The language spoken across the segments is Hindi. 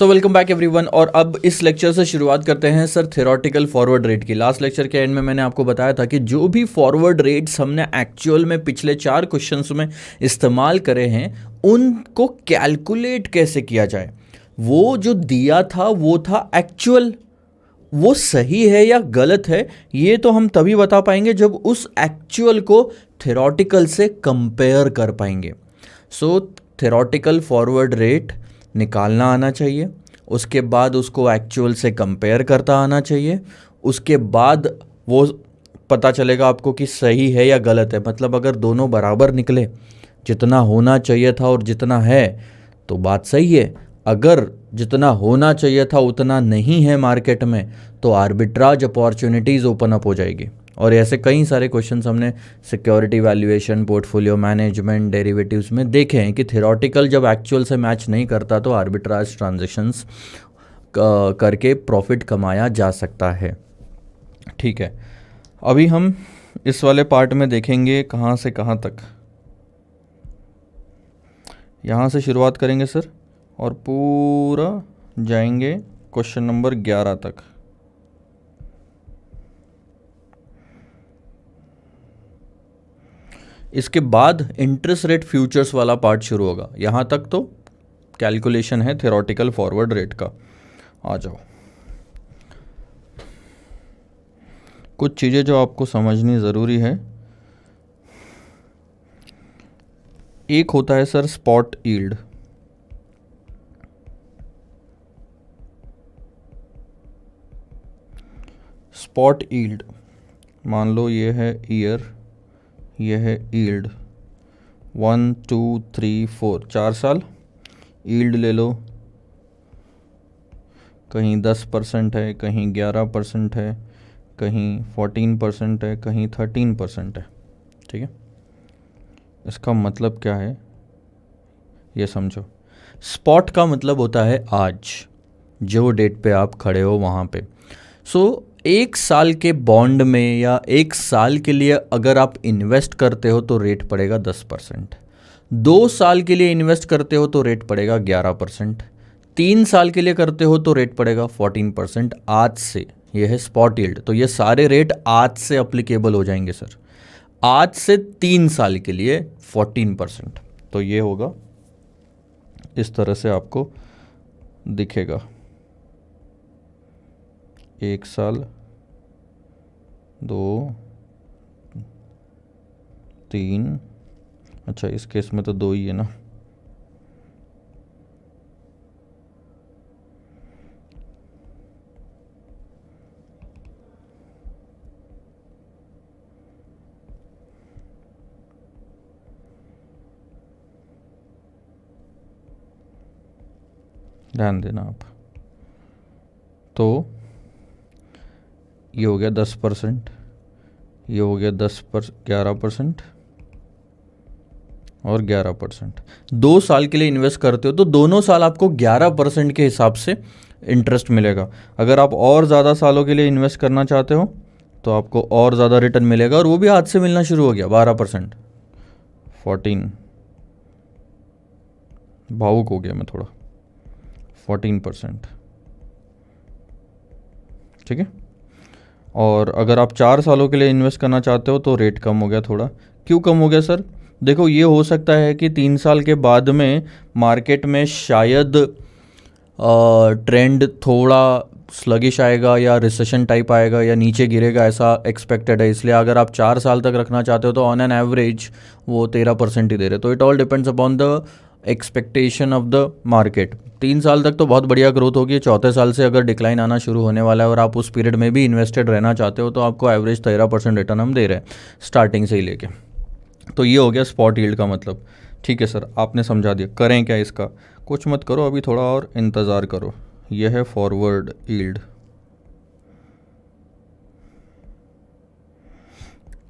सो वेलकम बैक एवरीवन। और अब इस लेक्चर से शुरुआत करते हैं सर थ्योरेटिकल फॉरवर्ड रेट की। लास्ट लेक्चर के एंड में मैंने आपको बताया था कि जो भी फॉरवर्ड रेट्स हमने एक्चुअल में पिछले 4 क्वेश्चंस में इस्तेमाल करे हैं उनको कैलकुलेट कैसे किया जाए। वो जो दिया था वो था एक्चुअल, वो सही है या गलत है ये तो हम तभी बता पाएंगे जब उस एक्चुअल को थ्योरेटिकल से कंपेयर कर पाएंगे। सो थ्योरेटिकल फॉरवर्ड रेट निकालना आना चाहिए, उसके बाद उसको एक्चुअल से कंपेयर करता आना चाहिए, उसके बाद वो पता चलेगा आपको कि सही है या गलत है। मतलब अगर दोनों बराबर निकले, जितना होना चाहिए था और जितना है, तो बात सही है। अगर जितना होना चाहिए था उतना नहीं है मार्केट में, तो आर्बिट्राज अपॉर्चुनिटीज़ ओपन अप हो जाएगी। और ऐसे कई सारे क्वेश्चंस हमने security valuation, portfolio management, derivatives में देखे हैं कि थ्योरेटिकल जब एक्चुअल से मैच नहीं करता तो आर्बिट्राज ट्रांजैक्शंस करके प्रॉफिट कमाया जा सकता है। ठीक है, अभी हम इस वाले पार्ट में देखेंगे कहाँ से कहाँ तक। यहाँ से शुरुआत करेंगे सर और पूरा जाएंगे क्वेश्चन नंबर 11 तक। इसके बाद इंटरेस्ट रेट फ्यूचर्स वाला पार्ट शुरू होगा। यहाँ तक तो कैलकुलेशन है थ्योरेटिकल फॉरवर्ड रेट का। आ जाओ, कुछ चीज़ें जो आपको समझनी ज़रूरी है। एक होता है sir spot yield. Spot yield, मान लो ये है ईयर, ये है यील्ड 1 2 3 4, 4 साल यील्ड ले लो। कहीं 10% है, कहीं 11% है, कहीं 14% है, कहीं 13% है। ठीक है, इसका मतलब क्या है ये समझो। स्पॉट का मतलब होता है आज, जो डेट पे आप खड़े हो वहाँ पे। सो 1 साल के बॉन्ड में या 1 साल के लिए अगर आप इन्वेस्ट करते हो तो रेट पड़ेगा 10%। 2 साल के लिए इन्वेस्ट करते हो तो रेट पड़ेगा 11%। 3 साल के लिए करते हो तो रेट पड़ेगा 14% आज से। यह है स्पॉट यील्ड। तो ये सारे रेट आज से अप्लीकेबल हो जाएंगे सर। आज से 3 साल के लिए 14%। तो ये होगा, इस तरह से आपको दिखेगा। 1 साल, 2, 3, अच्छा इस केस में तो 2 ही है ना। ध्यान देना आप। तो ये हो गया 10%, ये हो गया 11% और 11%। 2 साल के लिए इन्वेस्ट करते हो तो दोनों साल आपको 11% के हिसाब से इंटरेस्ट मिलेगा। अगर आप और ज़्यादा सालों के लिए इन्वेस्ट करना चाहते हो तो आपको और ज़्यादा रिटर्न मिलेगा, और वो भी आज से मिलना शुरू हो गया। 12%, 14, भावुक हो गया मैं थोड़ा, 14%। ठीक है, और अगर आप 4 सालों के लिए इन्वेस्ट करना चाहते हो तो रेट कम हो गया थोड़ा। क्यों कम हो गया सर? देखो, ये हो सकता है कि 3 साल के बाद में मार्केट में शायद ट्रेंड थोड़ा स्लगिश आएगा या रिसेशन टाइप आएगा या नीचे गिरेगा, ऐसा एक्सपेक्टेड है। इसलिए अगर आप 4 साल तक रखना चाहते हो तो ऑन एन एवरेज वो 13% ही दे रहे। तो it all depends upon the expectation of the market. 3 साल तक तो बहुत बढ़िया ग्रोथ होगी। 4थे साल से अगर डिक्लाइन आना शुरू होने वाला है और आप उस पीरियड में भी इन्वेस्टेड रहना चाहते हो तो आपको एवरेज 13% रिटर्न हम दे रहे हैं स्टार्टिंग से ही लेके। तो ये हो गया स्पॉट यील्ड का मतलब। ठीक है सर, आपने समझा दिया। करें क्या इसका? कुछ मत करो, अभी थोड़ा और इंतज़ार करो। यह है फॉरवर्ड यील्ड,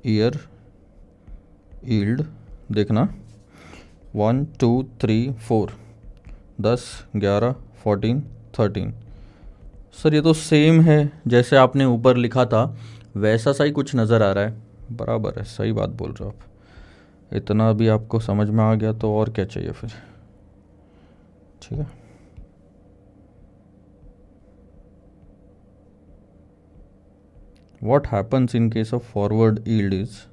ईयर यील्ड। देखना 1 2 3 4, 10 11 14 13। सर ये तो सेम है जैसे आपने ऊपर लिखा था, वैसा सा ही कुछ नज़र आ रहा है। बराबर है, सही बात बोल रहे हो आप। इतना भी आपको समझ में आ गया तो और क्या चाहिए फिर। ठीक है, what happens in case of forward yield is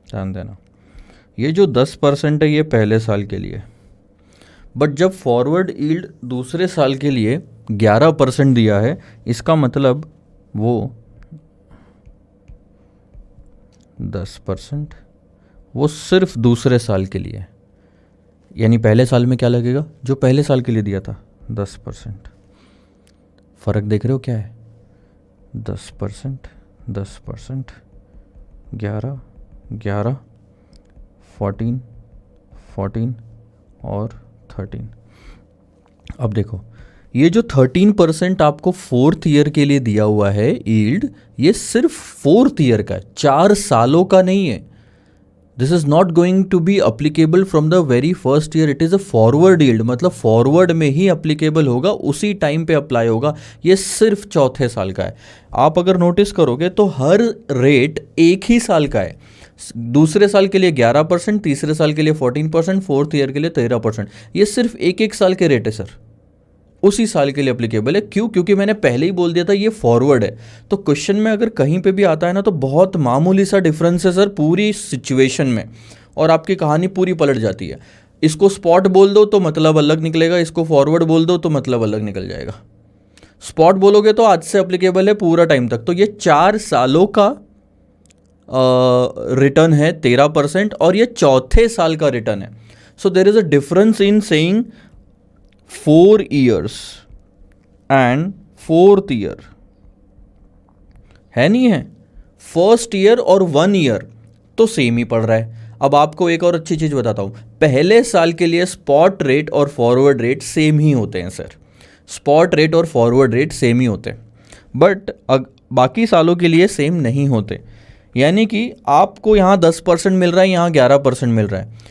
ध्यान देना, ये जो 10% है ये पहले साल के लिए, बट जब फॉरवर्ड यील्ड दूसरे साल के लिए 11% दिया है, इसका मतलब वो 10% वो सिर्फ दूसरे साल के लिए, यानी पहले साल में क्या लगेगा, जो पहले साल के लिए दिया था 10%। फ़र्क देख रहे हो क्या है, 10%, 10%, 11, 11, 14, 14 और 13। अब देखो ये जो 13% आपको फोर्थ ईयर के लिए दिया हुआ है यील्ड, ये सिर्फ फोर्थ ईयर का है, 4 सालों का नहीं है। This is not going to be applicable from the very first year, it is a forward yield, मतलब फॉरवर्ड में ही अप्लीकेबल होगा, उसी टाइम पे अप्लाई होगा। ये सिर्फ चौथे साल का है। आप अगर नोटिस करोगे तो हर रेट एक ही साल का है, दूसरे साल के लिए 11%, तीसरे साल के लिए 14%, फोर्थ ईयर के लिए 13%। ये सिर्फ एक एक साल के रेट है सर, उसी साल के लिए अप्लीकेबल है। क्यों? क्योंकि मैंने पहले ही बोल दिया था ये फॉरवर्ड है। तो क्वेश्चन में अगर कहीं पे भी आता है ना तो बहुत मामूली सा डिफरेंस है सर पूरी सिचुएशन में, और आपकी कहानी पूरी पलट जाती है। इसको स्पॉट बोल दो तो मतलब अलग निकलेगा, इसको फॉरवर्ड बोल दो तो मतलब अलग निकल जाएगा। स्पॉट बोलोगे तो आज से अप्लीकेबल है पूरा टाइम तक, तो ये 4 सालों का रिटर्न है 13%, और ये चौथे साल का रिटर्न है। So there is a difference in saying 4 years and fourth year, है नहीं है? फर्स्ट ईयर और 1 ईयर तो सेम ही पड़ रहा है। अब आपको एक और अच्छी चीज़ बताता हूँ, पहले साल के लिए स्पॉट रेट और फॉरवर्ड रेट सेम ही होते हैं सर, स्पॉट रेट और फॉरवर्ड रेट सेम ही होते हैं, बट बाकी सालों के लिए सेम नहीं होते। यानी कि आपको यहाँ 10% मिल रहा है, यहाँ 11% मिल रहा है।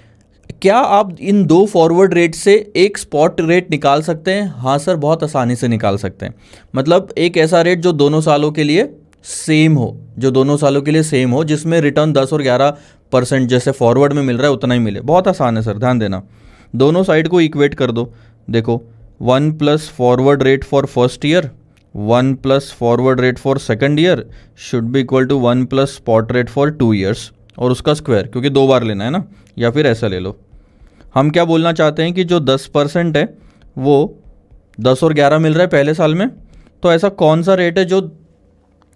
क्या आप इन दो फॉरवर्ड रेट से एक स्पॉट रेट निकाल सकते हैं? हाँ सर, बहुत आसानी से निकाल सकते हैं। मतलब एक ऐसा रेट जो दोनों सालों के लिए सेम हो, जो दोनों सालों के लिए सेम हो, जिसमें रिटर्न 10 और 11% जैसे फॉरवर्ड में मिल रहा है उतना ही मिले। बहुत आसान है सर, ध्यान देना। दोनों साइड को इक्वेट कर दो। देखो 1 plus forward rate for first year, 1 plus forward rate for second year should be equal to 1 plus spot rate for 2 years, और उसका स्क्वायर, क्योंकि 2 बार लेना है ना, या फिर ऐसा ले लो। हम क्या बोलना चाहते हैं कि जो 10% है वो 10 और 11 मिल रहा है पहले साल में, तो ऐसा कौन सा रेट है जो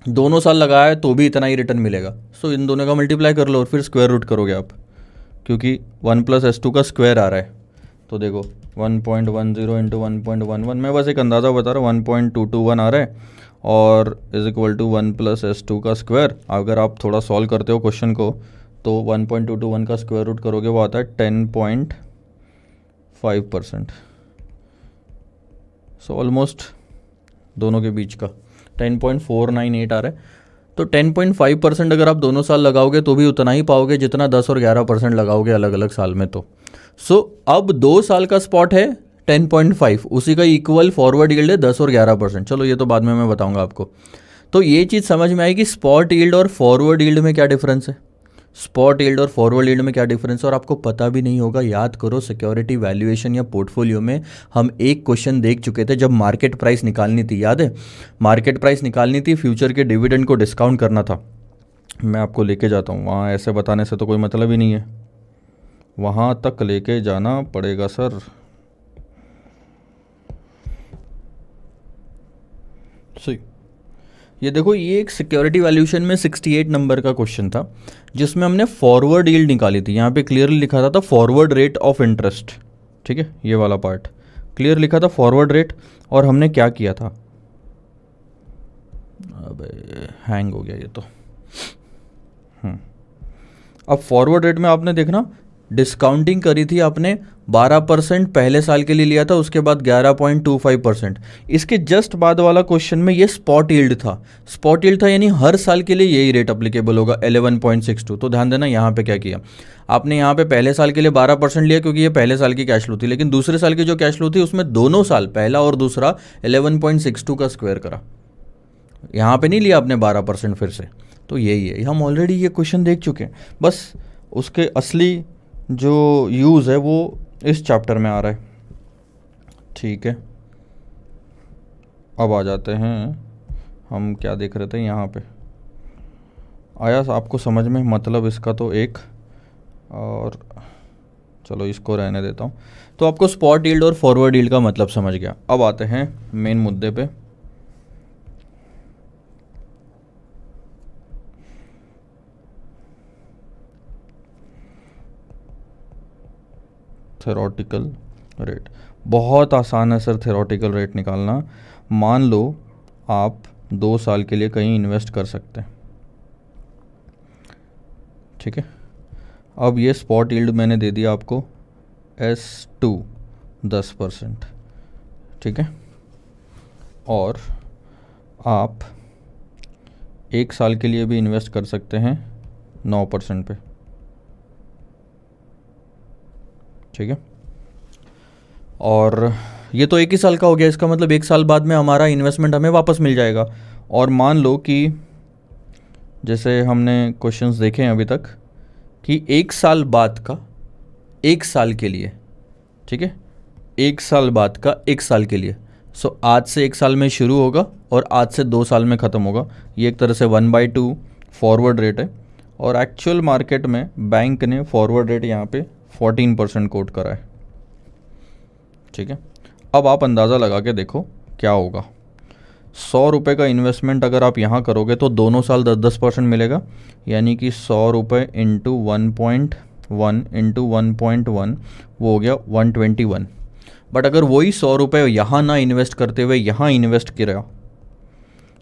दोनों साल लगाया है तो भी इतना ही रिटर्न मिलेगा? सो इन दोनों का मल्टीप्लाई कर लो और फिर स्क्वायर रूट करोगे आप, क्योंकि 1 प्लस S2 का स्क्वायर आ रहा है। तो देखो 1.10 इंटू 1.11, मैं बस एक अंदाज़ा बता रहा हूँ, 1.221 आ रहा है, और is equal to 1 plus S2 का स्क्वायर। अगर आप थोड़ा सॉल्व करते हो क्वेश्चन को तो 1.221 का स्क्वायर रूट करोगे, वो आता है 10.5%। सो ऑलमोस्ट दोनों के बीच का 10.498 आ रहा है। तो 10.5% अगर आप दोनों साल लगाओगे तो भी उतना ही पाओगे जितना 10 और 11% लगाओगे अलग अलग साल में। तो अब 2 साल का स्पॉट है 10.5, उसी का इक्वल फॉरवर्ड यील्ड है 10 और 11%। चलो ये तो बाद में मैं बताऊंगा आपको। तो ये चीज़ समझ में आई कि स्पॉट यील्ड और फॉरवर्ड यील्ड में क्या डिफरेंस है, स्पॉट यील्ड और फॉरवर्ड यील्ड में क्या डिफरेंस है। और आपको पता भी नहीं होगा, याद करो सिक्योरिटी वैल्यूएशन या पोर्टफोलियो में हम एक क्वेश्चन देख चुके थे जब मार्केट प्राइस निकालनी थी, याद है? मार्केट प्राइस निकालनी थी, फ्यूचर के डिविडेंड को डिस्काउंट करना था। मैं आपको लेके जाता हूँ वहाँ, ऐसे बताने से तो कोई मतलब ही नहीं है, वहाँ तक लेके जाना पड़ेगा सर। सही, ये देखो, ये एक सिक्योरिटी वैल्यूएशन में 68 नंबर का क्वेश्चन था जिसमें हमने फॉरवर्ड यील्ड निकाली थी। यहाँ पे क्लियरली लिखा था फॉरवर्ड रेट ऑफ इंटरेस्ट, ठीक है, ये वाला पार्ट क्लियर लिखा था फॉरवर्ड रेट। और हमने क्या किया था, अबे हैंग हो गया ये तो। अब फॉरवर्ड रेट में आपने देखना डिस्काउंटिंग करी थी आपने, 12% पहले साल के लिए लिया था, उसके बाद 11.25%। इसके जस्ट बाद वाला क्वेश्चन में ये स्पॉट यील्ड था, स्पॉट यील्ड था, यानी हर साल के लिए यही रेट अप्लीकेबल होगा 11.62। तो ध्यान देना यहाँ पे क्या किया आपने, यहाँ पे पहले साल के लिए 12% लिया क्योंकि ये पहले साल की कैश फ्लो थी, लेकिन दूसरे साल की जो कैश फ्लो थी उसमें दोनों साल पहला और दूसरा 11.62 का स्क्वायर करा। यहाँ पे नहीं लिया आपने 12% फिर से। तो यही है, हम ऑलरेडी ये क्वेश्चन देख चुके हैं, बस उसके असली जो यूज़ है वो इस चैप्टर में आ रहा है। ठीक है, अब आ जाते हैं, हम क्या देख रहे थे यहाँ पे, आया आपको समझ में मतलब इसका तो एक, और चलो इसको रहने देता हूँ। तो आपको स्पॉट यील्ड और फॉरवर्ड यील्ड का मतलब समझ गया। अब आते हैं मेन मुद्दे पे। थ्योरेटिकल रेट बहुत आसान है सर, थ्योरेटिकल रेट निकालना। मान लो आप 2 साल के लिए कहीं इन्वेस्ट कर सकते हैं, ठीक है। अब ये स्पॉट यील्ड मैंने दे दिया आपको S2 10%, ठीक है। और आप 1 साल के लिए भी इन्वेस्ट कर सकते हैं 9% पे, ठीक है। और ये तो 1 ही साल का हो गया, इसका मतलब 1 साल बाद में हमारा इन्वेस्टमेंट हमें वापस मिल जाएगा। और मान लो कि जैसे हमने क्वेश्चंस देखे हैं अभी तक कि 1 साल बाद का 1 साल के लिए, ठीक है, 1 साल बाद का 1 साल के लिए, सो आज से 1 साल में शुरू होगा और आज से 2 साल में ख़त्म होगा। ये एक तरह से 1/2 फॉरवर्ड रेट है। और एक्चुअल मार्केट में बैंक ने फॉरवर्ड रेट यहाँ पे 14% कोट करा है, ठीक है। अब आप अंदाज़ा लगा के देखो क्या होगा। 100 रुपये का इन्वेस्टमेंट अगर आप यहाँ करोगे तो दोनों साल 10% मिलेगा, यानी कि 100 रुपये इंटू 1.1 इंटू 1.1 वो हो गया 121। बट अगर वही 100 रुपये यहाँ ना इन्वेस्ट करते हुए यहाँ इन्वेस्ट किया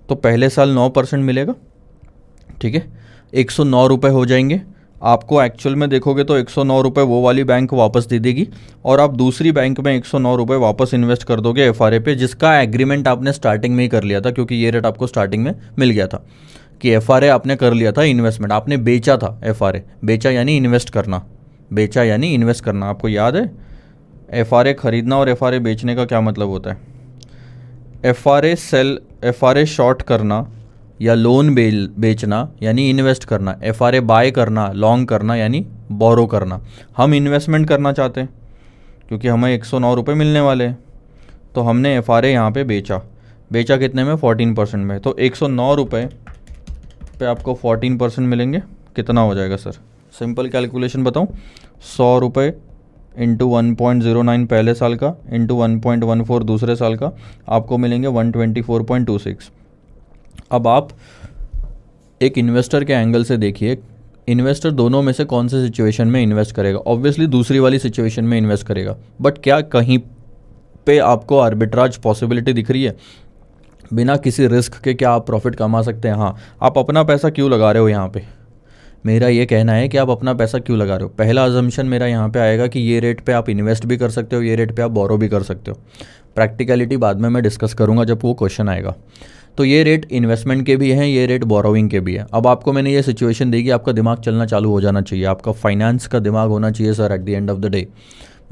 तो पहले साल 9% मिलेगा, ठीक है। 109 रुपये हो जाएंगे। आपको एक्चुअल में देखोगे तो 109 रुपये वो वाली बैंक वापस दे देगी और आप दूसरी बैंक में 109 रुपये वापस इन्वेस्ट कर दोगे FRA पे, जिसका एग्रीमेंट आपने स्टार्टिंग में ही कर लिया था, क्योंकि ये रेट आपको स्टार्टिंग में मिल गया था कि FRA आपने कर लिया था इन्वेस्टमेंट, आपने बेचा था FRA। बेचा यानी इन्वेस्ट करना, बेचा यानी इन्वेस्ट करना। आपको याद है FRA खरीदना और FRA बेचने का क्या मतलब होता है? FRA शॉर्ट करना या लोन बेचना यानी इन्वेस्ट करना, FRA बाय करना, लॉन्ग करना यानी बोरो करना। हम इन्वेस्टमेंट करना चाहते हैं क्योंकि हमें 109 रुपये मिलने वाले हैं, तो हमने FRA यहाँ पे बेचा कितने में? 14% में। तो 109 रुपये पे आपको 14% मिलेंगे, कितना हो जाएगा सर? सिंपल कैलकुलेशन बताऊँ, 100 रुपये इंटू 1.09 पहले साल का इंटू 1.14 दूसरे साल का, आपको मिलेंगे 124.26। अब आप एक इन्वेस्टर के एंगल से देखिए, इन्वेस्टर दोनों में से कौन से सिचुएशन में इन्वेस्ट करेगा? ऑब्वियसली दूसरी वाली सिचुएशन में इन्वेस्ट करेगा। बट क्या कहीं पे आपको आर्बिट्राज पॉसिबिलिटी दिख रही है? बिना किसी रिस्क के क्या आप प्रॉफिट कमा सकते हैं? हाँ। आप अपना पैसा क्यों लगा रहे हो यहाँ पे? मेरा ये कहना है कि आप अपना पैसा क्यों लगा रहे हो। पहला अजम्पशन मेरा यहाँ पे आएगा कि ये रेट पे आप इन्वेस्ट भी कर सकते हो, ये रेट पे आप बोरो भी कर सकते हो। प्रैक्टिकलिटी बाद में मैं डिस्कस करूँगा जब वो क्वेश्चन आएगा। तो ये रेट इन्वेस्टमेंट के भी हैं, ये रेट बोरोइंग के भी है। अब आपको मैंने ये सिचुएशन दी कि आपका दिमाग चलना चालू हो जाना चाहिए, आपका फाइनेंस का दिमाग होना चाहिए sir at the end of the day.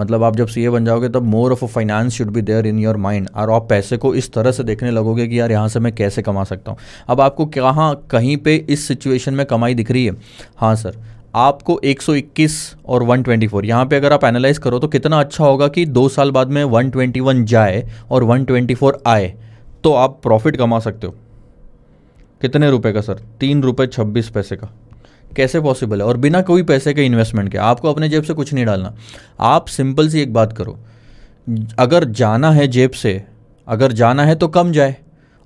मतलब आप जब CA बन जाओगे तब more of a finance should be there in your mind, और आप पैसे को इस तरह से देखने लगोगे कि यार यहाँ से मैं कैसे कमा सकता हूँ। अब आपको कहीं पे इस सिचुएशन में कमाई दिख रही है? हाँ सर, आपको 121 और 124 यहाँ पे अगर आप एनालाइज करो तो कितना अच्छा होगा कि 2 साल बाद में 121 जाए और 124 आए, तो आप प्रॉफिट कमा सकते हो। कितने रुपए का सर? 3 रुपये 26 पैसे का। कैसे पॉसिबल है? और बिना कोई पैसे के इन्वेस्टमेंट के। आपको अपने जेब से कुछ नहीं डालना। आप सिंपल सी एक बात करो, अगर जाना है जेब से, अगर जाना है तो कम जाए,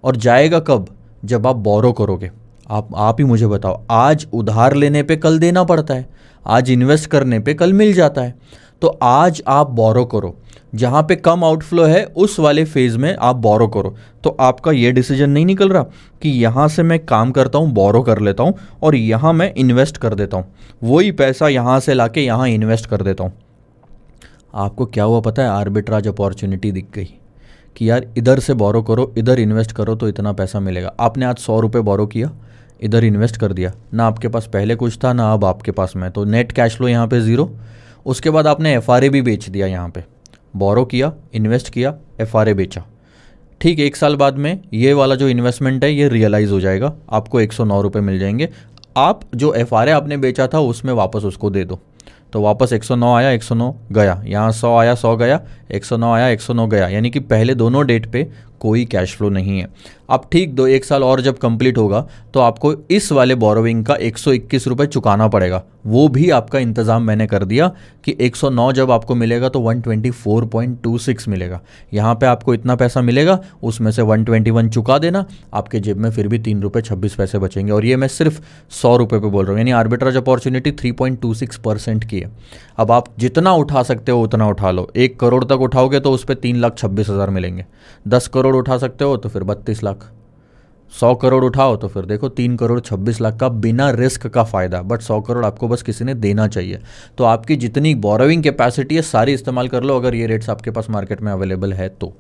और जाएगा कब? जब आप बोरो करोगे। आप ही मुझे बताओ, आज उधार लेने पे कल देना पड़ता है, आज इन्वेस्ट करने पे कल मिल जाता है। तो आज आप बोरो करो, जहाँ पे कम आउटफ्लो है उस वाले फेज़ में आप बोरो करो। तो आपका ये डिसीजन नहीं निकल रहा कि यहाँ से मैं काम करता हूँ, बोरो कर लेता हूँ और यहाँ मैं इन्वेस्ट कर देता हूँ, वही पैसा यहाँ से लाके यहाँ इन्वेस्ट कर देता हूँ। आपको क्या हुआ पता है? आर्बिट्राज अपॉर्चुनिटी दिख गई कि यार इधर से बोरो करो, इधर इन्वेस्ट करो तो इतना पैसा मिलेगा। आपने आज 100 रुपये बोरो किया, इधर इन्वेस्ट कर दिया, ना आपके पास पहले कुछ था ना अब आपके पास में, तो नेट कैश फ्लो यहाँ पे ज़ीरो। उसके बाद आपने FRA भी बेच दिया, यहाँ पे बोरो किया, इन्वेस्ट किया, FRA बेचा। ठीक, 1 साल बाद में ये वाला जो इन्वेस्टमेंट है ये रियलाइज़ हो जाएगा, आपको 109 रुपये मिल जाएंगे। आप जो FRA आपने बेचा था उसमें वापस उसको दे दो। तो वापस 109 आया, 109 गया, यहाँ 100 आया, 100 गया, 109 आया, 109 गया, यानी कि पहले दोनों डेट पे कोई कैश फ्लो नहीं है। अब ठीक 1 साल और जब कंप्लीट होगा तो आपको इस वाले बोरोविंग का 121 रुपये चुकाना पड़ेगा। वो भी आपका इंतज़ाम मैंने कर दिया कि 109 जब आपको मिलेगा तो 124.26 मिलेगा। यहाँ पे आपको इतना पैसा मिलेगा, उसमें से 121 चुका देना, आपके जेब में फिर भी 3 रुपये 26 पैसे बचेंगे। और ये मैं सिर्फ 100 रुपये पे बोल रहा हूँ, यानी आर्बिट्राज अपॉर्चुनिटी 3.26% की है। अब आप जितना उठा सकते हो उतना उठा लो। 1 करोड़ तक उठाओगे तो उस पर 3,26,000 मिलेंगे। 10 करोड़ उठा सकते हो तो फिर 32 लाख। 100 करोड़ उठाओ तो फिर देखो 3 करोड़ 26 लाख का बिना रिस्क का फ़ायदा। बट 100 करोड़ आपको बस किसी ने देना चाहिए। तो आपकी जितनी बोरोविंग कैपेसिटी है सारी इस्तेमाल कर लो, अगर ये रेट्स आपके पास मार्केट में अवेलेबल है तो।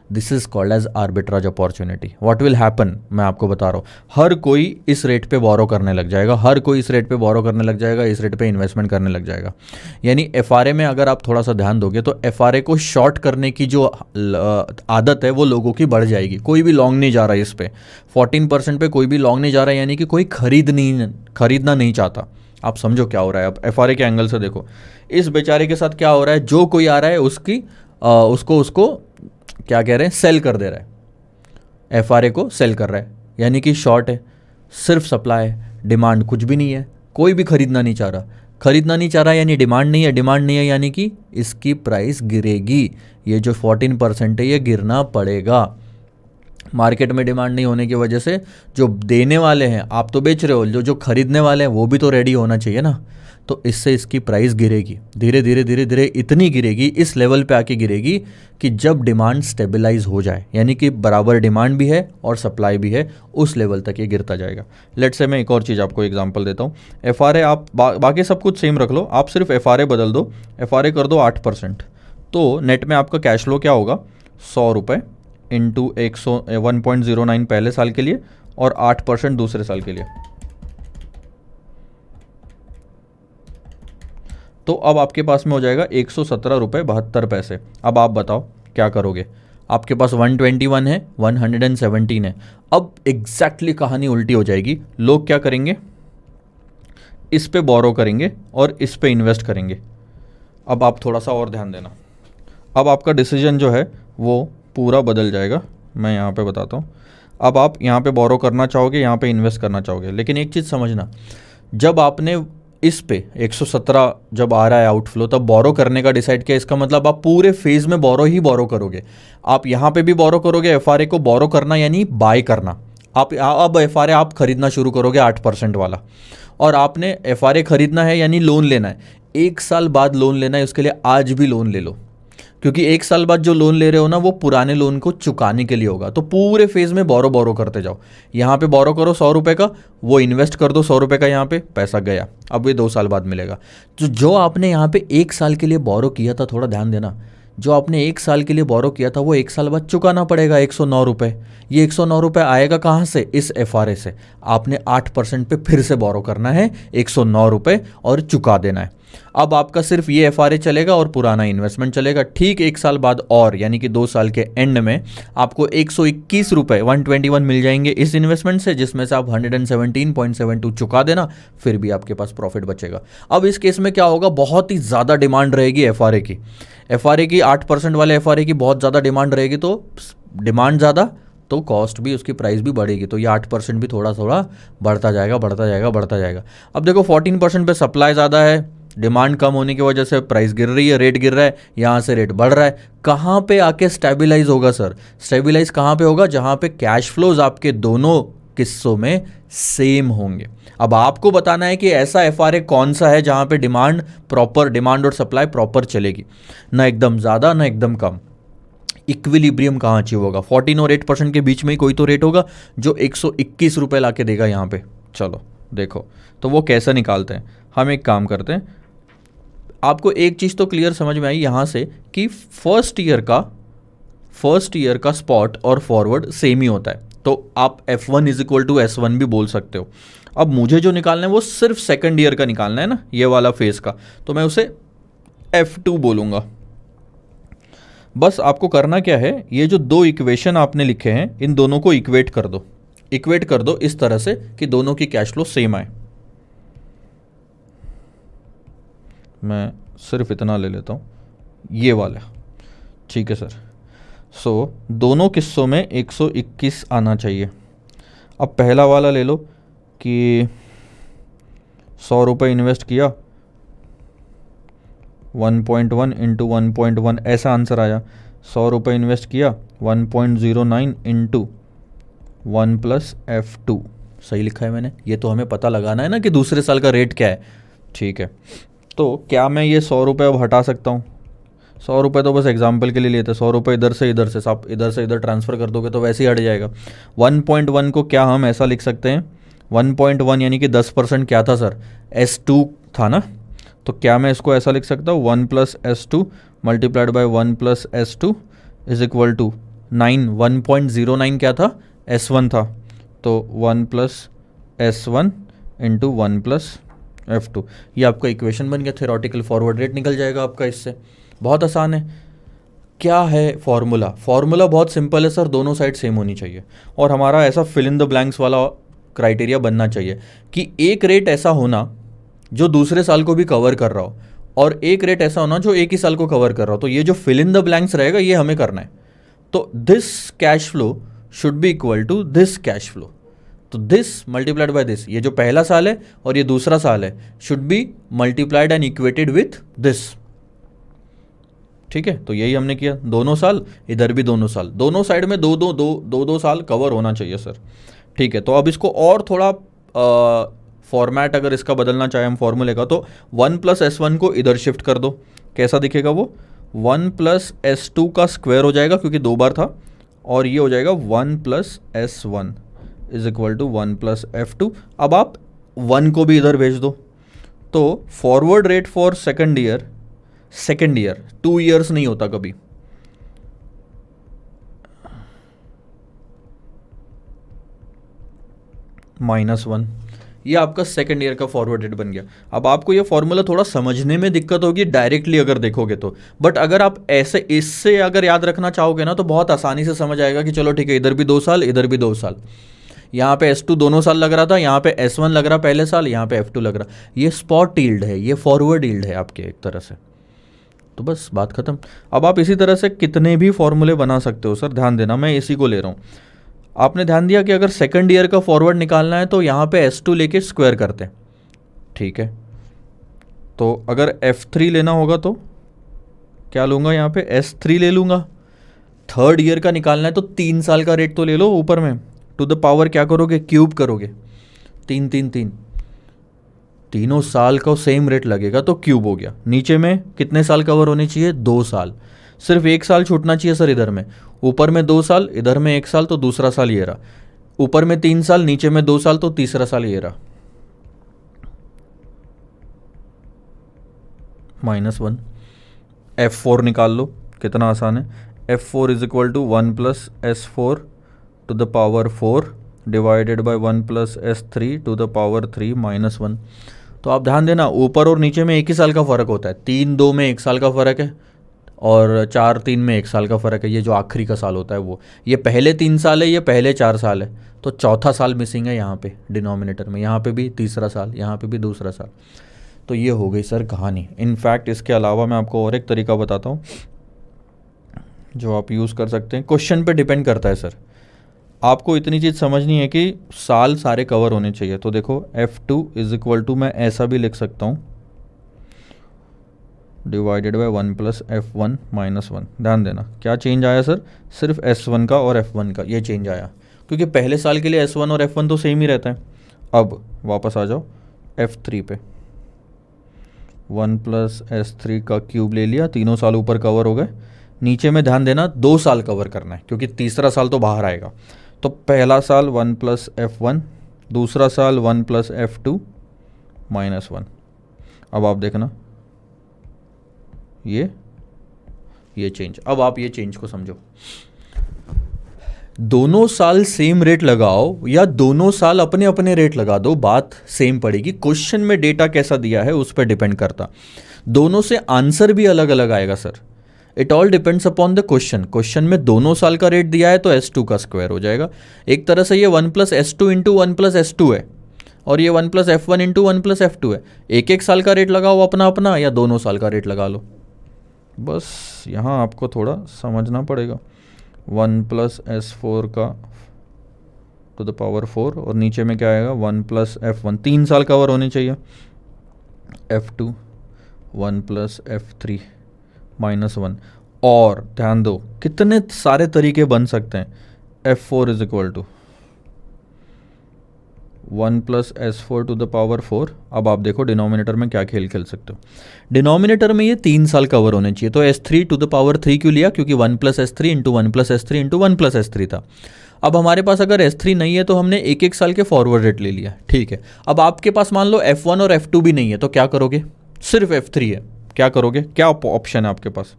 This is called as arbitrage opportunity. What will happen, मैं आपको बता रहा हूँ, हर कोई इस रेट पे बोरो करने लग जाएगा, हर कोई इस रेट पे बोरो करने लग जाएगा, इस रेट पे इन्वेस्टमेंट करने लग जाएगा। यानी FRA में अगर आप थोड़ा सा ध्यान दोगे तो FRA को शॉर्ट करने की जो आदत है वो लोगों की बढ़ जाएगी। कोई भी लॉन्ग नहीं जा रहा है इस पर, 14% पे कोई भी लॉन्ग नहीं जा रहा है, यानी कि कोई खरीदना नहीं चाहता। आप समझो क्या हो रहा है। अब FRA के एंगल से देखो, इस बेचारे के साथ क्या हो रहा है, जो कोई आ रहा है उसको क्या कह रहे हैं, सेल कर दे रहा है। FRA को सेल कर रहा है, यानी कि शॉर्ट है, सिर्फ सप्लाई है, डिमांड कुछ भी नहीं है, कोई भी खरीदना नहीं चाह रहा यानी डिमांड नहीं है, यानी कि इसकी प्राइस गिरेगी। ये जो 14% है ये गिरना पड़ेगा। मार्केट में डिमांड नहीं होने की वजह से जो देने वाले हैं, आप तो बेच रहे हो, जो खरीदने वाले हैं वो भी तो रेडी होना चाहिए ना। तो इससे इसकी प्राइस गिरेगी, धीरे धीरे इतनी गिरेगी, इस लेवल पे आके गिरेगी कि जब डिमांड स्टेबलाइज हो जाए, यानी कि बराबर डिमांड भी है और सप्लाई भी है, उस लेवल तक ये गिरता जाएगा। लेट्स से मैं एक और चीज़ आपको एग्जांपल देता हूँ। FRA आप बाकी सब कुछ सेम रख लो, आप सिर्फ FRA बदल दो, FRA कर दो 8%, तो नेट में आपका कैश फ्लो क्या होगा, 100 रुपये इंटू 1.09 पहले साल के लिए और 8% दूसरे साल के लिए। तो अब आपके पास में हो जाएगा 117 रुपये 72 पैसे। अब आप बताओ क्या करोगे। आपके पास 121 है, 117 है। अब एग्जैक्टली कहानी उल्टी हो जाएगी। लोग क्या करेंगे, इस पे बोरो करेंगे और इस पे इन्वेस्ट करेंगे। अब आप थोड़ा सा और ध्यान देना, अब आपका डिसीजन जो है वो पूरा बदल जाएगा। मैं यहाँ पे बताता हूँ। अब आप यहाँ पे बोरो करना चाहोगे, यहाँ पे इन्वेस्ट करना चाहोगे, लेकिन एक चीज़ समझना, जब आपने इस पे 117 जब आ रहा है आउटफ्लो, तब बोरो करने का डिसाइड किया, इसका मतलब आप पूरे फेज में बोरो करोगे। आप यहाँ पे भी बोरो करोगे। FRA को बोरो करना यानी बाय करना। आप अब FRA आप खरीदना शुरू करोगे 8% वाला, और आपने FRA खरीदना है यानी लोन लेना है। 1 साल बाद लोन लेना है, उसके लिए आज भी लोन ले लो, क्योंकि 1 साल बाद जो लोन ले रहे हो ना वो पुराने लोन को चुकाने के लिए होगा। तो पूरे फेज में बोरो करते जाओ। यहाँ पे बोरो करो 100 रुपये का, वो इन्वेस्ट कर दो 100 रुपये का, यहाँ पे पैसा गया, अब ये 2 साल बाद मिलेगा। तो जो आपने यहाँ पे 1 साल के लिए बोरो किया था, थोड़ा ध्यान देना, जो आपने 1 साल के लिए बोरो किया था वो 1 साल बाद चुकाना पड़ेगा 109 रुपये। ये 109 रुपये आएगा कहाँ से, इस FRA से। आपने 8% पे फिर से बोरो करना है 109 रुपये और चुका देना है। अब आपका सिर्फ ये FRA चलेगा और पुराना इन्वेस्टमेंट चलेगा। ठीक 1 साल बाद और यानी कि 2 साल के एंड में आपको 121 रुपये 121 मिल जाएंगे इस इन्वेस्टमेंट से, जिसमें से आप 117.72 चुका देना, फिर भी आपके पास प्रॉफिट बचेगा। अब इस केस में क्या होगा, बहुत ही ज़्यादा डिमांड रहेगी FRA की। FRA की 8% वाले FRA की बहुत ज़्यादा डिमांड रहेगी, तो डिमांड ज़्यादा तो कॉस्ट भी, उसकी प्राइस भी बढ़ेगी, तो ये 8% भी थोड़ा थोड़ा बढ़ता जाएगा। अब देखो 14% पे सप्लाई ज़्यादा है, डिमांड कम होने की वजह से प्राइस गिर रही है, रेट गिर रहा है, यहाँ से रेट बढ़ रहा है। कहाँ पे आके स्टेबलाइज होगा सर, स्टेबलाइज कहाँ पे होगा, जहाँ पे कैश फ्लोज आपके दोनों किस्सों में सेम होंगे। अब आपको बताना है कि ऐसा FRA कौन सा है जहाँ पे डिमांड और सप्लाई प्रॉपर चलेगी, ना एकदम ज़्यादा ना एकदम कम। इक्विलिब्रियम कहाँ अचीव होगा, 14 और 8% के बीच में ही कोई तो रेट होगा जो 121 रुपये ला के देगा यहाँ पे। चलो देखो तो वो कैसे निकालते हैं। हम एक काम करते हैं, आपको एक चीज़ तो क्लियर समझ में आई यहाँ से कि फर्स्ट ईयर का स्पॉट और फॉरवर्ड सेम ही होता है, तो आप F1 = S1 भी बोल सकते हो। अब मुझे जो निकालना है वो सिर्फ सेकंड ईयर का निकालना है ना, ये वाला फेज का, तो मैं उसे F2 बोलूँगा। बस आपको करना क्या है, ये जो 2 इक्वेशन आपने लिखे हैं इन दोनों को इक्वेट कर दो। इक्वेट कर दो इस तरह से कि दोनों की कैश फ्लो सेम आए। मैं सिर्फ इतना ले लेता हूँ, ये वाला, ठीक है सर। सो दोनों किस्सों में 121 आना चाहिए। अब पहला वाला ले लो कि 100 रुपये इन्वेस्ट किया, 1.1 इंटू 1.1 ऐसा आंसर आया। 100 रुपये इन्वेस्ट किया, 1.09 इंटू 1 प्लस F2, सही लिखा है मैंने। ये तो हमें पता लगाना है ना कि दूसरे साल का रेट क्या है, ठीक है। तो क्या मैं ये 100 रुपये अब हटा सकता हूँ? 100 रुपये तो बस एग्जाम्पल के लिए लेते हैं, 100 रुपये इधर से आप इधर से इधर ट्रांसफ़र कर दोगे तो वैसे ही हट जाएगा। 1.1 को क्या हम ऐसा लिख सकते हैं, 1.1 यानी कि 10% क्या था सर, S2 था ना, तो क्या मैं इसको ऐसा लिख सकता हूँ 1 plus S2 multiplied by 1 plus S2 is equal to 9। 1.09 क्या था, S1 था, तो 1 plus S1 into 1 plus F2, ये आपका इक्वेशन बन गया। थ्योरेटिकल फॉरवर्ड रेट निकल जाएगा आपका इससे, बहुत आसान है। क्या है फॉर्मूला? फॉर्मूला बहुत सिंपल है सर, दोनों साइड सेम होनी चाहिए और हमारा ऐसा फिल इन द ब्लैंक्स वाला क्राइटेरिया बनना चाहिए कि एक रेट ऐसा होना जो दूसरे साल को भी कवर कर रहा हो और एक रेट ऐसा होना जो एक ही साल को कवर कर रहा हो। तो ये जो फिल इन द ब्लैंक्स रहेगा ये हमें करना है। तो this cash flow should be equal to this cash flow, तो दिस मल्टीप्लाइड बाय दिस, ये जो पहला साल है और ये दूसरा साल है, should be multiplied and equated with this, ठीक है। तो यही हमने किया, दोनों साल, इधर भी दोनों साल, दोनों साइड में दो साल कवर होना चाहिए सर, ठीक है। तो अब इसको और थोड़ा फॉर्मेट अगर इसका बदलना चाहे हम फॉर्मूले का, तो 1 प्लस S1 को इधर शिफ्ट कर दो, कैसा दिखेगा वो, 1 प्लस S2 का स्क्वायर हो जाएगा क्योंकि 2 बार था, और ये हो जाएगा 1 plus S1 is equal to 1 plus F2। अब आप 1 को भी इधर भेज दो, तो forward rate for second year 2 years नहीं होता कभी, -1, ये आपका सेकेंड ईयर का फॉरवर्ड रेट बन गया। अब आपको ये फॉर्मूला थोड़ा समझने में दिक्कत होगी डायरेक्टली अगर देखोगे तो, बट अगर आप ऐसे इससे अगर याद रखना चाहोगे ना तो बहुत आसानी से समझ आएगा कि चलो ठीक है, इधर भी 2 साल, इधर भी 2 साल, यहाँ पे S2 दोनों साल लग रहा था, यहाँ पे S1 लग रहा पहले साल, यहाँ पे F2 लग रहा। ये स्पॉट यील्ड है, ये फॉरवर्ड यील्ड है आपके एक तरह से, तो बस बात खत्म। अब आप इसी तरह से कितने भी फॉर्मूले बना सकते हो सर, ध्यान देना मैं इसी को ले रहा हूँ। आपने ध्यान दिया कि अगर सेकंड ईयर का फॉरवर्ड निकालना है तो यहाँ पे S2 लेके स्क्वायर करते हैं, ठीक है। तो अगर F3 लेना होगा तो क्या लूँगा, यहाँ पे S3 ले लूँगा। थर्ड ईयर का निकालना है तो 3 साल का रेट तो ले लो ऊपर में, टू द पावर क्या करोगे, क्यूब करोगे, 3 3 3, तीनों साल का सेम रेट लगेगा तो क्यूब हो गया। नीचे में कितने साल कवर होने चाहिए, 2 साल, सिर्फ 1 साल छूटना चाहिए सर इधर में, ऊपर में 2 साल, इधर में 1 साल, तो दूसरा साल ये रहा, ऊपर में 3 साल, नीचे में 2 साल, तो तीसरा साल ये रहा, -1। F4 निकाल लो, कितना आसान है, F4 is equal to 1 plus S4 to the power 4 divided by 1 plus S3 to the power 3 -1। तो आप ध्यान देना, ऊपर और नीचे में 1 ही साल का फ़र्क होता है, 3 2 में 1 साल का फ़र्क है और 4 3 में 1 साल का फ़र्क है। ये जो आखिरी का साल होता है वो, ये पहले 3 साल है, ये पहले 4 साल है, तो चौथा साल मिसिंग है यहाँ पे डिनोमिनेटर में, यहाँ पे भी तीसरा साल, यहाँ पे भी दूसरा साल। तो ये हो गई सर कहानी। इनफैक्ट इसके अलावा मैं आपको और एक तरीका बताता हूँ जो आप यूज़ कर सकते हैं, क्वेश्चन पे डिपेंड करता है सर। आपको इतनी चीज़ समझनी है कि साल सारे कवर होने चाहिए। तो देखो F2 इज इक्वल टू, मैं ऐसा भी लिख सकता हूँ, डिवाइडेड बाई 1 प्लस F1 -1। ध्यान देना क्या चेंज आया सर, सिर्फ S1 का और F1 का ये चेंज आया, क्योंकि पहले साल के लिए S1 और F1 तो सेम ही रहता है। अब वापस आ जाओ F3 पे, 1 प्लस S3 का क्यूब ले लिया, तीनों साल ऊपर कवर हो गए। नीचे में ध्यान देना 2 साल कवर करना है क्योंकि तीसरा साल तो बाहर आएगा। तो पहला साल 1 प्लस F1, दूसरा साल 1 प्लस F2 -1। अब आप देखना ये चेंज, अब आप ये चेंज को समझो, दोनों साल सेम रेट लगाओ या दोनों साल अपने अपने रेट लगा दो, बात सेम पड़ेगी। क्वेश्चन में डेटा कैसा दिया है उस पर डिपेंड करता, दोनों से आंसर भी अलग अलग आएगा sir. It all depends upon the question. Question में दोनों साल का रेट दिया है तो S2 का स्क्वायर हो जाएगा। एक तरह से ये 1+S2 इंटू 1+S2 है, और ये 1+F1 इंटू 1+F2 है। एक एक साल का रेट लगाओ अपना अपना, या दोनों साल का रेट लगा लो। बस यहाँ आपको थोड़ा समझना पड़ेगा। 1+S4 का टू द पावर 4, और नीचे में क्या आएगा 1+F1, 3 साल कवर होने चाहिए। F2 1+F3 -1। और ध्यान दो कितने सारे तरीके बन सकते हैं। F4 is equal to 1+S4 to the power 4। अब आप देखो डिनोमिनेटर में क्या खेल खेल सकते हो। डिनोमिनेटर में ये 3 साल कवर होने चाहिए, तो S3 टू द पावर 3 क्यों लिया, क्योंकि 1+S3 into 1+S3 into 1+S3 था। अब हमारे पास अगर S3 नहीं है तो हमने एक एक साल के फॉरवर्ड रेट ले लिया, ठीक है। अब आपके पास मान लो F1 और F2 भी नहीं है, तो क्या करोगे, सिर्फ F3 है, क्या करोगे, क्या ऑप्शन है आपके पास।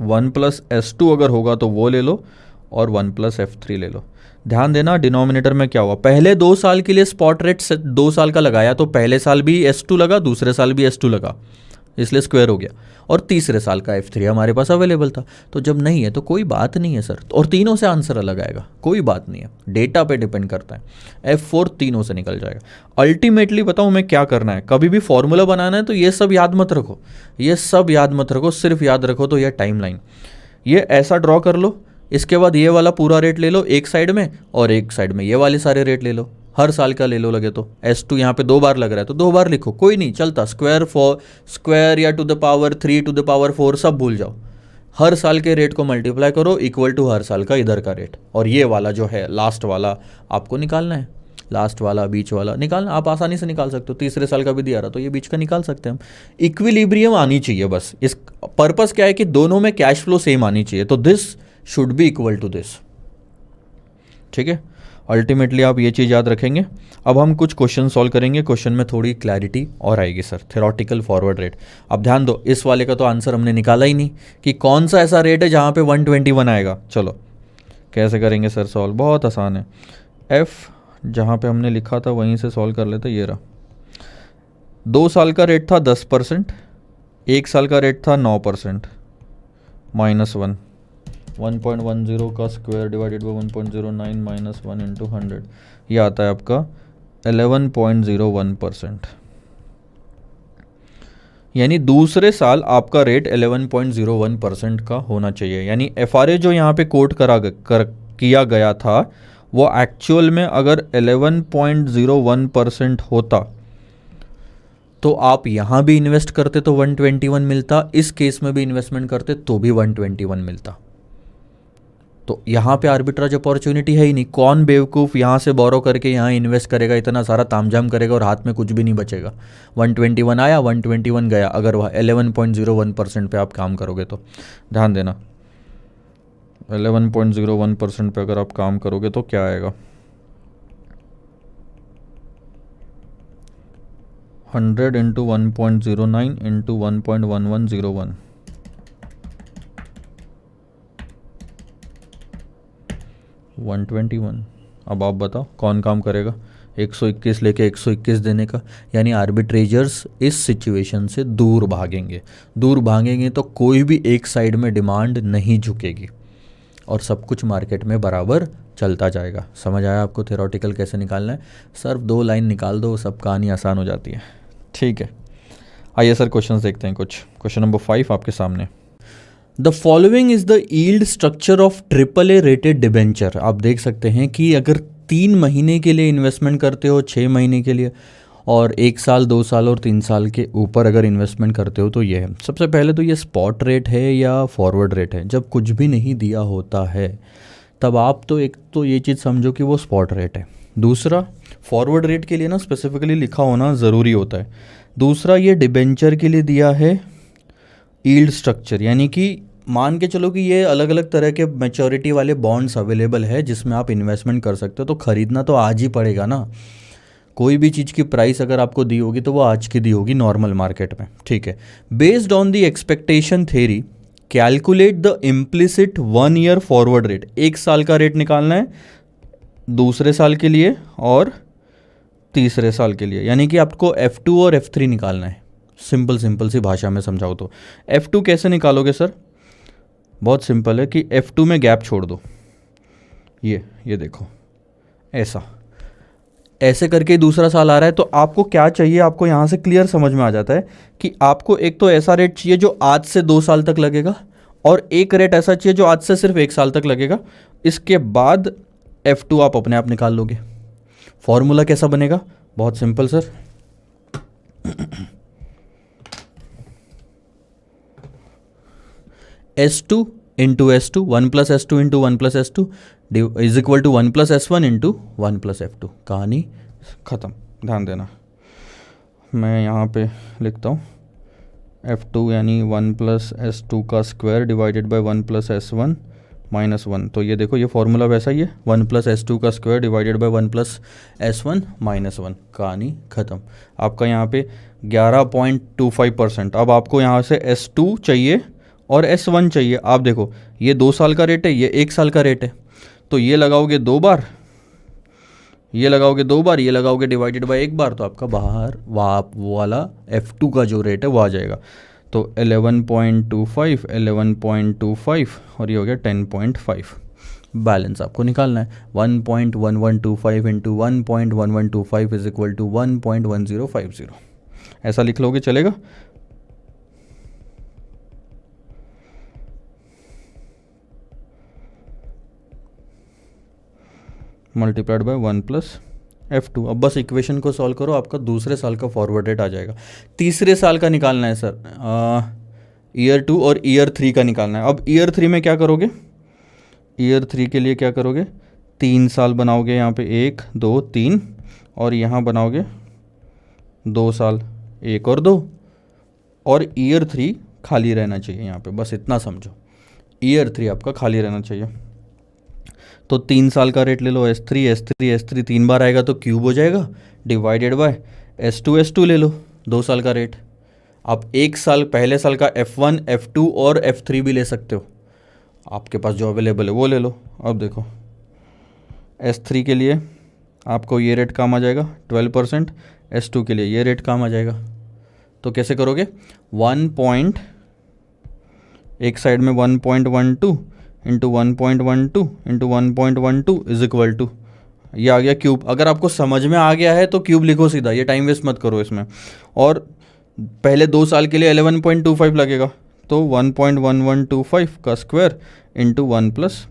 1+S2 अगर होगा तो वो ले लो, और 1+F3 ले लो। ध्यान देना डिनोमिनेटर में क्या हुआ, पहले 2 साल के लिए स्पॉट रेट 2 साल का लगाया, तो पहले साल भी S2 लगा, दूसरे साल भी S2 लगा, इसलिए स्क्वायर हो गया। और तीसरे साल का F3 हमारे पास अवेलेबल था, तो जब नहीं है तो कोई बात नहीं है सर, और तीनों से आंसर अलग आएगा, कोई बात नहीं है, डेटा पे डिपेंड करता है। F4 तीनों से निकल जाएगा। अल्टीमेटली बताऊँ मैं क्या करना है, कभी भी फॉर्मूला बनाना है तो ये सब याद मत रखो, ये सब याद मत रखो, सिर्फ याद रखो तो ये टाइमलाइन, ये ऐसा ड्रॉ कर लो। इसके बाद ये वाला पूरा रेट ले लो एक साइड में, और एक साइड में ये वाले सारे रेट ले लो, हर साल का ले लो लगे तो। S2 यहाँ पे 2 बार लग रहा है तो 2 बार लिखो, कोई नहीं चलता। स्क्वायर या to the power 3 to the power 4 सब भूल जाओ, हर साल के रेट को मल्टीप्लाई करो इक्वल टू हर साल का इधर का रेट। और ये वाला जो है लास्ट वाला आपको निकालना है, लास्ट वाला बीच वाला निकालना, आप आसानी से निकाल सकते हो। तीसरे साल का भी दिया रहा तो ये बीच का निकाल सकते हैं हम। इक्विलिब्रियम आनी चाहिए बस, इस पर्पस क्या है कि दोनों में कैश फ्लो सेम आनी चाहिए, तो this should be equal to this, ठीक है। अल्टीमेटली आप ये चीज़ याद रखेंगे। अब हम कुछ क्वेश्चन सॉल्व करेंगे, क्वेश्चन में थोड़ी क्लैरिटी और आएगी सर। थ्योरेटिकल फॉरवर्ड रेट, अब ध्यान दो, इस वाले का तो आंसर हमने निकाला ही नहीं कि कौन सा ऐसा रेट है जहाँ पे 121 आएगा। चलो कैसे करेंगे सर सॉल्व, बहुत आसान है। F जहाँ पे हमने लिखा था वहीं से सॉल्व कर लेते। ये रहा, 2 साल का रेट था 10%, 1 साल का रेट था 9%, -1। 1.10 का स्क्वायर डिवाइडेड बाई 1.09 -1 इंटू 100, ये आता है आपका 11.01%। यानी दूसरे साल आपका रेट 11.01% का होना चाहिए। यानी FRA जो यहाँ पे कोट किया गया था वो एक्चुअल में अगर 11.01% होता तो आप यहाँ भी इन्वेस्ट करते तो 121 मिलता, इस केस में भी इन्वेस्टमेंट करते तो भी 121 मिलता। तो यहाँ पे आर्बिट्राज अपॉर्चुनिटी है ही नहीं। कौन बेवकूफ़ यहाँ से बोरो करके यहाँ इन्वेस्ट करेगा, इतना सारा तामझाम करेगा और हाथ में कुछ भी नहीं बचेगा। 121 आया, 121 गया। अगर वह 11.01% पे आप काम करोगे तो ध्यान देना, 11.01% पे अगर आप काम करोगे तो क्या आएगा, 100 इंटू 1.09 इंटू 1.1101, 121। अब आप बताओ कौन काम करेगा 121 लेके 121 देने का। यानी आर्बिट्रेजर्स इस सिचुएशन से दूर भागेंगे। दूर भागेंगे तो कोई भी एक साइड में डिमांड नहीं झुकेगी और सब कुछ मार्केट में बराबर चलता जाएगा। समझ आया आपको थ्योरेटिकल कैसे निकालना है? सिर्फ 2 लाइन निकाल दो, सब कहानी आसान हो जाती है। ठीक है, आइए सर क्वेश्चन देखते हैं कुछ। क्वेश्चन नंबर 5 आपके सामने। The following is the yield structure of AAA rated debenture. आप देख सकते हैं कि अगर 3 महीने के लिए इन्वेस्टमेंट करते हो, 6 महीने के लिए, और 1 साल 2 साल और 3 साल के ऊपर अगर इन्वेस्टमेंट करते हो तो ये है। सबसे पहले तो ये स्पॉट रेट है या फॉरवर्ड रेट है। जब कुछ भी नहीं दिया होता है तब आप तो एक तो ये चीज़ समझो कि वो स्पॉट रेट है। दूसरा, फॉरवर्ड रेट के लिए ना स्पेसिफिकली लिखा होना ज़रूरी होता है। दूसरा, ये डिबेंचर के लिए दिया है यील्ड स्ट्रक्चर, यानी कि मान के चलो कि ये अलग अलग तरह के मैच्योरिटी वाले बॉन्ड्स अवेलेबल है जिसमें आप इन्वेस्टमेंट कर सकते हो। तो ख़रीदना तो आज ही पड़ेगा ना। कोई भी चीज़ की प्राइस अगर आपको दी होगी तो वो आज की दी होगी नॉर्मल मार्केट में। ठीक है, based on the expectation theory calculate the implicit 1 year forward rate. 1 साल का रेट निकालना है दूसरे साल के लिए और तीसरे साल के लिए, यानी कि आपको F2 और F3 निकालना है। सिंपल सी भाषा में समझाओ तो F2 कैसे निकालोगे सर? बहुत सिंपल है कि F2 में गैप छोड़ दो, ये देखो ऐसा, ऐसे करके दूसरा साल आ रहा है। तो आपको क्या चाहिए, आपको यहाँ से क्लियर समझ में आ जाता है कि आपको एक तो ऐसा रेट चाहिए जो आज से 2 साल तक लगेगा, और एक रेट ऐसा चाहिए जो आज से सिर्फ 1 साल तक लगेगा। इसके बाद F2 आप अपने आप निकाल लोगे। फॉर्मूला कैसा बनेगा, बहुत simple sir, S2 into S2, 1 plus S2 into 1 plus S2 is equal to 1 plus S1 into 1 plus F2। कहानी ख़त्म। ध्यान देना, मैं यहाँ पे लिखता हूँ F2 यानी 1 प्लस S2 का square divided by 1 plus S1 minus 1। तो ये देखो ये फॉर्मूला वैसा ही है, 1 प्लस S2 का square divided by 1 plus S1 minus 1। कहानी ख़त्म। आपका यहाँ पे 11.25%। अब आपको यहाँ से S2 चाहिए और S1 चाहिए। आप देखो ये 2 साल का रेट है, ये 1 साल का रेट है, तो ये लगाओगे 2 बार, ये लगाओगे 2 बार, ये लगाओगे डिवाइडेड बाय 1 बार, तो आपका बाहर वो वाला F2 का जो रेट है वो आ जाएगा। तो 11.25 11.25 और ये हो गया 10.5। बैलेंस आपको निकालना है। 1.1125 इंटू 1.1125 इज इक्वल टू 1.1050। ऐसा लिख लोगे चलेगा। Multiplied by 1 plus F2। अब बस इक्वेशन को सॉल्व करो, आपका दूसरे साल का फॉरवर्ड रेट आ जाएगा। तीसरे साल का निकालना है सर, ईयर 2 और ईयर 3 का निकालना है। अब ईयर 3 में क्या करोगे, ईयर 3 के लिए क्या करोगे, 3 साल बनाओगे यहाँ पे, 1 2 3, और यहाँ बनाओगे 2 साल, 1 और 2, और ईयर 3 खाली रहना चाहिए यहाँ पे, बस इतना समझो, ईयर 3 आपका खाली रहना चाहिए। तो 3 साल का रेट ले लो, S3 3 बार आएगा तो क्यूब हो जाएगा, डिवाइडेड बाय S2 ले लो 2 साल का रेट। आप 1 साल पहले साल का F1 F2 और F3 भी ले सकते हो, आपके पास जो अवेलेबल है वो ले लो। अब देखो S3 के लिए आपको ये रेट काम आ जाएगा 12%, S2 के लिए ये रेट काम आ जाएगा। तो कैसे करोगे, एक साइड में 1.12 into 1.12 into 1.12 is equal to, ये आ गया क्यूब। अगर आपको समझ में आ गया है तो क्यूब लिखो सीधा, ये टाइम वेस्ट मत करो इसमें। और पहले 2 साल के लिए 11.25 लगेगा, तो 1.1125 का square into 1 plus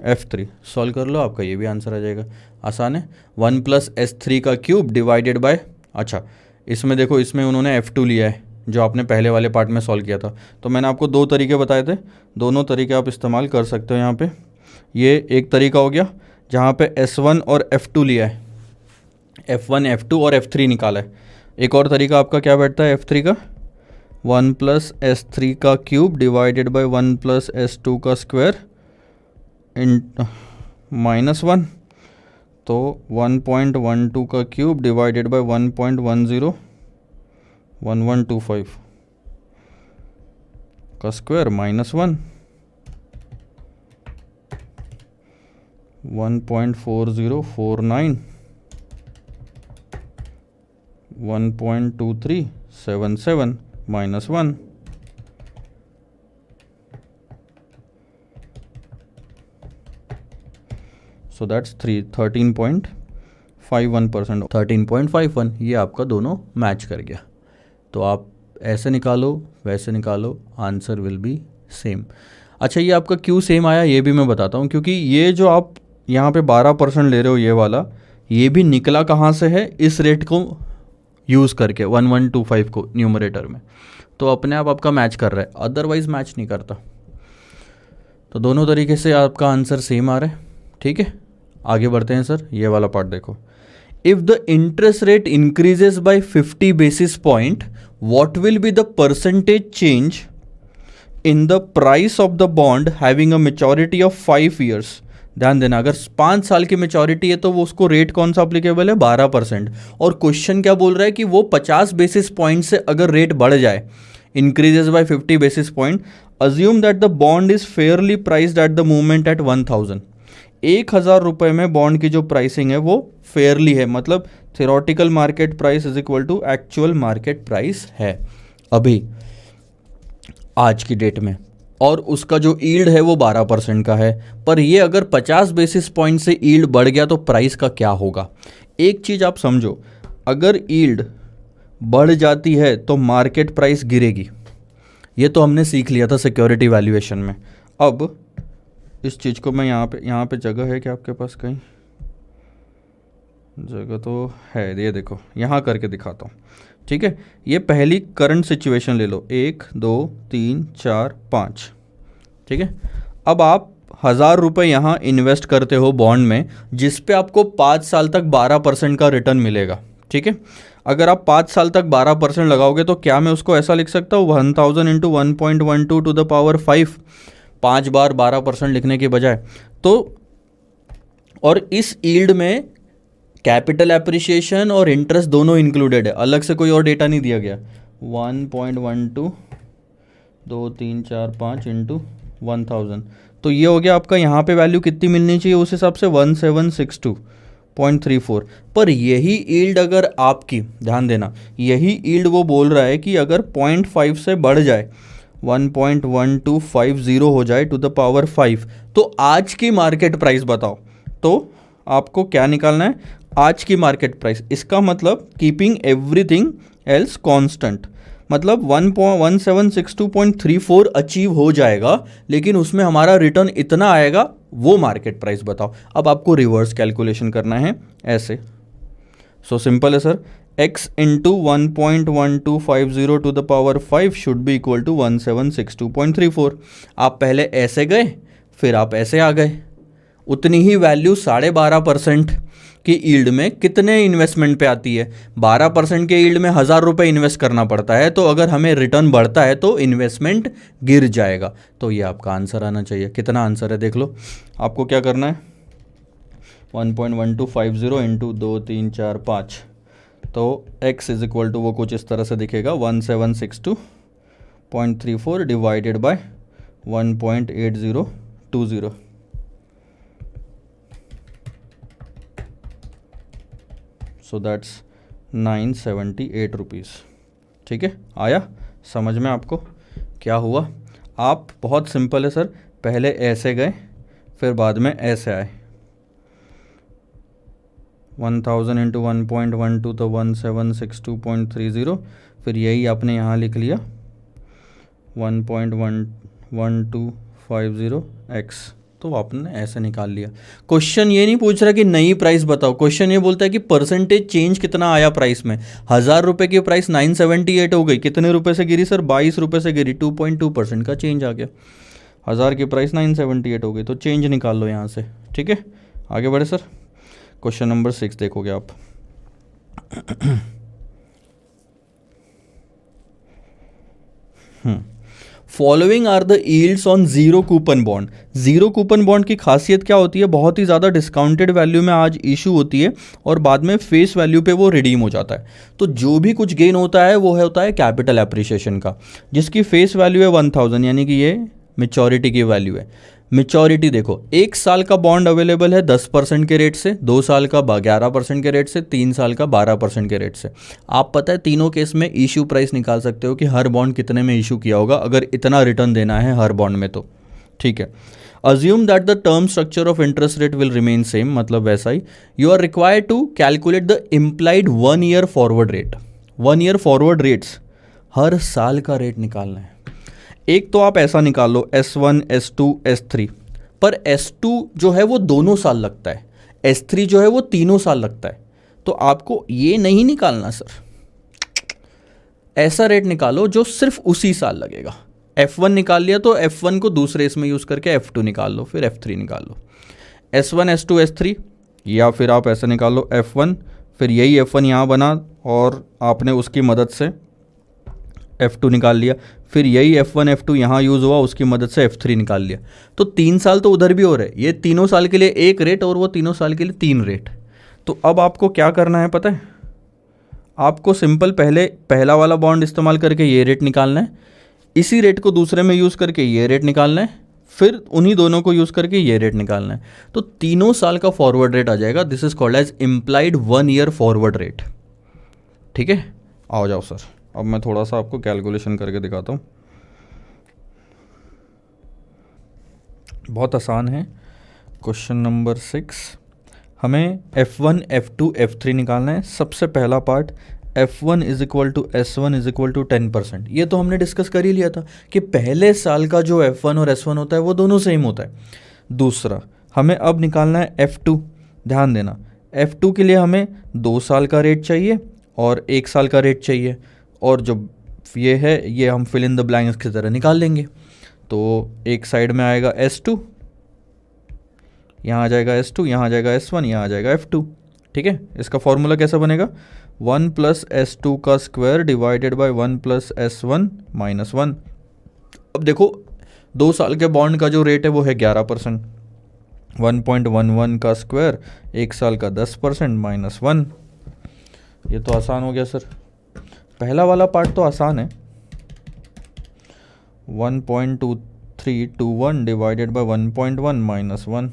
F3। Solve कर लो, आपका ये भी आंसर आ जाएगा। आसान है। 1 प्लस S3 का क्यूब डिवाइडेड बाय, अच्छा इसमें देखो, इसमें उन्होंने F2 लिया है जो आपने पहले वाले पार्ट में सॉल्व किया था। तो मैंने आपको 2 तरीके बताए थे, दोनों तरीके आप इस्तेमाल कर सकते हो यहाँ पे। ये एक तरीका हो गया जहाँ पे S1 और F2 लिया है, F1 F2 और F3 निकाला है। एक और तरीका आपका क्या बैठता है F3 का, 1 प्लस S3 का cube divided by 1 plus S2 का स्क्वायर इन माइनस 1। तो 1.12 का क्यूब डिवाइडेड बाय 1.1125 का square minus 1, 1.4049, 1.2377 minus 1। So that's 13.51%। 13.51, ये आपका दोनों मैच कर गया। तो आप ऐसे निकालो वैसे निकालो, आंसर विल बी सेम। अच्छा ये आपका क्यों सेम आया ये भी मैं बताता हूँ, क्योंकि ये जो आप यहाँ पे 12% ले रहे हो ये वाला, ये भी निकला कहाँ से है, इस रेट को यूज़ करके 1125 को न्यूमरेटर में, तो अपने आप आपका मैच कर रहा है, अदरवाइज मैच नहीं करता। तो दोनों तरीके से आपका आंसर सेम आ रहा है। ठीक है, आगे बढ़ते हैं सर। ये वाला पार्ट देखो, if the interest rate increases by 50 basis point, what will be the percentage change in the price of the bond having a maturity of 5 years? ध्यान देना, अगर 5 साल की मेचोरिटी है तो वो उसको रेट कौन सा अप्लीकेबल है, 12%। और क्वेश्चन क्या बोल रहा है कि वो 50 बेसिस पॉइंट से अगर रेट बढ़ जाए, increases by 50 basis point, assume that the bond is fairly priced at the movement at 1000। 1000 रुपये में बॉन्ड की जो प्राइसिंग है वो फेयरली है, मतलब theoretical market price is equal to actual market price है अभी आज की डेट में। और उसका जो यील्ड है वो 12% का है, पर ये अगर 50 बेसिस पॉइंट से यील्ड बढ़ गया तो प्राइस का क्या होगा। एक चीज़ आप समझो, अगर यील्ड बढ़ जाती है तो मार्केट प्राइस गिरेगी, ये तो हमने सीख लिया था सिक्योरिटी वैल्यूएशन में। अब इस चीज़ को मैं यहाँ पे जगह है क्या आपके पास, कहीं जगह तो है, ये देखो यहाँ करके दिखाता हूँ, ठीक है। ये पहली करंट सिचुएशन ले लो, 1 2 3 4 5, ठीक है। अब आप 1000 रुपये यहाँ इन्वेस्ट करते हो बॉन्ड में, जिस पे आपको 5 साल तक 12% का रिटर्न मिलेगा, ठीक है। अगर आप 5 साल तक 12% लगाओगे तो क्या मैं उसको ऐसा लिख सकता हूँ 1000 इंटू 1.12 टू द पावर 5, 5 बार 12% लिखने के बजाय। तो और इस यील्ड में कैपिटल एप्रिसिएशन और इंटरेस्ट दोनों इंक्लूडेड है, अलग से कोई और डेटा नहीं दिया गया। 1.12 2 3 4 5 इंटू 1000, तो ये हो गया आपका, यहाँ पे वैल्यू कितनी मिलनी चाहिए उस हिसाब से 1762.34। पर यही यील्ड अगर आपकी, ध्यान देना, यही यील्ड वो बोल रहा है कि अगर 0.5 से बढ़ जाए, 1.1250 हो जाए टू द पावर 5, तो आज की मार्केट प्राइस बताओ। तो आपको क्या निकालना है, आज की मार्केट प्राइस। इसका मतलब कीपिंग एवरीथिंग एल्स कांस्टेंट, मतलब 1762.34 अचीव हो जाएगा, लेकिन उसमें हमारा रिटर्न इतना आएगा, वो मार्केट प्राइस बताओ। अब आपको रिवर्स कैलकुलेशन करना है ऐसे। सो सिंपल है sir, x into 1.1250 to the power 5 should be equal to 1762.34। आप पहले ऐसे गए, फिर आप ऐसे आ गए, उतनी ही वैल्यू 12.5% की यील्ड में कितने इन्वेस्टमेंट पे आती है। 12% के यील्ड में 1000 रुपये इन्वेस्ट करना पड़ता है, तो अगर हमें रिटर्न बढ़ता है तो इन्वेस्टमेंट गिर जाएगा। तो ये आपका आंसर आना चाहिए। कितना आंसर है देख लो, आपको क्या करना है, 1.1250 इंटू 2 3 4 5, तो x इज इक्वल टू वो कुछ इस तरह से दिखेगा 1762.34 divided by 1.8020, so that's 978 rupees. ठीक है, आया समझ में आपको क्या हुआ। आप बहुत सिंपल है सर, पहले ऐसे गए फिर बाद में ऐसे आए, 1000 इंटू 1.12 तो 1762.30, फिर यही आपने यहाँ लिख लिया 1.1250x, तो आपने ऐसे निकाल लिया। क्वेश्चन ये नहीं पूछ रहा कि नई प्राइस बताओ, क्वेश्चन ये बोलता है कि परसेंटेज चेंज कितना आया प्राइस में। 1000 रुपये की प्राइस 978 हो गई, कितने रुपए से गिरी सर, 22 रुपये से गिरी, 2.2% का चेंज आ गया। 1000 की प्राइस 978 हो गई, तो चेंज निकाल लो यहाँ से। ठीक है, आगे बढ़े सर। क्वेश्चन नंबर 6 देखोगे आप। Following are the yields on zero coupon bond. Zero coupon bond की खासियत क्या होती है, बहुत ही ज़्यादा डिस्काउंटेड वैल्यू में आज इशू होती है और बाद में फेस वैल्यू पे वो रिडीम हो जाता है। तो जो भी कुछ गेन होता है वो होता है कैपिटल एप्रिसिएशन का, जिसकी फेस वैल्यू है 1000, यानी कि ये मेच्योरिटी की वैल्यू है। मेच्योरिटी देखो, 1 साल का बॉन्ड अवेलेबल है 10% के रेट से, 2 साल का 11% के रेट से, 3 साल का 12% के रेट से। आप पता है तीनों केस में इशू प्राइस निकाल सकते हो कि हर बॉन्ड कितने में इशू किया होगा, अगर इतना रिटर्न देना है हर बॉन्ड में तो। ठीक है, assume that the term structure of interest rate will remain same, मतलब वैसा ही। You are required to calculate the implied 1 year forward rate. 1 year forward rates, हर साल का रेट निकालना है। एक तो आप ऐसा निकाल लो S1 S2 S3, पर S2 जो है वो दोनों साल लगता है, S3 जो है वो 3 साल लगता है। तो आपको ये नहीं निकालना सर, ऐसा रेट निकालो जो सिर्फ उसी साल लगेगा। F1 निकाल लिया तो F1 को दूसरे इसमें यूज़ करके F2 निकाल लो, फिर F3 निकाल लो। S1 S2 S3, या फिर आप ऐसा निकाल लो F1, फिर यही F1 यहाँ बना और आपने उसकी मदद से F2 निकाल लिया, फिर यही F1 F2 यहाँ यूज़ हुआ, उसकी मदद से F3 निकाल लिया। तो 3 साल तो उधर भी हो रहे, ये तीनों साल के लिए एक रेट और वो तीनों साल के लिए 3 रेट। तो अब आपको क्या करना है पता है, आपको सिंपल पहले पहला वाला बॉन्ड इस्तेमाल करके ये रेट निकालना है, इसी रेट को दूसरे में यूज़ करके ये रेट निकालना है, फिर उन्हीं दोनों को यूज़ करके ये रेट निकालना है। तो तीनों साल का फॉरवर्ड रेट आ जाएगा। This is called as implied 1 year forward rate. ठीक है, आओ जाओ सर, अब मैं थोड़ा सा आपको कैलकुलेशन करके दिखाता हूँ। बहुत आसान है। क्वेश्चन नंबर 6, हमें F1, F2, F3 निकालना है। सबसे पहला part, F1 is equal to S1 is equal to 10%। ये तो हमने डिस्कस कर ही लिया था कि पहले साल का जो F1 और S1 होता है वो दोनों सेम होता है। दूसरा, हमें अब निकालना है F2। ध्यान देना, F2 के लिए हमें 2 साल का रेट चाहिए और 1 साल का रेट चाहिए, और जो ये है ये हम फिल इन द ब्लैंक्स की तरह निकाल लेंगे। तो एक साइड में आएगा S2, यहाँ आ जाएगा S2, यहाँ आ जाएगा S1, यहाँ आ जाएगा F2। ठीक है, इसका फॉर्मूला कैसा बनेगा, 1 प्लस S2 का square divided bye 1 plus S1 minus 1। अब देखो 2 साल के बॉन्ड का जो रेट है वो है 11%, 1.11 का स्क्वायर 1 साल का 10% माइनस 1। ये तो आसान हो गया सर, पहला वाला पार्ट तो आसान है। 1.2321 डिवाइडेड बाय 1.1 माइनस 1,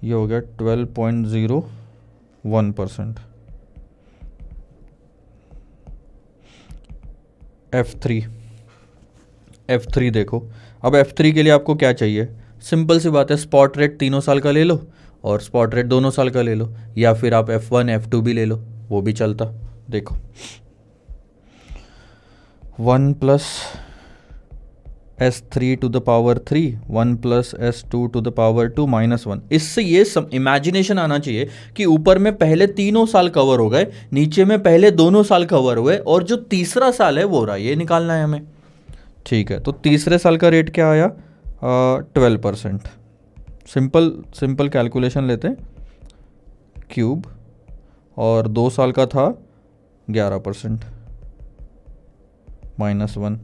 ये हो गया 12.01%। F3 देखो, अब F3 के लिए आपको क्या चाहिए, सिंपल सी बात है, स्पॉट रेट 3 साल का ले लो और स्पॉट रेट 2 साल का ले लो, या फिर आप F1 F2 भी ले लो, वो भी चलता। देखो 1 plus S3 to the power 3, 1 plus S2 to the power 2 minus 1। इससे ये इमेजिनेशन आना चाहिए कि ऊपर में पहले 3 साल कवर हो गए, नीचे में पहले 2 साल कवर हुए, और जो तीसरा साल है वो रहा, ये निकालना है हमें। ठीक है, तो तीसरे साल का रेट क्या आया, 12%। सिंपल कैलकुलेशन लेते हैं, क्यूब, और 2 साल का था 11% माइनस 1।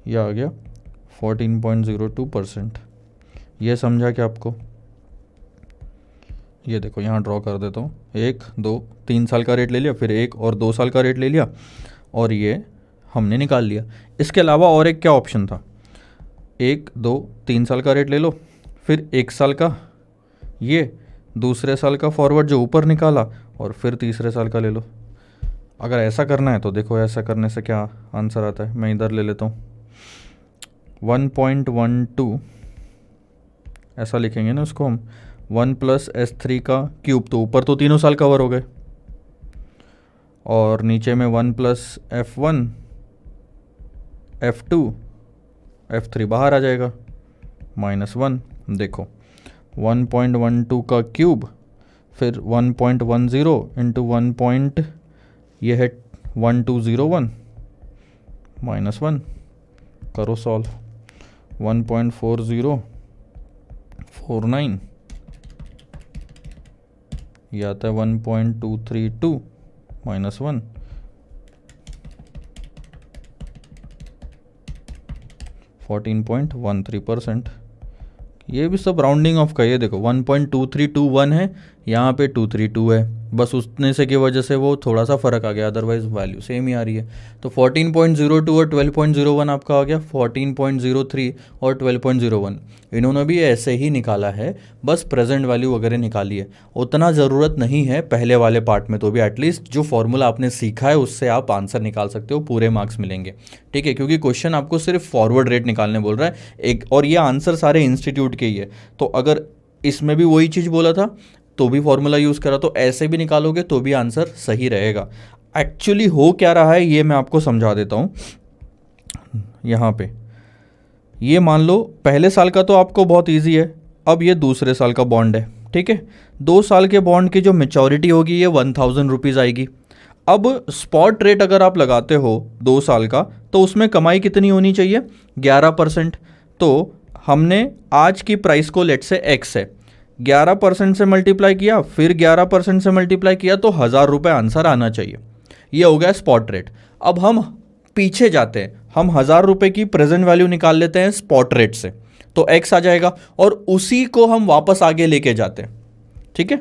यह आ गया 14.02%। ये समझा क्या आपको, ये देखो यहाँ ड्रॉ कर देता हूँ, 1 2 3 साल का रेट ले लिया, फिर 1 और 2 साल का रेट ले लिया, और ये हमने निकाल लिया। इसके अलावा और एक क्या ऑप्शन था, 1 2 3 साल का रेट ले लो, फिर 1 साल का, ये दूसरे साल का फॉरवर्ड जो ऊपर निकाला, और फिर तीसरे साल का ले लो। अगर ऐसा करना है तो देखो, ऐसा करने से क्या आंसर आता है, मैं इधर ले लेता हूँ 1.12, ऐसा लिखेंगे ना उसको हम, 1 प्लस S3 का क्यूब, तो ऊपर तो 3 साल कवर हो गए, और नीचे में 1 प्लस F1 F2 F3 बाहर आ जाएगा माइनस 1। देखो 1.12 का क्यूब, फिर 1.10 इंटू 1. ये है 1201 माइनस 1, करो सॉल्व, 1.4049, ये आता है 1.232 माइनस 1, 14.13%। ये भी सब राउंडिंग ऑफ का, ये देखो 1.2321 है, यहाँ पे 232 है, बस उतने से की वजह से वो थोड़ा सा फ़र्क आ गया, अदरवाइज वैल्यू सेम ही आ रही है। तो 14.02 और 12.01 आपका आ गया, 14.03 और 12.01 इन्होंने भी ऐसे ही निकाला है, बस प्रेजेंट वैल्यू वगैरह निकाली है। उतना ज़रूरत नहीं है पहले वाले पार्ट में, तो भी एटलीस्ट जो फॉर्मूला आपने सीखा है उससे आप आंसर निकाल सकते हो, पूरे मार्क्स मिलेंगे। ठीक है, क्योंकि क्वेश्चन आपको सिर्फ फॉरवर्ड रेट निकालने बोल रहा है एक, और ये आंसर सारे इंस्टीट्यूट के ही है। तो अगर इसमें भी वही चीज़ बोला था तो भी फॉर्मूला यूज़ करा, तो ऐसे भी निकालोगे तो भी आंसर सही रहेगा। एक्चुअली हो क्या रहा है ये मैं आपको समझा देता हूँ। यहाँ पे ये मान लो पहले साल का तो आपको बहुत इजी है, अब ये दूसरे साल का बॉन्ड है। ठीक है, 2 साल के बॉन्ड की जो मैच्योरिटी होगी ये 1000 रुपीज़ आएगी। अब स्पॉट रेट अगर आप लगाते हो 2 साल का, तो उसमें कमाई कितनी होनी चाहिए, 11%। तो हमने आज की प्राइस को लेट से x है, 11% से मल्टीप्लाई किया, फिर 11% से मल्टीप्लाई किया, तो 1000 रुपये आंसर आना चाहिए। ये हो गया स्पॉट रेट। अब हम पीछे जाते हैं, हम 1000 रुपये की प्रेजेंट वैल्यू निकाल लेते हैं स्पॉट रेट से, तो x आ जाएगा, और उसी को हम वापस आगे लेके जाते हैं। ठीक है,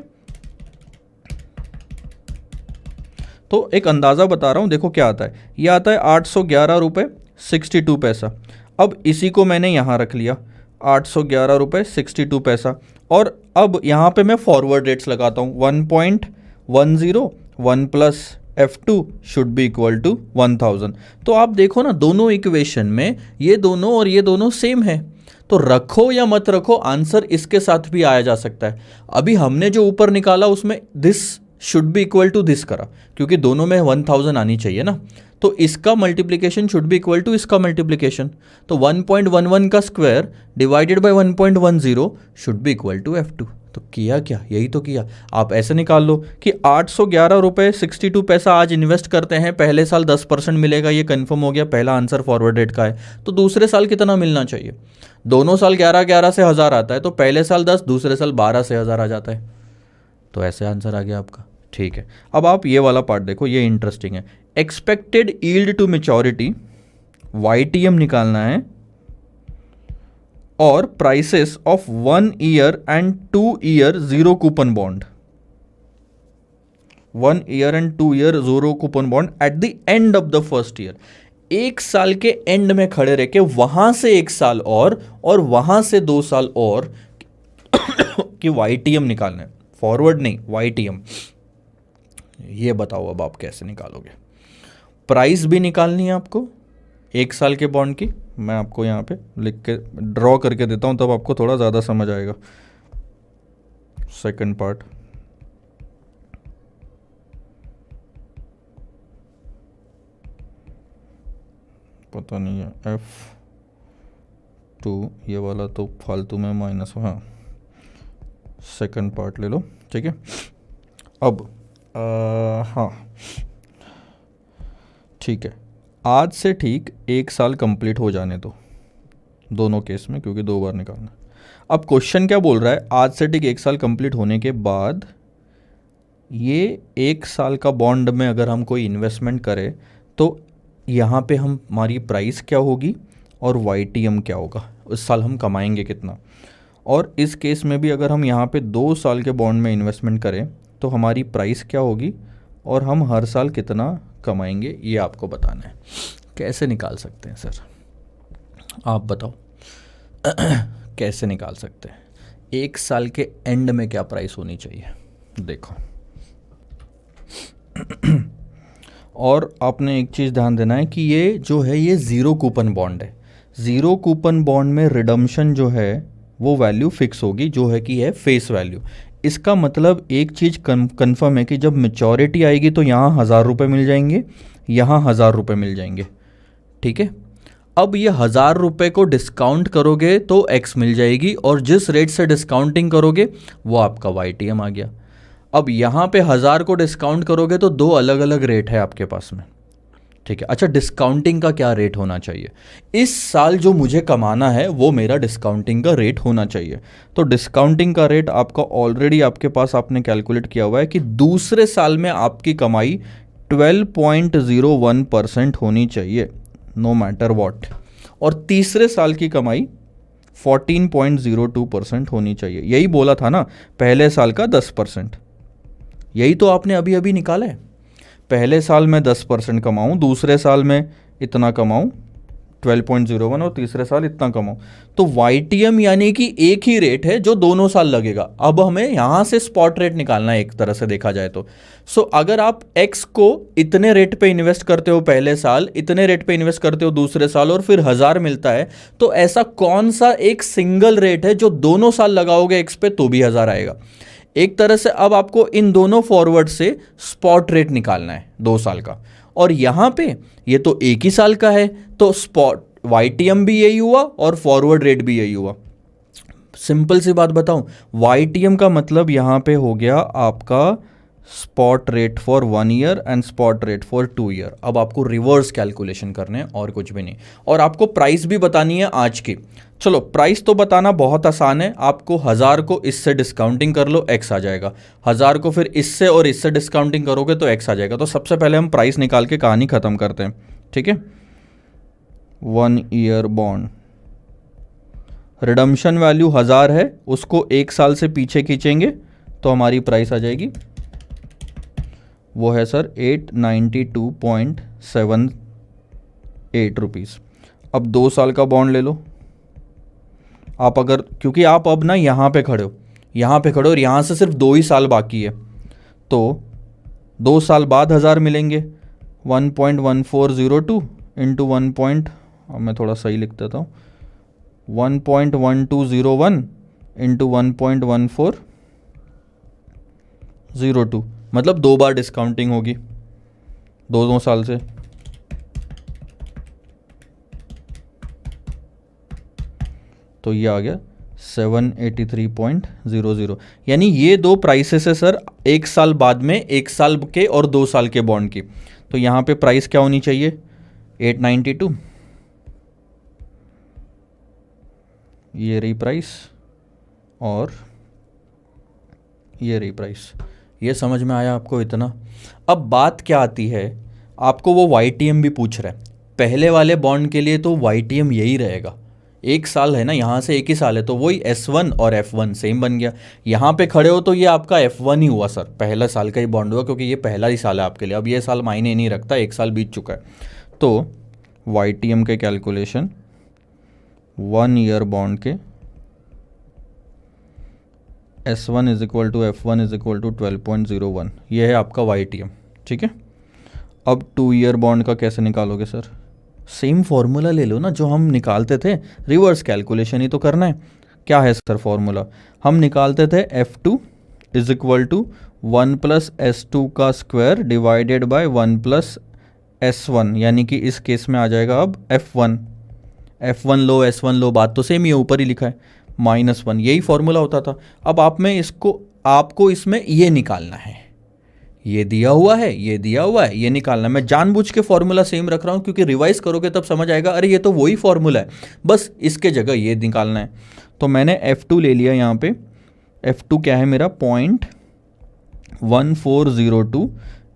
तो एक अंदाज़ा बता रहा हूँ, देखो क्या आता है, ये आता है 811 रुपये 62 पैसा। अब इसी को मैंने यहाँ रख लिया 811 रुपये 62 पैसा। और अब यहाँ पे मैं फॉरवर्ड रेट्स लगाता हूँ 1.10 1 plus F2 should be equal to 1000। तो आप देखो ना दोनों इक्वेशन में ये दोनों और ये दोनों सेम है, तो रखो या मत रखो आंसर इसके साथ भी आया जा सकता है। अभी हमने जो ऊपर निकाला उसमें this should be equal to this करा, क्योंकि दोनों में 1000 आनी चाहिए ना, तो इसका multiplication should be equal to इसका मल्टीप्लिकेशन। तो 1.11 का square divided by 1.10 should be equal to F2। तो किया क्या, यही तो किया। आप ऐसे निकाल लो कि 811 रुपये 62 पैसा आज इन्वेस्ट करते हैं, पहले साल 10% मिलेगा, ये कंफर्म हो गया, पहला आंसर फॉरवर्ड रेट का है। तो दूसरे साल कितना मिलना चाहिए? दोनों साल 11 से 1000 आता है, तो पहले साल 10, दूसरे साल 12 से 1000 आ जाता है। तो ऐसे आंसर आ गया आपका। ठीक है, अब आप ये वाला पार्ट देखो, ये इंटरेस्टिंग है। Expected yield to maturity YTM निकालना है और prices of 1 year and 2 year zero coupon bond, 1 year and 2 year zero coupon bond at the end of the first year. एक साल के एंड में खड़े रह के वहां से एक साल और वहां से 2 साल और कि YTM निकालना है, फॉरवर्ड नहीं YTM। ये बताओ अब आप कैसे निकालोगे? प्राइस भी निकालनी है आपको एक साल के बॉन्ड की, मैं आपको यहाँ पे लिख के ड्रॉ करके देता हूँ, तब आपको थोड़ा ज़्यादा समझ आएगा। सेकंड पार्ट, पता नहीं है F2, ये वाला तो फालतू में माइनस, हाँ सेकंड पार्ट ले लो, ठीक है। अब हाँ ठीक है, आज से ठीक 1 साल कंप्लीट हो जाने दो दोनों केस में, क्योंकि 2 बार निकालना। अब क्वेश्चन क्या बोल रहा है? आज से ठीक 1 साल कंप्लीट होने के बाद ये 1 साल का बॉन्ड में अगर हम कोई इन्वेस्टमेंट करें तो यहाँ पे हमारी प्राइस क्या होगी और YTM क्या होगा, उस साल हम कमाएंगे कितना। और इस केस में भी अगर हम यहाँ पे 2 साल के बॉन्ड में इन्वेस्टमेंट करें तो हमारी प्राइस क्या होगी और हम हर साल कितना कमाएंगे, ये आपको बताना है। कैसे निकाल सकते हैं सर, आप बताओ कैसे निकाल सकते हैं? 1 साल के एंड में क्या प्राइस होनी चाहिए, देखो। और आपने एक चीज़ ध्यान देना है कि ये जो है ये ज़ीरो कूपन बॉन्ड है। ज़ीरो कूपन बॉन्ड में रिडम्पशन जो है वो वैल्यू फिक्स होगी, जो है कि है फेस वैल्यू। इसका मतलब एक चीज़ कन्फर्म है कि जब मैच्योरिटी आएगी तो यहाँ 1000 रुपये मिल जाएंगे, यहाँ 1000 रुपये मिल जाएंगे, ठीक है। अब ये 1000 रुपये को डिस्काउंट करोगे तो X मिल जाएगी, और जिस रेट से डिस्काउंटिंग करोगे वो आपका YTM आ गया। अब यहाँ पे 1000 को डिस्काउंट करोगे तो 2 अलग अलग रेट है आपके पास में, ठीक है। अच्छा, डिस्काउंटिंग का क्या रेट होना चाहिए? इस साल जो मुझे कमाना है वो मेरा डिस्काउंटिंग का रेट होना चाहिए। तो डिस्काउंटिंग का रेट आपका ऑलरेडी आपके पास आपने कैलकुलेट किया हुआ है कि दूसरे साल में आपकी कमाई 12.01% होनी चाहिए, नो मैटर वॉट, और तीसरे साल की कमाई 14.02% होनी चाहिए। यही बोला था ना, पहले साल का 10%, यही तो आपने अभी अभी निकाला है। पहले साल में 10% कमाऊँ, दूसरे साल में इतना कमाऊँ 12.01, और तीसरे साल इतना कमाऊँ। तो YTM यानी कि एक ही रेट है जो दोनों साल लगेगा। अब हमें यहाँ से स्पॉट रेट निकालना है एक तरह से देखा जाए तो। सो अगर आप X को इतने रेट पे इन्वेस्ट करते हो पहले साल, इतने रेट पे इन्वेस्ट करते हो दूसरे साल, और फिर 1000 मिलता है, तो ऐसा कौन सा एक सिंगल रेट है जो दोनों साल लगाओगे X पे तो भी 1000 आएगा। एक तरह से अब आपको इन दोनों फॉरवर्ड से स्पॉट रेट निकालना है 2 साल का, और यहाँ पे ये तो एक ही साल का है, तो स्पॉट YTM भी यही हुआ और फॉरवर्ड रेट भी यही हुआ। सिंपल सी बात बताऊं, YTM का मतलब यहाँ पे हो गया आपका spot rate for 1 year and spot rate for 2 year. अब आपको रिवर्स कैलकुलेशन करने और कुछ भी नहीं, और आपको प्राइस भी बतानी है आज की। चलो, प्राइस तो बताना बहुत आसान है, आपको 1000 को इससे डिस्काउंटिंग कर लो X आ जाएगा, 1000 को फिर इससे और इससे डिस्काउंटिंग करोगे तो X आ जाएगा। तो सबसे पहले हम प्राइस निकाल के कहानी ख़त्म करते हैं, ठीक है। 1 ईयर बॉन्ड रिडम्पशन वैल्यू 1000 है, उसको 1 साल से पीछे खींचेंगे तो हमारी प्राइस आ जाएगी, वो है सर 892.78 रुपीज़। अब 2 साल का बॉन्ड ले लो आप, अगर क्योंकि आप अब ना यहाँ पे खड़े हो, यहाँ पे खड़े हो और यहाँ से सिर्फ 2 ही साल बाकी है, तो 2 साल बाद 1000 मिलेंगे। 1.1402 इंटू 1 पॉइंट, अब मैं थोड़ा सही लिख देता हूँ, 1.1201 इंटू 1.1402, मतलब 2 बार डिस्काउंटिंग होगी 2 साल से। तो ये आ गया 783.00, यानी ये 2 प्राइसेस है सर 1 साल बाद में, 1 साल के और 2 साल के बॉन्ड की। तो यहाँ पे प्राइस क्या होनी चाहिए, 892, ये रही प्राइस और ये रही प्राइस। ये समझ में आया आपको इतना? अब बात क्या आती है, आपको वो YTM भी पूछ रहा है। पहले वाले बॉन्ड के लिए तो YTM यही रहेगा, 1 साल है ना, यहाँ से 1 ही साल है, तो वही S1 और F1 सेम बन गया। यहाँ पे खड़े हो तो ये आपका F1 ही हुआ सर, पहला साल का ही बॉन्ड हुआ, क्योंकि ये पहला ही साल है आपके लिए। अब ये साल मायने नहीं रखता, 1 साल बीत चुका है। तो YTM के कैलकुलेशन 1 ईयर बॉन्ड के S1 is equal to F1 is equal to 12.01, ये है आपका YTM, ठीक है। अब 2 ईयर बॉन्ड का कैसे निकालोगे सर? सेम फॉर्मूला ले लो ना जो हम निकालते थे, रिवर्स कैलकुलेशन ही तो करना है। क्या है सर फॉर्मूला? हम निकालते थे F2 is equal to 1 plus S2 का square divided bye 1 plus S1, यानी कि इस केस में आ जाएगा अब F1 लो S1 लो, बात तो सेम ही है, ऊपर ही लिखा है -1, यही फॉर्मूला होता था। अब आपको इसमें ये निकालना है, ये दिया हुआ है, ये दिया हुआ है, ये निकालना है। मैं जानबूझ के फॉर्मूला सेम रख रहा हूँ क्योंकि रिवाइज करोगे तब समझ आएगा, अरे ये तो वही फॉर्मूला है, बस इसके जगह ये निकालना है। तो मैंने F2 ले लिया यहाँ पे। F2 क्या है मेरा, 0.1402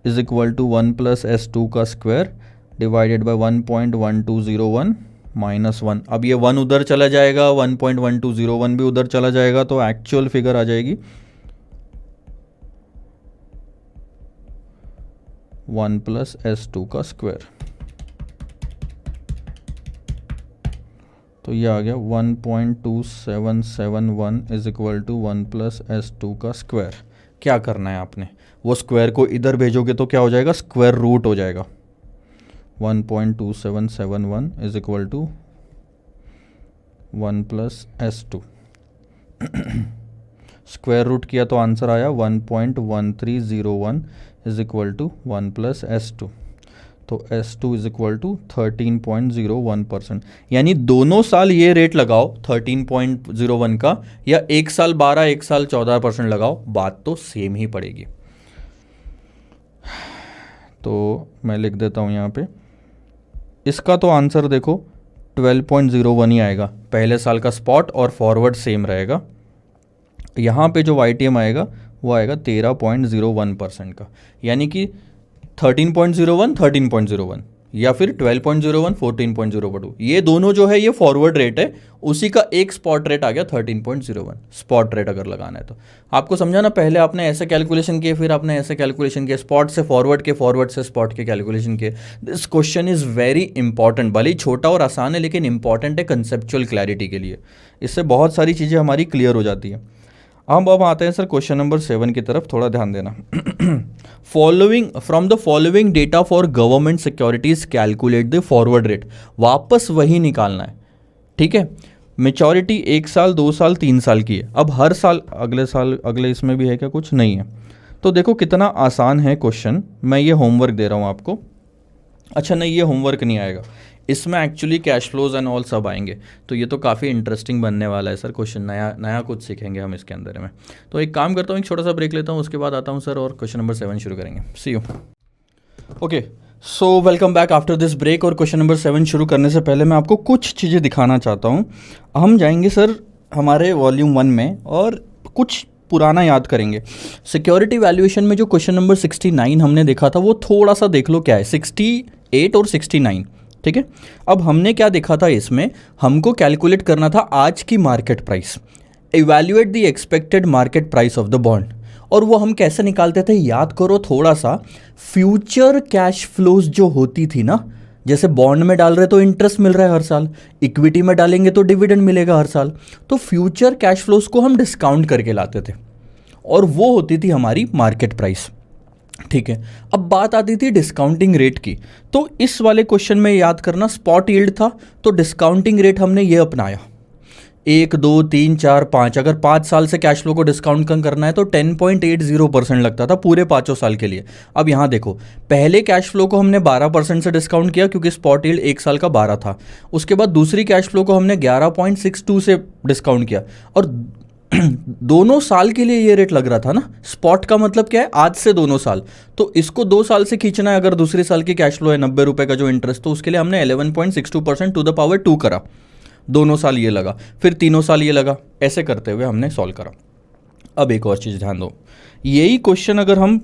is equal to 1 plus S2 का स्क्वायर डिवाइडेड बाय 1.1201 -1। अब ये 1 उधर चला जाएगा, 1.1201 भी उधर चला जाएगा, तो एक्चुअल फिगर आ जाएगी 1 प्लस S2 का स्क्वायर। तो ये आ गया 1.2771 is equal to 1 plus S2 का स्क्वायर। क्या करना है आपने, वो स्क्वायर को इधर भेजोगे तो क्या हो जाएगा, स्क्वायर रूट हो जाएगा। 1.2771 is equal to 1 plus S2, square root किया तो आंसर आया 1.1301 is equal to 1 plus S2। तो S2 इज इक्वल टू 13.01%, यानी दोनों साल ये रेट लगाओ 13.01 का, या 1 साल 12, 1 साल 14% लगाओ, बात तो सेम ही पड़ेगी। तो मैं लिख देता हूँ यहाँ पे, इसका तो आंसर देखो 12.01 ही आएगा, पहले साल का स्पॉट और फॉरवर्ड सेम रहेगा। यहाँ पे जो YTM आएगा वो आएगा 13.01% का, यानी कि 13.01 13.01 या फिर 12.01 14.02, ये दोनों जो है ये फॉरवर्ड रेट है, उसी का एक स्पॉट रेट आ गया 13.01 स्पॉट रेट अगर लगाना है तो। आपको समझा ना, पहले आपने ऐसे कैलकुलेशन किए, फिर आपने ऐसे कैलकुलेशन किए, स्पॉट से फॉरवर्ड के, फॉरवर्ड से स्पॉट के कैलकुलेशन किए। This question is very important, भले ही छोटा और आसान है लेकिन इंपॉर्टेंट है कंसेप्चुअल क्लैरिटी के लिए, इससे बहुत सारी चीज़ें हमारी क्लियर हो जाती है। अब आते हैं सर क्वेश्चन नंबर 7 की तरफ, थोड़ा ध्यान देना। From the following data for government securities calculate the forward rate, वापस वही निकालना है, ठीक है। मेच्योरिटी 1 साल 2 साल 3 साल की है, अब हर साल अगले इसमें भी है क्या, कुछ नहीं है। तो देखो कितना आसान है क्वेश्चन, मैं ये होमवर्क दे रहा हूँ आपको। अच्छा नहीं, ये होमवर्क नहीं आएगा, इसमें actually cash flows and all सब आएंगे, तो ये तो काफ़ी इंटरेस्टिंग बनने वाला है सर क्वेश्चन, नया कुछ सीखेंगे हम इसके अंदर में। तो एक काम करता हूँ, एक छोटा सा ब्रेक लेता हूँ, उसके बाद आता हूँ सर और क्वेश्चन नंबर 7 शुरू करेंगे। See you. Okay, so welcome back after this break. और क्वेश्चन नंबर 7 शुरू करने से पहले मैं आपको कुछ चीज़ें दिखाना चाहता हूँ। हम जाएंगे सर हमारे वॉल्यूम 1 में और कुछ पुराना याद करेंगे। सिक्योरिटी वैल्यूएशन में जो क्वेश्चन नंबर 69 हमने देखा था वो थोड़ा सा देख लो क्या है, 68 और 69, ठीक है। अब हमने क्या देखा था, इसमें हमको कैलकुलेट करना था आज की market price, evaluate the expected market price of the bond. और वो हम कैसे निकालते थे, याद करो थोड़ा सा, फ्यूचर कैश फ्लोज जो होती थी ना, जैसे बॉन्ड में डाल रहे तो इंटरेस्ट मिल रहा है हर साल, इक्विटी में डालेंगे तो डिविडेंड मिलेगा हर साल। तो फ्यूचर कैश फ्लोज को हम डिस्काउंट करके लाते थे और वो होती थी हमारी मार्केट प्राइस। ठीक है, अब बात आती थी डिस्काउंटिंग रेट की। तो इस वाले क्वेश्चन में याद करना, स्पॉट यील्ड था तो डिस्काउंटिंग रेट हमने ये अपनाया 1, 2, 3, 4, 5। अगर 5 साल से कैश फ्लो को डिस्काउंट कम करना है तो 10.80% लगता था पूरे 5 साल के लिए। अब यहाँ देखो, पहले कैश फ्लो को हमने 12% से डिस्काउंट किया क्योंकि स्पॉट यील्ड 1 साल का 12 था। उसके बाद दूसरी कैश फ्लो को हमने 11.62 से डिस्काउंट किया और दोनों साल के लिए ये रेट लग रहा था ना। स्पॉट का मतलब क्या है, आज से दोनों साल, तो इसको 2 साल से खींचना है। अगर दूसरे साल की कैश फ्लो है 90 रुपये का जो इंटरेस्ट, तो उसके लिए हमने 11.62% टू द पावर 2 करा। दोनों साल ये लगा, फिर तीनों साल ये लगा, ऐसे करते हुए हमने सॉल्व करा। अब एक और चीज़ ध्यान दो, यही क्वेश्चन अगर हम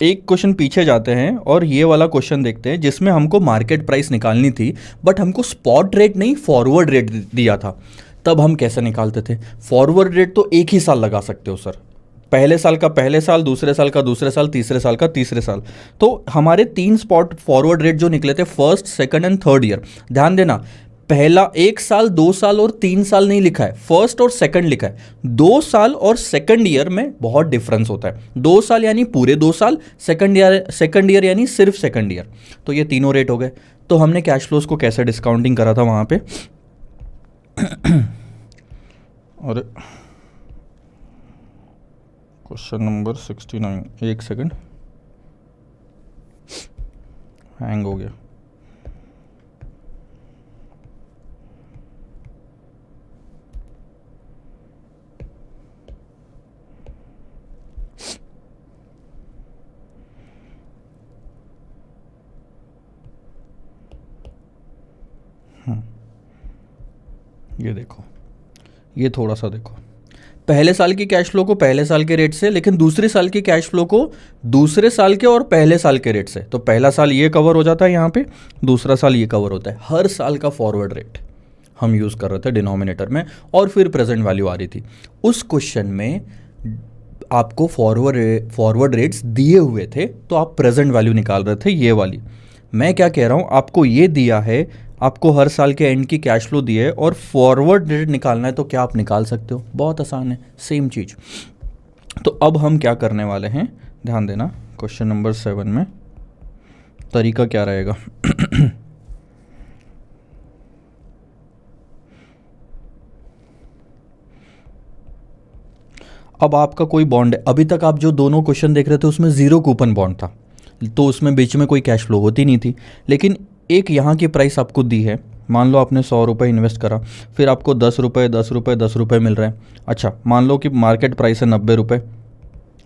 एक क्वेश्चन पीछे जाते हैं और ये वाला क्वेश्चन देखते हैं जिसमें हमको मार्केट प्राइस निकालनी थी बट हमको स्पॉट रेट नहीं फॉरवर्ड रेट दिया था, तब हम कैसे निकालते थे? फॉरवर्ड रेट तो एक ही साल लगा सकते हो सर, पहले साल का पहले साल, दूसरे साल का दूसरे साल, तीसरे साल का तीसरे साल। तो हमारे 3 स्पॉट फॉरवर्ड रेट जो निकले थे, first, second and third year. ध्यान देना, पहला 1 साल, 2 साल और 3 साल नहीं लिखा है, फर्स्ट और सेकंड लिखा है। 2 साल और सेकंड ईयर में बहुत डिफरेंस होता है। 2 साल यानी पूरे 2 साल, सेकंड ईयर यानी सिर्फ सेकंड ईयर। तो ये तीनों रेट हो गए। तो हमने कैश फ्लोज को कैसे डिस्काउंटिंग करा था वहाँ पे और क्वेश्चन नंबर 69, एक सेकंड, हैंग हो गया। ये देखो, ये थोड़ा सा देखो, पहले साल की कैश फ्लो को पहले साल के रेट से, लेकिन दूसरे साल की कैश फ्लो को दूसरे साल के और पहले साल के रेट से। तो पहला साल ये कवर हो जाता है यहाँ पे, दूसरा साल ये कवर होता है। हर साल का फॉरवर्ड रेट हम यूज़ कर रहे थे डिनोमिनेटर में और फिर प्रेजेंट वैल्यू आ रही थी। उस क्वेश्चन में आपको फॉरवर्ड रेट्स दिए हुए थे तो आप प्रेजेंट वैल्यू निकाल रहे थे, ये वाली। मैं क्या कह रहा हूँ, आपको ये दिया है, आपको हर साल के एंड की कैश फ्लो दी है और फॉरवर्ड रेट निकालना है, तो क्या आप निकाल सकते हो? बहुत आसान है, सेम चीज़। तो अब हम क्या करने वाले हैं, ध्यान देना, क्वेश्चन नंबर 7 में तरीका क्या रहेगा अब आपका कोई बॉन्ड है, अभी तक आप जो दोनों क्वेश्चन देख रहे थे उसमें 0 कूपन बॉन्ड था, तो उसमें बीच में कोई कैश फ्लो होती नहीं थी। लेकिन एक यहाँ की प्राइस आपको दी है, मान लो आपने 100 रुपये इन्वेस्ट करा, फिर आपको 10 रुपये 10 रुपये 10 रुपये मिल रहे हैं। अच्छा, मान लो कि मार्केट प्राइस है 90 रुपये,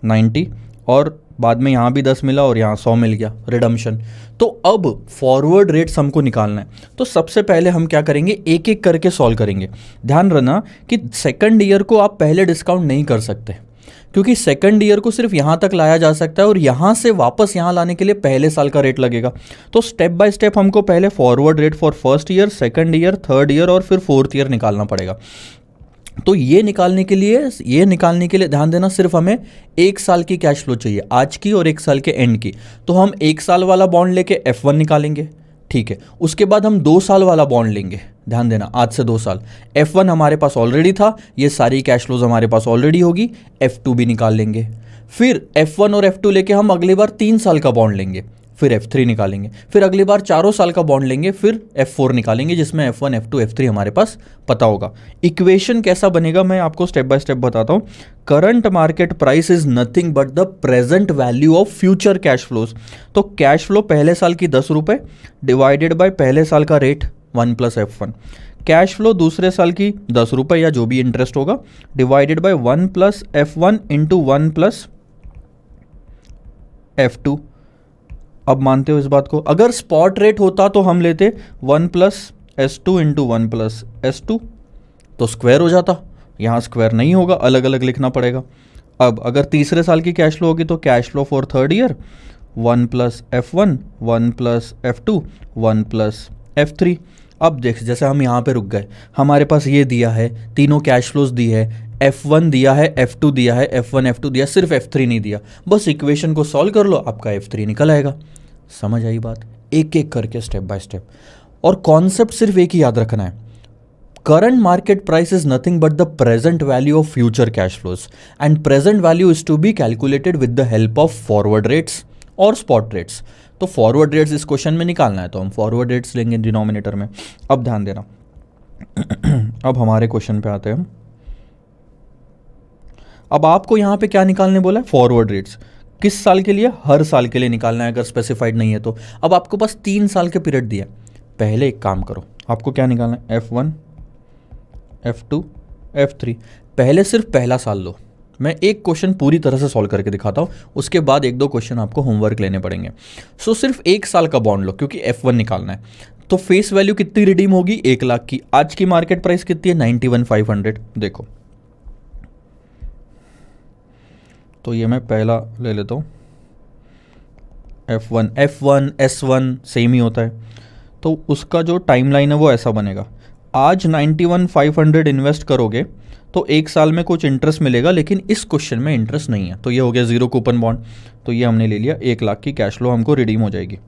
90, और बाद में यहाँ भी 10 मिला और यहाँ 100 मिल गया, रिडम्पशन। तो अब फॉरवर्ड रेट्स हमको निकालना है। तो सबसे पहले हम क्या करेंगे, एक एक करके सॉल्व करेंगे। ध्यान रखना कि सेकंड ईयर को आप पहले डिस्काउंट नहीं कर सकते, क्योंकि सेकंड ईयर को सिर्फ यहाँ तक लाया जा सकता है और यहाँ से वापस यहाँ लाने के लिए पहले साल का रेट लगेगा। तो स्टेप बाय स्टेप हमको पहले forward rate for first year, second year, third year और फिर फोर्थ ईयर निकालना पड़ेगा। तो ये निकालने के लिए ध्यान देना, सिर्फ हमें 1 साल की कैश फ्लो चाहिए, आज की और 1 साल के एंड की। तो हम 1 साल वाला बॉन्ड लेके F1 निकालेंगे, ठीक है। उसके बाद हम 2 साल वाला बॉन्ड लेंगे, ध्यान देना, आज से 2 साल। F1 हमारे पास ऑलरेडी था, ये सारी कैश फ्लोज हमारे पास ऑलरेडी होगी। F2 भी निकाल लेंगे। फिर F1 और F2 लेके हम अगली बार 3 साल का बॉन्ड लेंगे, फिर F3 निकालेंगे। फिर अगली बार 4 साल का बॉन्ड लेंगे, फिर F4 निकालेंगे, जिसमें F1, F2, F3 हमारे पास पता होगा। इक्वेशन कैसा बनेगा मैं आपको स्टेप बाय स्टेप बताता हूँ। Current market price is nothing but the present value of future cash flows. तो कैश फ्लो पहले साल की 10 रुपये डिवाइडेड बाय पहले साल का रेट 1 + F1। कैश फ्लो दूसरे साल की 10 रुपये या जो भी इंटरेस्ट होगा divided by 1 + F1 into 1 + F2। अब मानते हो इस बात को? अगर स्पॉट रेट होता तो हम लेते 1 + S2 इंटू 1 + S2, तो स्क्वायर हो जाता। यहाँ स्क्वायर नहीं होगा, अलग अलग लिखना पड़ेगा। अब अगर तीसरे साल की कैश फ्लो होगी तो cash flow for third year 1 + F1, 1 + F2, 1 + F3। अब देख, जैसे हम यहाँ पे रुक गए, हमारे पास ये दिया है, तीनों कैश फ्लोज दी है, F1 दिया है, F2 दिया है, F1 F2 दिया, सिर्फ F3 नहीं दिया। बस इक्वेशन को सॉल्व कर लो, आपका F3 निकल आएगा। समझ आई बात? एक एक करके स्टेप बाय स्टेप। और कॉन्सेप्ट सिर्फ एक ही याद रखना है, current market price is nothing but the present value of future cash flows and present value is to be calculated with the help of forward rates और स्पॉट रेट्स। तो फॉरवर्ड रेट्स इस क्वेश्चन में निकालना है तो हम फॉरवर्ड रेट्स लेंगे डिनोमिनेटर में। अब ध्यान देना अब हमारे क्वेश्चन पे आते हैं हम। अब आपको यहां पे क्या निकालने बोला है, फॉरवर्ड रेट्स। किस साल के लिए, हर साल के लिए निकालना है, अगर स्पेसिफाइड नहीं है तो। अब आपको पास 3 साल के पीरियड दिया। पहले एक काम करो, आपको क्या निकालना है, F1 F2 F3। पहले सिर्फ पहला साल लो, मैं एक क्वेश्चन पूरी तरह से सॉल्व करके दिखाता हूँ, उसके बाद 1-2 क्वेश्चन आपको होमवर्क लेने पड़ेंगे। सो सिर्फ 1 साल का बॉन्ड लो क्योंकि F1 निकालना है। तो फेस वैल्यू कितनी रिडीम होगी, 1 लाख की। आज की मार्केट प्राइस कितनी है, 91,500। देखो तो ये मैं पहला ले लेता हूँ F1 S1 सेम ही होता है। तो उसका जो टाइमलाइन है वो ऐसा बनेगा, आज 91,500 इन्वेस्ट करोगे तो 1 साल में कुछ इंटरेस्ट मिलेगा, लेकिन इस क्वेश्चन में इंटरेस्ट नहीं है, तो ये हो गया 0 कूपन बॉन्ड। तो ये हमने ले लिया, 1 लाख की कैश फ्लो हमको रिडीम हो जाएगी।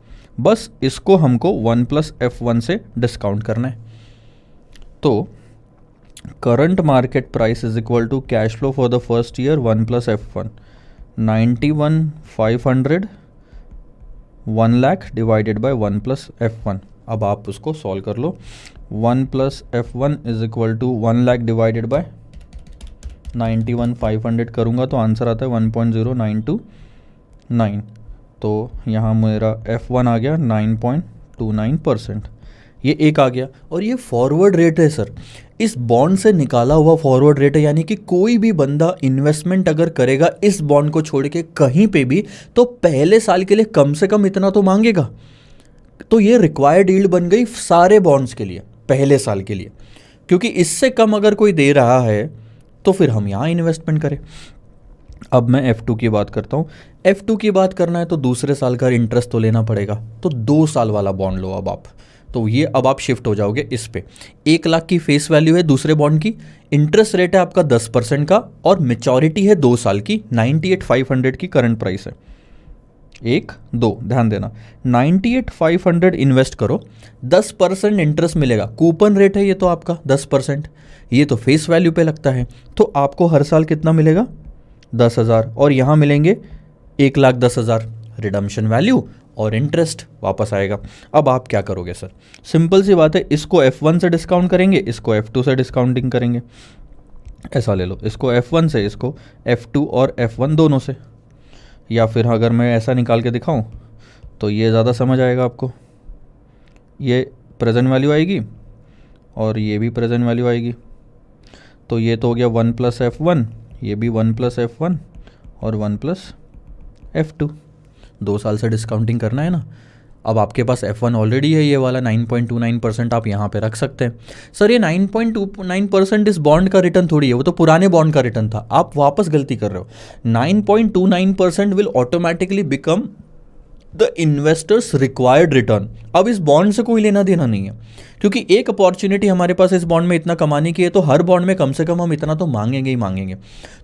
बस इसको हमको 1+F1 से डिस्काउंट करना है। तो current market price is equal to cash flow for the first year 1+F1, 91,500 1 lakh divided by 1+F1। अब आप उसको सॉल्व कर लो। 1+F1 is equal to 1 lakh divided by 91,500 करूँगा तो आंसर आता है 1.0929। तो यहाँ मेरा F1 आ गया 9.29%, ये एक आ गया। और ये फॉरवर्ड रेट है सर, इस बॉन्ड से निकाला हुआ फॉरवर्ड रेट है, यानी कि कोई भी बंदा इन्वेस्टमेंट अगर करेगा इस बॉन्ड को छोड़ के कहीं पे भी, तो पहले साल के लिए कम से कम इतना तो मांगेगा। तो ये रिक्वायर्ड यील्ड बन गई सारे बॉन्ड्स के लिए पहले साल के लिए, क्योंकि इससे कम अगर कोई दे रहा है तो फिर हम यहाँ इन्वेस्टमेंट करें। अब मैं F2 की बात करता हूँ। F2 की बात करना है तो दूसरे साल का इंटरेस्ट तो लेना पड़ेगा, तो 2 साल वाला बॉन्ड लो अब आप। तो ये अब आप शिफ्ट हो जाओगे इस पे। 1 लाख की फेस वैल्यू है दूसरे बॉन्ड की, इंटरेस्ट रेट है आपका 10% का, और मेचोरिटी है 2 साल की। 98,500 की करंट प्राइस है। 1 2 ध्यान देना, 98,500 इन्वेस्ट करो, 10% इंटरेस्ट मिलेगा। कूपन रेट है ये तो आपका 10%, ये तो फेस वैल्यू पे लगता है। तो आपको हर साल कितना मिलेगा, 10,000, और यहाँ मिलेंगे 1,10,000 रिडम्पशन वैल्यू और इंटरेस्ट वापस आएगा। अब आप क्या करोगे सर, सिंपल सी बात है, इसको F1 से डिस्काउंट करेंगे, इसको F2 से डिस्काउंटिंग करेंगे। ऐसा ले लो, इसको F1 से, इसको F2 और F1 दोनों से। या फिर अगर मैं ऐसा निकाल के दिखाऊं तो ये ज़्यादा समझ आएगा आपको। ये प्रेजेंट वैल्यू आएगी और ये भी प्रेजेंट वैल्यू आएगी। तो ये तो हो गया 1+F1, ये भी 1+F1 और 1+F2। 2 साल से डिस्काउंटिंग करना है ना। अब आपके पास F1 ऑलरेडी है, ये वाला 9.29% आप यहाँ पे रख सकते हैं। सर ये 9.29% इस बॉन्ड का रिटर्न थोड़ी है, वो तो पुराने बॉन्ड का रिटर्न था, आप वापस गलती कर रहे हो। 9.29% will automatically become the investors required return. अब इस बॉन्ड से कोई लेना देना नहीं है, क्योंकि एक अपॉर्चुनिटी हमारे पास इस बॉन्ड में इतना कमाने की है, तो हर बॉन्ड में कम से कम हम इतना तो मांगेंगे ही मांगेंगे।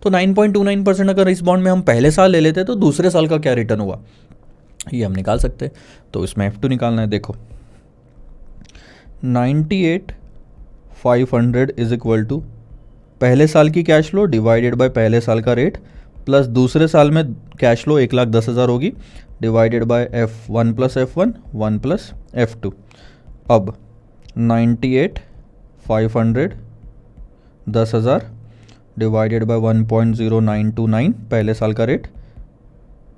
तो 9.29% अगर इस बॉन्ड में हम पहले साल ले लेते तो दूसरे साल का क्या रिटर्न हुआ ये हम निकाल सकते हैं। तो इसमें F2 निकालना है। देखो 98,500 इज इक्वल टू पहले साल की कैश फ्लो डिवाइडेड बाय पहले साल का रेट, प्लस दूसरे साल में कैश फ्लो 1,10,000 होगी, डिवाइडेड बाय F1+F1 1+F2। अब 98,500 10,000 डिवाइडेड बाय 1.0929 पहले साल का rate,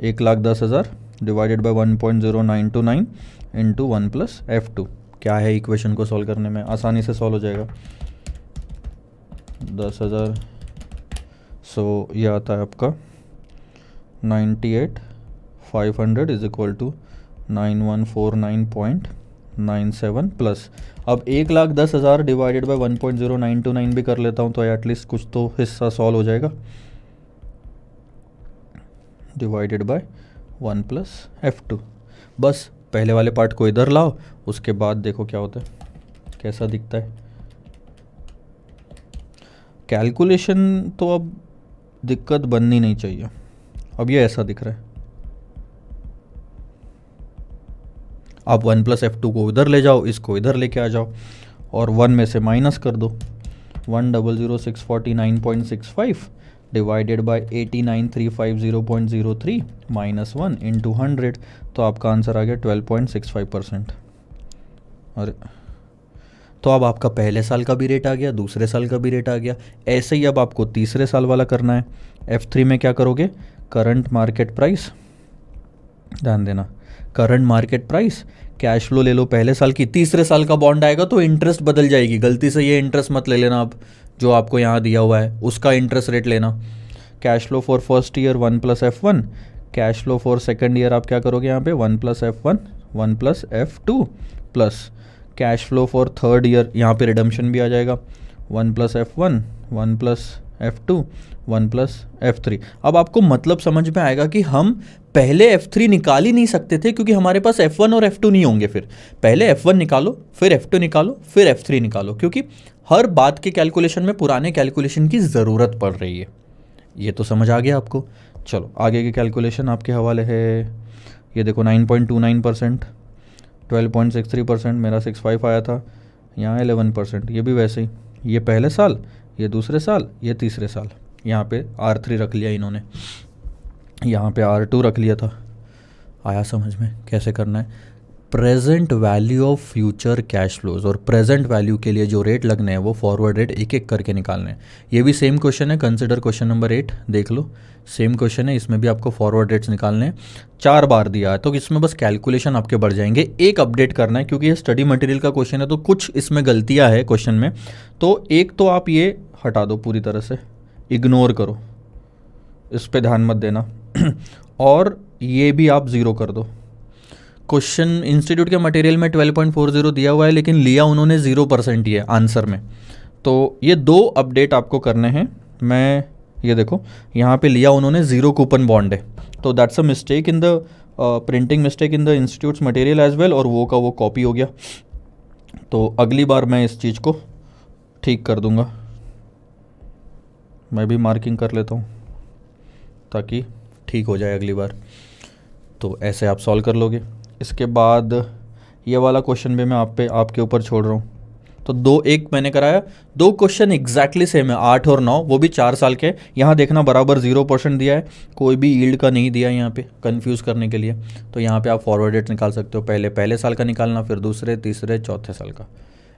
1,10,000 divided by 1.0929 into 1+F2। क्या है इक्वेशन को सॉल्व करने में, आसानी से सॉल्व हो जाएगा। 10,000 सो ये आता है आपका 98,500 इज इक्वल टू 9149.97 प्लस, अब 1,10,000 डिवाइडेड बाय 1.0929 भी कर लेता हूँ तो एटलीस्ट कुछ तो हिस्सा सॉल्व हो जाएगा, डिवाइडेड बाय 1+F2। बस पहले वाले पार्ट को इधर लाओ, उसके बाद देखो क्या होता है, कैसा दिखता है कैलकुलेशन। तो अब दिक्कत बननी नहीं चाहिए। अब ये ऐसा दिख रहा है, आप 1 प्लस F2 को इधर ले जाओ, इसको इधर लेके आ जाओ और 1 में से माइनस कर दो। 1,00649.65 डिवाइडेड बाय 89,350.03 माइनस 1 इंटू 100, तो आपका आंसर आ गया 12.65%। अरे तो अब आपका पहले साल का भी रेट आ गया, दूसरे साल का भी रेट आ गया। ऐसे ही अब आपको तीसरे साल वाला करना है। F3 में क्या करोगे, करंट मार्केट प्राइस, ध्यान देना, current market price, cash flow ले लो पहले साल की, तीसरे साल का बॉन्ड आएगा तो इंटरेस्ट बदल जाएगी, गलती से ये इंटरेस्ट मत ले लेना, आप जो आपको यहाँ दिया हुआ है उसका इंटरेस्ट रेट लेना। Cash flow for first year 1 plus F1, cash flow for second year आप क्या करोगे यहाँ पे 1 plus F1 1 plus F2 plus cash flow for third year, यहाँ पे रिडम्पशन भी आ जाएगा 1 plus F1 1 plus F2 1 plus F3। अब आपको मतलब समझ में आएगा कि हम पहले F3 निकाल ही नहीं सकते थे क्योंकि हमारे पास F1 और F2 नहीं होंगे। फिर पहले F1 निकालो, फिर F2 निकालो, फिर F3 निकालो, क्योंकि हर बात के कैलकुलेशन में पुराने कैलकुलेशन की ज़रूरत पड़ रही है। ये तो समझ आ गया आपको। चलो आगे की कैलकुलेशन आपके हवाले है। ये देखो 9.29%, 12.63%, मेरा 65 आया था, यहाँ 11%, ये भी वैसे ही, ये पहले साल, ये दूसरे साल, ये तीसरे साल। यहाँ पे R3 रख लिया इन्होंने, यहाँ पे R2 रख लिया था। आया समझ में कैसे करना है। Present value of future cash flows, और प्रेजेंट वैल्यू के लिए जो रेट लगने हैं वो फॉरवर्ड रेट एक एक करके निकालने हैं। ये भी सेम क्वेश्चन है, कंसिडर क्वेश्चन नंबर 8, देख लो सेम क्वेश्चन है, इसमें भी आपको फॉरवर्ड रेट्स निकालने हैं। 4 बार दिया है तो इसमें बस कैलकुलेशन आपके बढ़ जाएंगे। एक अपडेट करना है क्योंकि ये स्टडी मटेरियल का क्वेश्चन है तो कुछ इसमें गलतियाँ है क्वेश्चन में, तो एक तो आप ये हटा दो, पूरी तरह से इग्नोर करो, इस पर ध्यान मत देना और ये भी आप ज़ीरो कर दो। क्वेश्चन इंस्टीट्यूट के मटेरियल में 12.40 दिया हुआ है लेकिन लिया उन्होंने 0% ही है आंसर में, तो ये 2 अपडेट आपको करने हैं। मैं ये देखो यहाँ पे लिया उन्होंने 0 कूपन बॉन्ड है, तो that's a mistake in the printing mistake in the institute's material as well, और वो का वो कॉपी हो गया। तो अगली बार मैं इस चीज़ को ठीक कर दूंगा, मैं भी मार्किंग कर लेता हूँ ताकि ठीक हो जाए अगली बार। तो ऐसे आप सॉल्व कर लोगे। इसके बाद ये वाला क्वेश्चन भी मैं आपके ऊपर छोड़ रहा हूँ। तो एक मैंने कराया, 2 क्वेश्चन एग्जैक्टली सेम है, 8 और 9, वो भी 4 साल के। यहाँ देखना बराबर 0% दिया है, कोई भी यील्ड का नहीं दिया है यहाँ पे कंफ्यूज करने के लिए। तो यहाँ पे आप फॉरवर्ड रेट निकाल सकते हो, पहले साल का निकालना, फिर दूसरे, तीसरे, चौथे साल का,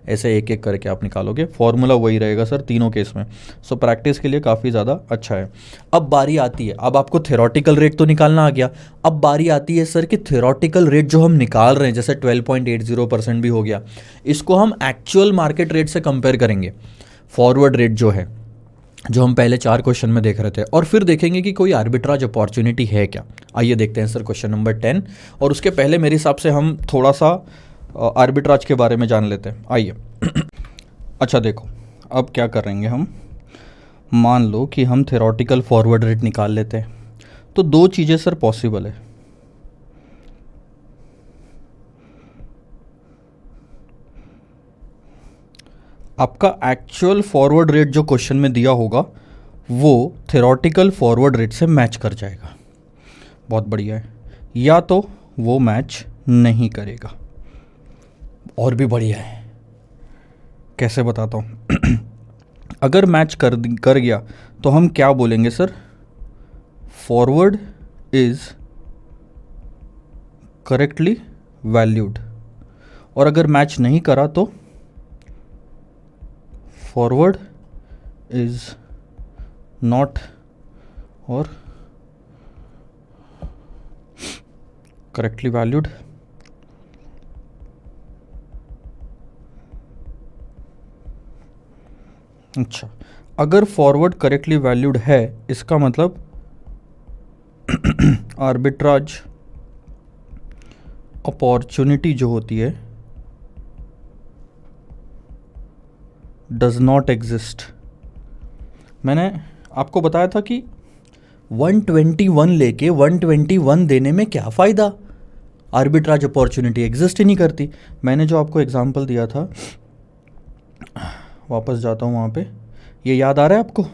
ऐसे एक एक करके आप निकालोगे। फॉर्मूला वही रहेगा सर तीनों केस में। सो प्रैक्टिस के लिए काफ़ी ज़्यादा अच्छा है। अब बारी आती है, अब आपको थ्योरेटिकल रेट तो निकालना आ गया, अब बारी आती है सर कि थ्योरेटिकल रेट जो हम निकाल रहे हैं, जैसे 12.80% भी हो गया, इसको हम एक्चुअल मार्केट रेट से कंपेयर करेंगे। फॉरवर्ड रेट जो है, जो हम पहले 4 क्वेश्चन में देख रहे थे, और फिर देखेंगे कि कोई आर्बिट्राज अपॉर्चुनिटी है क्या। आइए देखते हैं सर क्वेश्चन नंबर 10, और उसके पहले मेरे हिसाब से हम थोड़ा सा आर्बिट्राज के बारे में जान लेते हैं। आइए अच्छा देखो, अब क्या करेंगे हम, मान लो कि हम थ्योरेटिकल फॉरवर्ड रेट निकाल लेते हैं, तो 2 चीज़ें सर पॉसिबल है। आपका एक्चुअल फॉरवर्ड रेट जो क्वेश्चन में दिया होगा वो थ्योरेटिकल फॉरवर्ड रेट से मैच कर जाएगा, बहुत बढ़िया है, या तो वो मैच नहीं करेगा। और भी बढ़िया है, कैसे बताता हूँ अगर मैच कर गया तो हम क्या बोलेंगे sir, forward is correctly valued, और अगर मैच नहीं करा तो फॉरवर्ड इज नॉट और करेक्टली वैल्यूड। अच्छा, अगर फॉरवर्ड करेक्टली वैल्यूड है इसका मतलब आर्बिट्राज अपॉर्चुनिटी जो होती है डज नॉट एग्जिस्ट। मैंने आपको बताया था कि 121 लेके 121 देने में क्या फ़ायदा, आर्बिट्राज अपॉर्चुनिटी एग्जिस्ट ही नहीं करती। मैंने जो आपको एग्जांपल दिया था, वापस जाता हूँ वहाँ पे, ये याद आ रहा है आपको,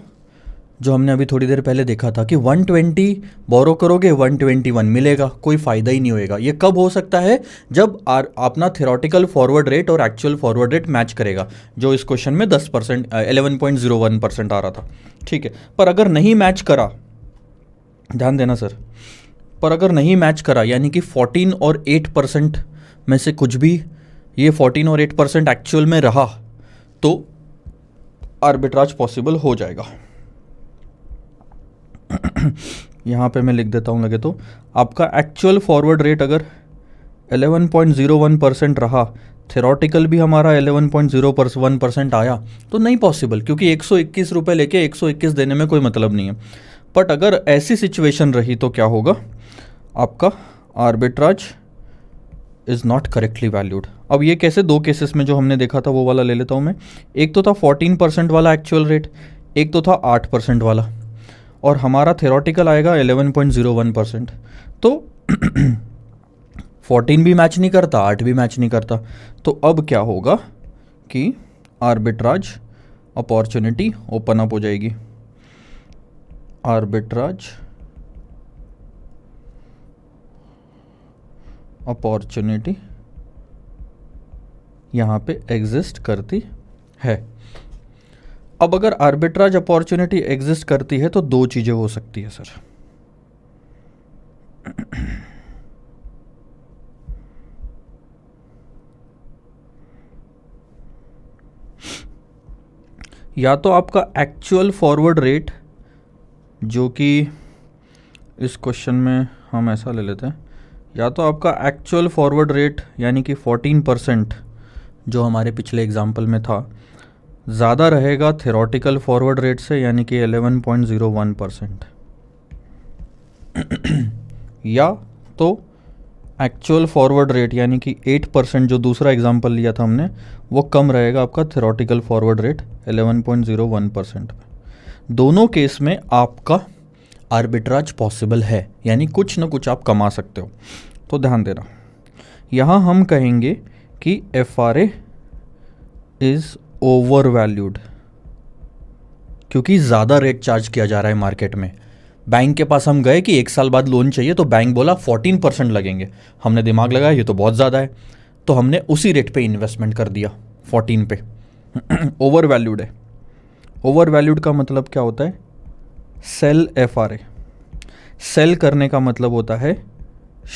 जो हमने अभी थोड़ी देर पहले देखा था कि 120 बोरो करोगे 121 मिलेगा, कोई फ़ायदा ही नहीं होएगा। ये कब हो सकता है? जब अपना थ्योरेटिकल फॉरवर्ड रेट और एक्चुअल फॉरवर्ड रेट मैच करेगा, जो इस क्वेश्चन में 10% 11.01% आ रहा था, ठीक है। पर अगर नहीं मैच करा, ध्यान देना सर, पर अगर नहीं मैच करा यानी कि 14 और 8% में से कुछ भी ये 14 और 8% एक्चुअल में रहा तो आर्बिट्राज पॉसिबल हो जाएगा। यहाँ पे मैं लिख देता हूँ लगे तो, आपका एक्चुअल फॉरवर्ड रेट अगर 11.01% रहा, थेरोटिकल भी हमारा 11.01% आया, तो नहीं पॉसिबल, क्योंकि 121 रुपये लेके 121 देने में कोई मतलब नहीं है। बट अगर ऐसी सिचुएशन रही तो क्या होगा? आपका arbitrage is not correctly valued. अब ये कैसे? दो केसेस में जो हमने देखा था वो वाला ले लेता हूँ मैं। एक तो था 14% वाला एक्चुअल रेट, एक तो था 8% वाला, और हमारा थेरोटिकल आएगा 11.01%। तो 14 भी मैच नहीं करता, 8 भी मैच नहीं करता। तो अब क्या होगा कि आर्बिट्राज अपॉर्चुनिटी ओपन अप हो जाएगी। आर्बिट्राज अपॉर्चुनिटी यहाँ पे एग्जिस्ट करती है। अब अगर आर्बिट्राज अपॉर्चुनिटी एग्जिस्ट करती है तो दो चीज़ें हो सकती है सर। या तो आपका एक्चुअल फॉरवर्ड रेट, जो कि इस क्वेश्चन में हम ऐसा ले लेते हैं, या तो आपका एक्चुअल फॉरवर्ड रेट यानी कि 14% जो हमारे पिछले एग्जाम्पल में था, ज़्यादा रहेगा थेरोटिकल फॉरवर्ड रेट से यानी कि 11.01%, या तो एक्चुअल फॉरवर्ड रेट यानी कि 8% जो दूसरा एग्जाम्पल लिया था हमने, वो कम रहेगा आपका थेरोटिकल फॉरवर्ड रेट 11.01%। दोनों केस में आपका आर्बिट्राज पॉसिबल है, यानी कुछ ना कुछ आप कमा सकते हो। तो ध्यान देना, यहाँ हम कहेंगे कि FRA इज़ ओवर वैल्यूड, क्योंकि ज़्यादा रेट चार्ज किया जा रहा है मार्केट में। बैंक के पास हम गए कि 1 साल बाद लोन चाहिए, तो बैंक बोला 14% लगेंगे। हमने दिमाग लगाया ये तो बहुत ज़्यादा है, तो हमने उसी रेट पे इन्वेस्टमेंट कर दिया 14 पे। ओवर वैल्यूड है। ओवर वैल्यूड का मतलब क्या होता है? Cell FRA। सेल करने का मतलब होता है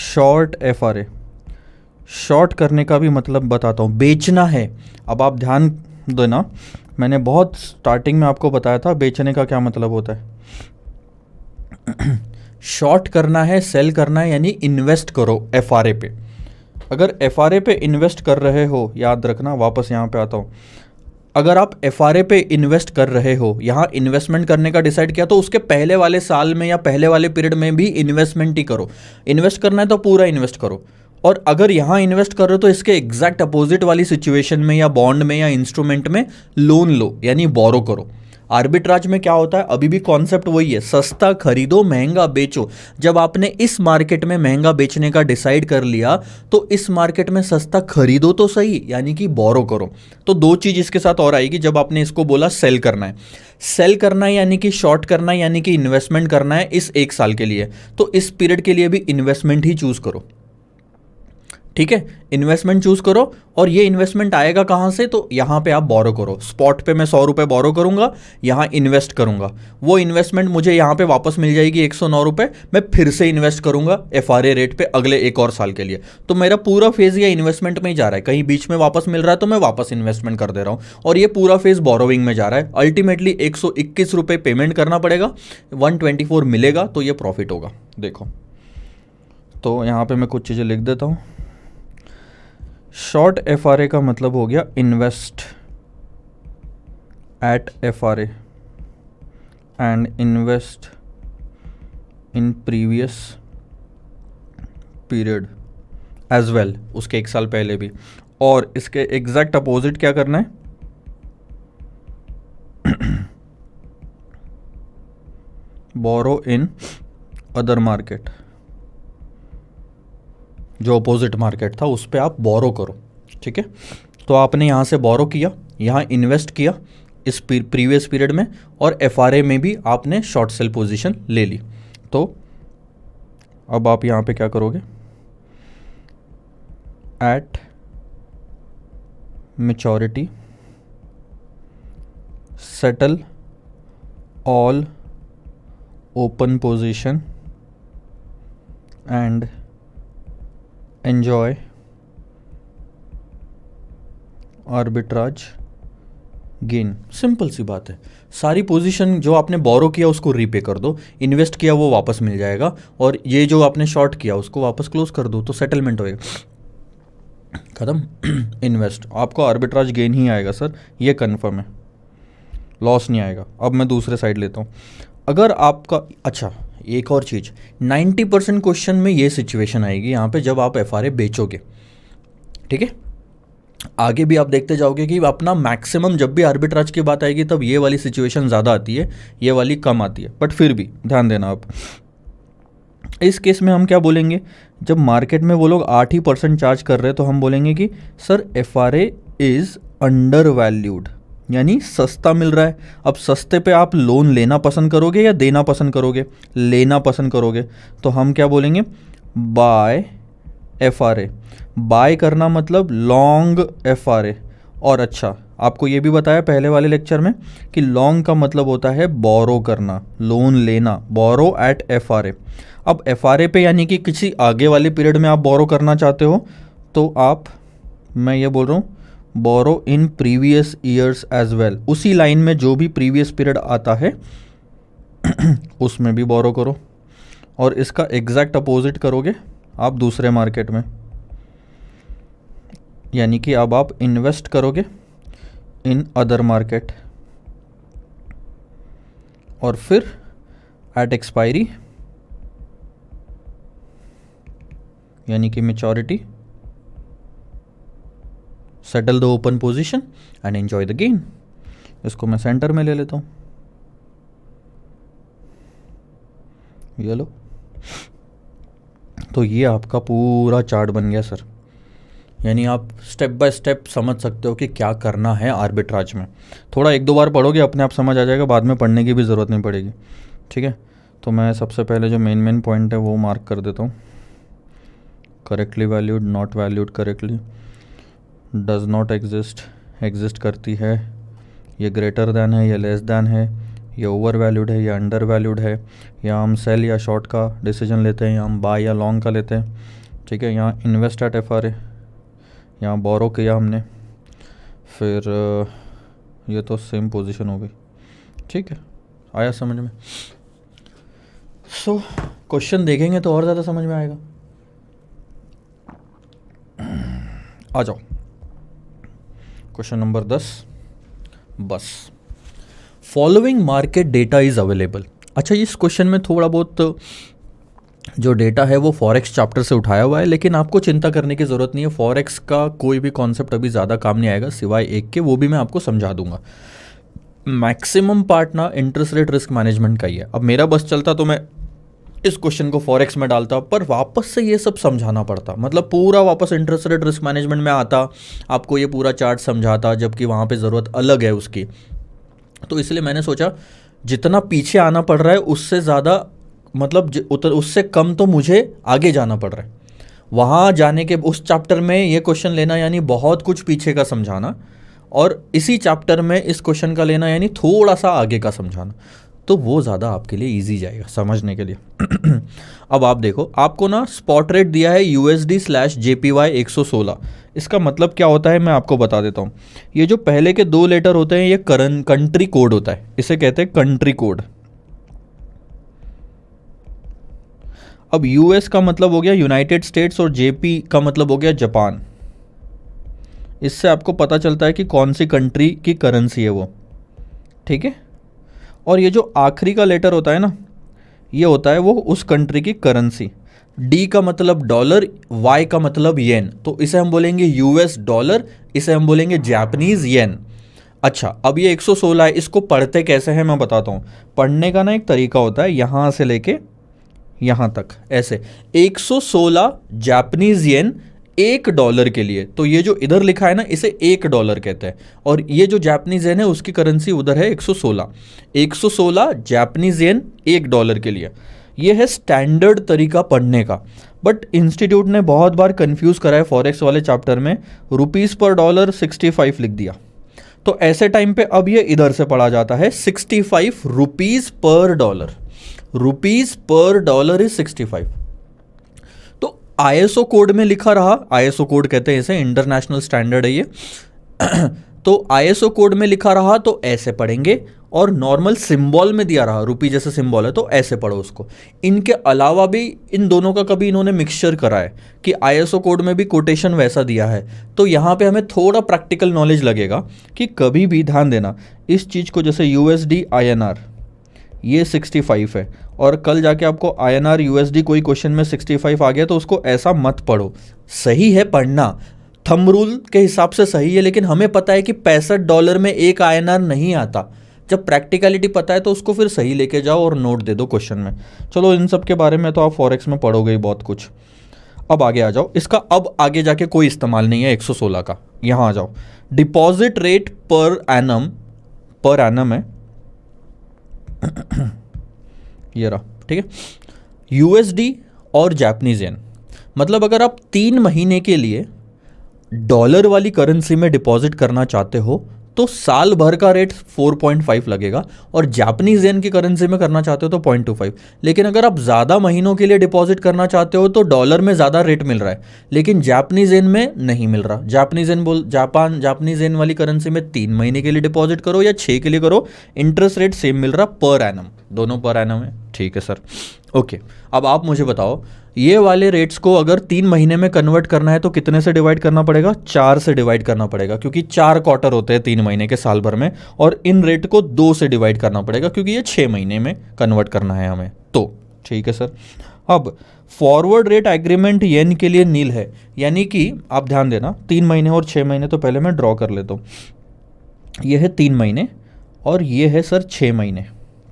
शॉर्ट FRA। शॉर्ट करने का भी मतलब बताता हूँ, बेचना है। अब आप ध्यान देना, मैंने बहुत स्टार्टिंग में आपको बताया था बेचने का क्या मतलब होता है। शॉर्ट करना है, सेल करना है, यानी इन्वेस्ट करो FRA पे। अगर FRA पे इन्वेस्ट कर रहे हो, याद रखना, वापस यहाँ पे आता हूँ, अगर आप FRA पे इन्वेस्ट कर रहे हो, यहाँ इन्वेस्टमेंट करने का डिसाइड किया, तो उसके पहले वाले साल में या पहले वाले पीरियड में भी इन्वेस्टमेंट ही करो। इन्वेस्ट करना है तो पूरा इन्वेस्ट करो। और अगर यहाँ इन्वेस्ट कर रहे हो तो इसके एग्जैक्ट अपोजिट वाली सिचुएशन में या बॉन्ड में या इंस्ट्रूमेंट में लोन लो, यानी बोरो करो। आर्बिट्राज में क्या होता है? अभी भी कॉन्सेप्ट वही है, सस्ता खरीदो महंगा बेचो। जब आपने इस मार्केट में महंगा बेचने का डिसाइड कर लिया, तो इस मार्केट में सस्ता खरीदो तो सही, यानी कि बोरो करो। तो दो चीज इसके साथ और आएगी जब आपने इसको बोला सेल करना है। सेल करना है यानी कि शॉर्ट करना है, यानी कि इन्वेस्टमेंट करना है इस 1 साल के लिए, तो इस पीरियड के लिए भी इन्वेस्टमेंट ही चूज करो। ठीक है, इन्वेस्टमेंट चूज करो। और ये इन्वेस्टमेंट आएगा कहाँ से? तो यहाँ पे आप बोरो करो। स्पॉट पे मैं 100 रुपये बोरो करूंगा, यहाँ इन्वेस्ट करूंगा, वो इन्वेस्टमेंट मुझे यहाँ पे वापस मिल जाएगी 109 रुपये। मैं फिर से इन्वेस्ट करूंगा FRA रेट पे अगले 1 और साल के लिए। तो मेरा पूरा फेज ये इन्वेस्टमेंट में ही जा रहा है। कहीं बीच में वापस मिल रहा है तो मैं वापस इन्वेस्टमेंट कर दे रहा हूँ, और ये पूरा फेज बोरोविंग में जा रहा है। अल्टीमेटली 121 रुपये पेमेंट करना पड़ेगा, 124 मिलेगा, तो ये प्रॉफिट होगा। देखो, तो यहाँ पे मैं कुछ चीज़ें लिख देता हूँ। शॉर्ट FRA का मतलब हो गया invest at FRA and invest in previous period as well, उसके 1 साल पहले भी। और इसके एग्जैक्ट अपोजिट क्या करना है? बोरो इन अदर मार्केट, जो अपोजिट मार्केट था उस पर आप बोरो करो। ठीक है, तो आपने यहाँ से बोरो किया, यहाँ इन्वेस्ट किया, इस प्रीवियस पीरियड में, और एफआरए में भी आपने शॉर्ट सेल पोजीशन ले ली। तो अब आप यहाँ पे क्या करोगे, at maturity settle all open position and enjoy arbitrage gain. Simple सी बात है, सारी पोजीशन जो आपने बोरो किया उसको रीपे कर दो, इन्वेस्ट किया वो वापस मिल जाएगा, और ये जो आपने शॉर्ट किया उसको वापस क्लोज कर दो, तो सेटलमेंट होएगा, खत्म। इन्वेस्ट, आपको आर्बिट्राज गेन ही आएगा सर, ये कन्फर्म है, लॉस नहीं आएगा। अब मैं दूसरे साइड लेता हूँ, अगर आपका, अच्छा एक और चीज़, 90% क्वेश्चन में ये सिचुएशन आएगी यहाँ पे जब आप एफआरए बेचोगे, ठीक है। आगे भी आप देखते जाओगे कि अपना मैक्सिमम जब भी आर्बिट्राज की बात आएगी तब ये वाली सिचुएशन ज़्यादा आती है, ये वाली कम आती है, बट फिर भी ध्यान देना आप। इस केस में हम क्या बोलेंगे, जब मार्केट में वो लोग 8% चार्ज कर रहे हैं तो हम बोलेंगे कि sir FRA is under valued, यानी सस्ता मिल रहा है। अब सस्ते पे आप लोन लेना पसंद करोगे या देना पसंद करोगे, लेना पसंद करोगे, तो हम क्या बोलेंगे, बाय एफआरए। बाय करना मतलब लॉन्ग एफआरए। और अच्छा, आपको ये भी बताया पहले वाले लेक्चर में कि लॉन्ग का मतलब होता है बोरो करना, लोन लेना, बोरो एट एफआरए। अब एफआरए पे यानी कि किसी आगे वाले पीरियड में आप बोरो करना चाहते हो तो आप, मैं ये बोल रहा हूँ, borrow in previous years as well, उसी लाइन में जो भी प्रीवियस पीरियड आता है उसमें भी बोरो करो, और इसका एग्जैक्ट अपोजिट करोगे आप दूसरे मार्केट में, यानी कि अब आप इन्वेस्ट करोगे इन अदर मार्केट, और फिर एट एक्सपायरी यानी कि maturity settle the open position and enjoy the gain. इसको मैं सेंटर में ले लेता हूं, ये लो। तो ये आपका पूरा चार्ट बन गया सर, यानी आप स्टेप बाय स्टेप समझ सकते हो कि क्या करना है आर्बिट्राज में। थोड़ा एक दो बार पढ़ोगे अपने आप समझ आ जाएगा, बाद में पढ़ने की भी ज़रूरत नहीं पड़ेगी, ठीक है। तो मैं सबसे पहले जो मेन पॉइंट है वो मार्क कर देता हूँ, correctly valued, not valued correctly, does not exist, exist करती है, ये ग्रेटर दैन है, ये लेस दैन है, ये ओवर वैल्यूड है, ये अंडर वैल्यूड है, या हम सेल या शॉर्ट का डिसीजन लेते हैं, या हम बाय या लॉन्ग का लेते हैं, ठीक है। यहाँ इन्वेस्ट एट एफआरए, यहाँ बोरो किया हमने, फिर ये तो सेम पोजीशन हो गई, ठीक है। आया समझ में? सो क्वेश्चन देखेंगे तो और ज़्यादा समझ में आएगा। आ जाओ क्वेश्चन नंबर 10, बस following market data is available. अच्छा, इस क्वेश्चन में थोड़ा बहुत जो डेटा है वो फॉरेक्स चैप्टर से उठाया हुआ है, लेकिन आपको चिंता करने की ज़रूरत नहीं है, फॉरेक्स का कोई भी कॉन्सेप्ट अभी ज़्यादा काम नहीं आएगा सिवाय एक के, वो भी मैं आपको समझा दूंगा। मैक्सिमम पार्ट ना इंटरेस्ट रेट रिस्क मैनेजमेंट का ही है। अब मेरा बस चलता तो मैं इस क्वेश्चन को फॉरेक्स में डालता, पर वापस से ये सब समझाना पड़ता, मतलब पूरा वापस इंटरेस्ट रेट रिस्क मैनेजमेंट में आता, आपको ये पूरा चार्ट समझाता, जबकि वहाँ पे ज़रूरत अलग है उसकी। तो इसलिए मैंने सोचा जितना पीछे आना पड़ रहा है उससे ज़्यादा, मतलब उससे कम तो मुझे आगे जाना पड़ रहा है। वहाँ जाने के उस चैप्टर में ये क्वेश्चन लेना यानी बहुत कुछ पीछे का समझाना, और इसी चैप्टर में इस क्वेश्चन का लेना यानी थोड़ा सा आगे का समझाना, तो वो ज़्यादा आपके लिए इजी जाएगा समझने के लिए। अब आप देखो, आपको ना स्पॉट रेट दिया है USD/JPY 116। इसका मतलब क्या होता है मैं आपको बता देता हूँ। ये जो पहले के दो लेटर होते हैं ये कंट्री कोड होता है, इसे कहते हैं कंट्री कोड। अब US का मतलब हो गया यूनाइटेड स्टेट्स और JP का मतलब हो गया जापान। इससे आपको पता चलता है कि कौन सी कंट्री की करेंसी है वो, ठीक है। और ये जो आखिरी का लेटर होता है ना, ये होता है वो उस कंट्री की करेंसी। D का मतलब डॉलर, Y का मतलब येन, तो इसे हम बोलेंगे US डॉलर, इसे हम बोलेंगे जापानीज येन। अच्छा, अब ये 116 है, इसको पढ़ते कैसे हैं मैं बताता हूँ। पढ़ने का ना एक तरीका होता है, यहाँ से लेके यहाँ तक ऐसे 116 जापानीज येन $1 के लिए, तो ये जो इधर लिखा है ना इसे $1 कहते हैं, और ये जो जापानीज येन है उसकी करेंसी उधर है 116 जापानीज येन $1 के लिए। ये है स्टैंडर्ड तरीका पढ़ने का। बट इंस्टीट्यूट ने बहुत बार कंफ्यूज करा है फॉरेक्स वाले चैप्टर में, ₹पर 65 लिख दिया, तो ऐसे टाइम पे अब ये इधर से पढ़ा जाता है ₹65 पर डॉलर, ₹पर इज 65। तो आईएसओ कोड में लिखा रहा, आईएसओ कोड कहते हैं इसे, इंटरनेशनल स्टैंडर्ड है ये तो आईएसओ कोड में लिखा रहा तो ऐसे पढ़ेंगे, और नॉर्मल सिंबल में दिया रहा, रुपी जैसे सिंबल है तो ऐसे पढ़ो उसको। इनके अलावा भी इन दोनों का कभी इन्होंने मिक्सचर करा है कि आईएसओ कोड में भी कोटेशन वैसा दिया है, तो यहाँ पे हमें थोड़ा प्रैक्टिकल नॉलेज लगेगा कि कभी भी ध्यान देना इस चीज़ को, जैसे यूएसडी INR ये 65 है, और कल जाके आपको INR USD कोई क्वेश्चन में 65 आ गया तो उसको ऐसा मत पढ़ो। सही है पढ़ना, थंब रूल के हिसाब से सही है, लेकिन हमें पता है कि $65 में एक INR नहीं आता। जब प्रैक्टिकलिटी पता है तो उसको फिर सही लेके जाओ और नोट दे दो क्वेश्चन में। चलो इन सब के बारे में तो आप फॉरेक्स में पढ़ोगे ही बहुत कुछ। अब आगे आ जाओ, इसका अब आगे जाके कोई इस्तेमाल नहीं है 116 का। यहाँ आ जाओ, डिपॉजिट रेट पर एनम है ये रहा, ठीक है, यूएसडी और जापानीज येन। मतलब अगर आप 3 महीने के लिए डॉलर वाली करेंसी में डिपॉजिट करना चाहते हो तो साल भर का रेट 4.5 लगेगा, और जापानीज येन की करेंसी में करना चाहते हो तो 0.25। लेकिन अगर आप ज़्यादा महीनों के लिए डिपॉजिट करना चाहते हो तो डॉलर में ज़्यादा रेट मिल रहा है, लेकिन जापानीज येन में नहीं मिल रहा। जापानीज येन वाली करेंसी में 3 महीने के लिए डिपॉजिट करो या 6 के लिए करो, इंटरेस्ट रेट सेम मिल रहा पर एनम, दोनों पर एनम है। ठीक है सर, ओके। अब आप मुझे बताओ, ये वाले रेट्स को अगर 3 महीने में कन्वर्ट करना है तो कितने से डिवाइड करना पड़ेगा? 4 से डिवाइड करना पड़ेगा, क्योंकि 4 क्वार्टर होते हैं 3 महीने के साल भर में, और इन रेट को 2 से डिवाइड करना पड़ेगा क्योंकि ये 6 महीने में कन्वर्ट करना है हमें। तो ठीक है सर। अब फॉरवर्ड रेट एग्रीमेंट येन के लिए नील है, यानी कि आप ध्यान देना 3 महीने और 6 महीने, तो पहले मैं ड्रॉ कर लेता हूँ। ये है 3 महीने और ये है सर 6 महीने,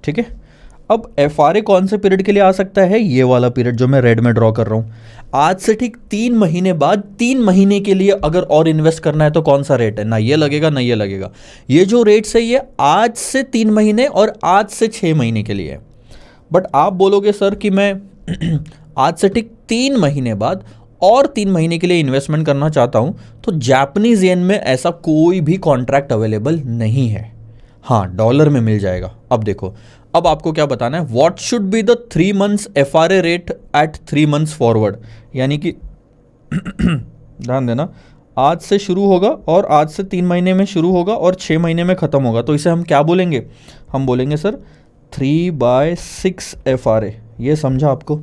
ठीक है। अब FRA कौन से पीरियड के लिए आ सकता है? ये वाला पीरियड जो मैं रेड में ड्रॉ कर रहा हूँ। आज से ठीक 3 महीने बाद 3 महीने के लिए अगर और इन्वेस्ट करना है तो कौन सा रेट है? ना ये लगेगा ना ये लगेगा। ये जो रेट्स है ये आज से 3 महीने और आज से 6 महीने के लिए है। बट आप बोलोगे सर कि मैं आज से ठीक 3 महीने बाद और 3 महीने के लिए इन्वेस्टमेंट करना चाहता हूँ, तो जापानीज येन में ऐसा कोई भी कॉन्ट्रैक्ट अवेलेबल नहीं है। हाँ, डॉलर में मिल जाएगा। अब देखो, अब आपको क्या बताना है, what should be the 3 months FRA rate at 3 months forward, यानी कि ध्यान देना, आज से शुरू होगा और आज से 3 महीने में शुरू होगा और 6 महीने में ख़त्म होगा, तो इसे हम क्या बोलेंगे? हम बोलेंगे सर 3/6 FRA। ये समझा आपको?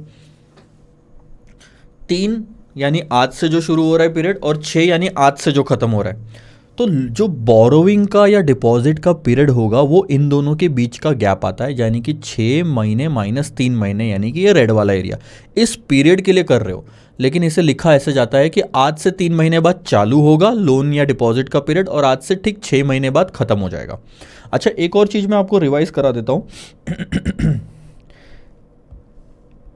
3 यानी आज से जो शुरू हो रहा है पीरियड, और 6 यानी आज से जो ख़त्म हो रहा है। तो जो बोरोइंग का या डिपॉजिट का पीरियड होगा वो इन दोनों के बीच का गैप आता है, यानी कि 6 महीने माइनस 3 महीने, यानी कि ये रेड वाला एरिया, इस पीरियड के लिए कर रहे हो। लेकिन इसे लिखा ऐसे जाता है कि आज से 3 महीने बाद चालू होगा लोन या डिपॉजिट का पीरियड, और आज से ठीक 6 महीने बाद ख़त्म हो जाएगा। अच्छा, एक और चीज़ मैं आपको रिवाइज करा देता हूँ।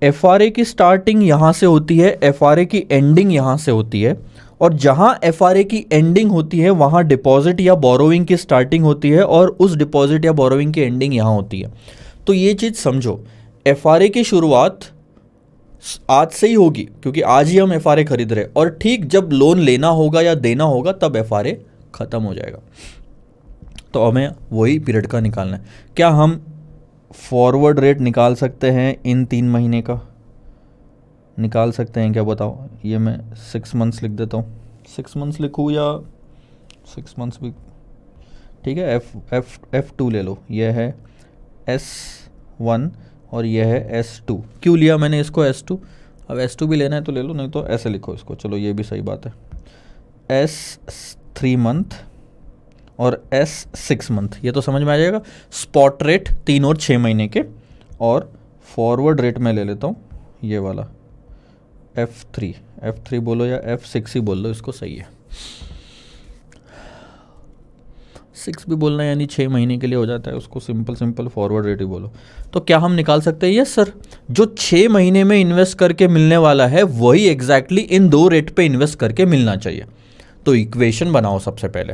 FRA की स्टार्टिंग यहाँ से होती है, FRA की एंडिंग यहाँ से होती है, और जहाँ FRA की एंडिंग होती है वहाँ डिपॉजिट या बोरोइंग की स्टार्टिंग होती है, और उस डिपॉजिट या बोरोइंग की एंडिंग यहाँ होती है। तो ये चीज़ समझो, FRA की शुरुआत आज से ही होगी क्योंकि आज ही हम FRA खरीद रहे हैं, और ठीक जब लोन लेना होगा या देना होगा तब FRA ख़त्म हो जाएगा। तो हमें वही पीरियड का निकालना है। क्या हम फॉरवर्ड रेट निकाल सकते हैं इन 3 महीने का? निकाल सकते हैं क्या, बताओ? ये मैं 6 months लिख देता हूँ। 6 months लिखूँ या 6 months भी ठीक है। F2 ले लो, ये है S1 और ये है S2। क्यों लिया मैंने इसको S2? अब S2 भी लेना है तो ले लो, नहीं तो ऐसे लिखो इसको। चलो ये भी सही बात है। S3 month और S6 month, ये तो समझ में आ जाएगा। स्पॉट रेट 3 और 6 महीने के, और फॉरवर्ड रेट मैं ले लेता हूँ ये वाला F3 बोलो या F6 ही बोल लो, इसको सही है। 6 भी बोलना है यानी 6 महीने के लिए हो जाता है, उसको सिंपल सिंपल फॉरवर्ड रेट ही बोलो। तो क्या हम निकाल सकते हैं? यस सर, जो 6 महीने में इन्वेस्ट करके मिलने वाला है वही एग्जैक्टली इन 2 रेट पे इन्वेस्ट करके मिलना चाहिए। तो इक्वेशन बनाओ सबसे पहले।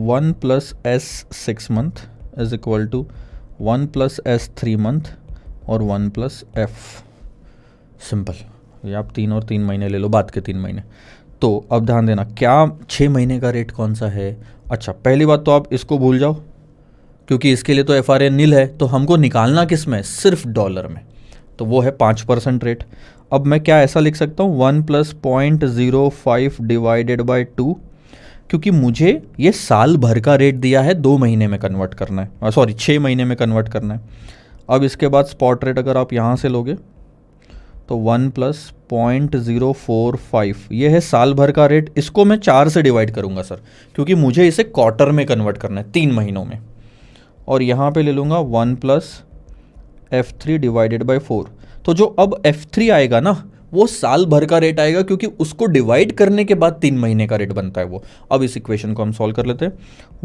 1 + S 6 month is equal to 1 + S 3 month और 1 + F। सिंपल, ये आप 3 और 3 महीने ले लो, बाद के 3 महीने। तो अब ध्यान देना, क्या 6 महीने का रेट कौन सा है? अच्छा, पहली बात तो आप इसको भूल जाओ, क्योंकि इसके लिए तो FRA नील है, तो हमको निकालना किस में? सिर्फ डॉलर में। तो वो है 5% रेट। अब मैं क्या ऐसा लिख सकता हूँ, 1 + 0.05 डिवाइडेड बाई 2, क्योंकि मुझे ये साल भर का रेट दिया है, 2 महीने में कन्वर्ट करना है, सॉरी 6 महीने में कन्वर्ट करना है। अब इसके बाद स्पॉट रेट अगर आप यहाँ से लोगे तो 1 + 0.045 ये है साल भर का रेट। इसको मैं 4 से डिवाइड करूँगा सर, क्योंकि मुझे इसे क्वार्टर में कन्वर्ट करना है, 3 महीनों में। और यहाँ पे ले लूँगा 1 + F3 डिवाइडेड बाई 4। तो जो अब F3 आएगा ना, वो साल भर का रेट आएगा, क्योंकि उसको डिवाइड करने के बाद 3 महीने का रेट बनता है वो। अब इस इक्वेशन को हम सॉल्व कर लेते हैं।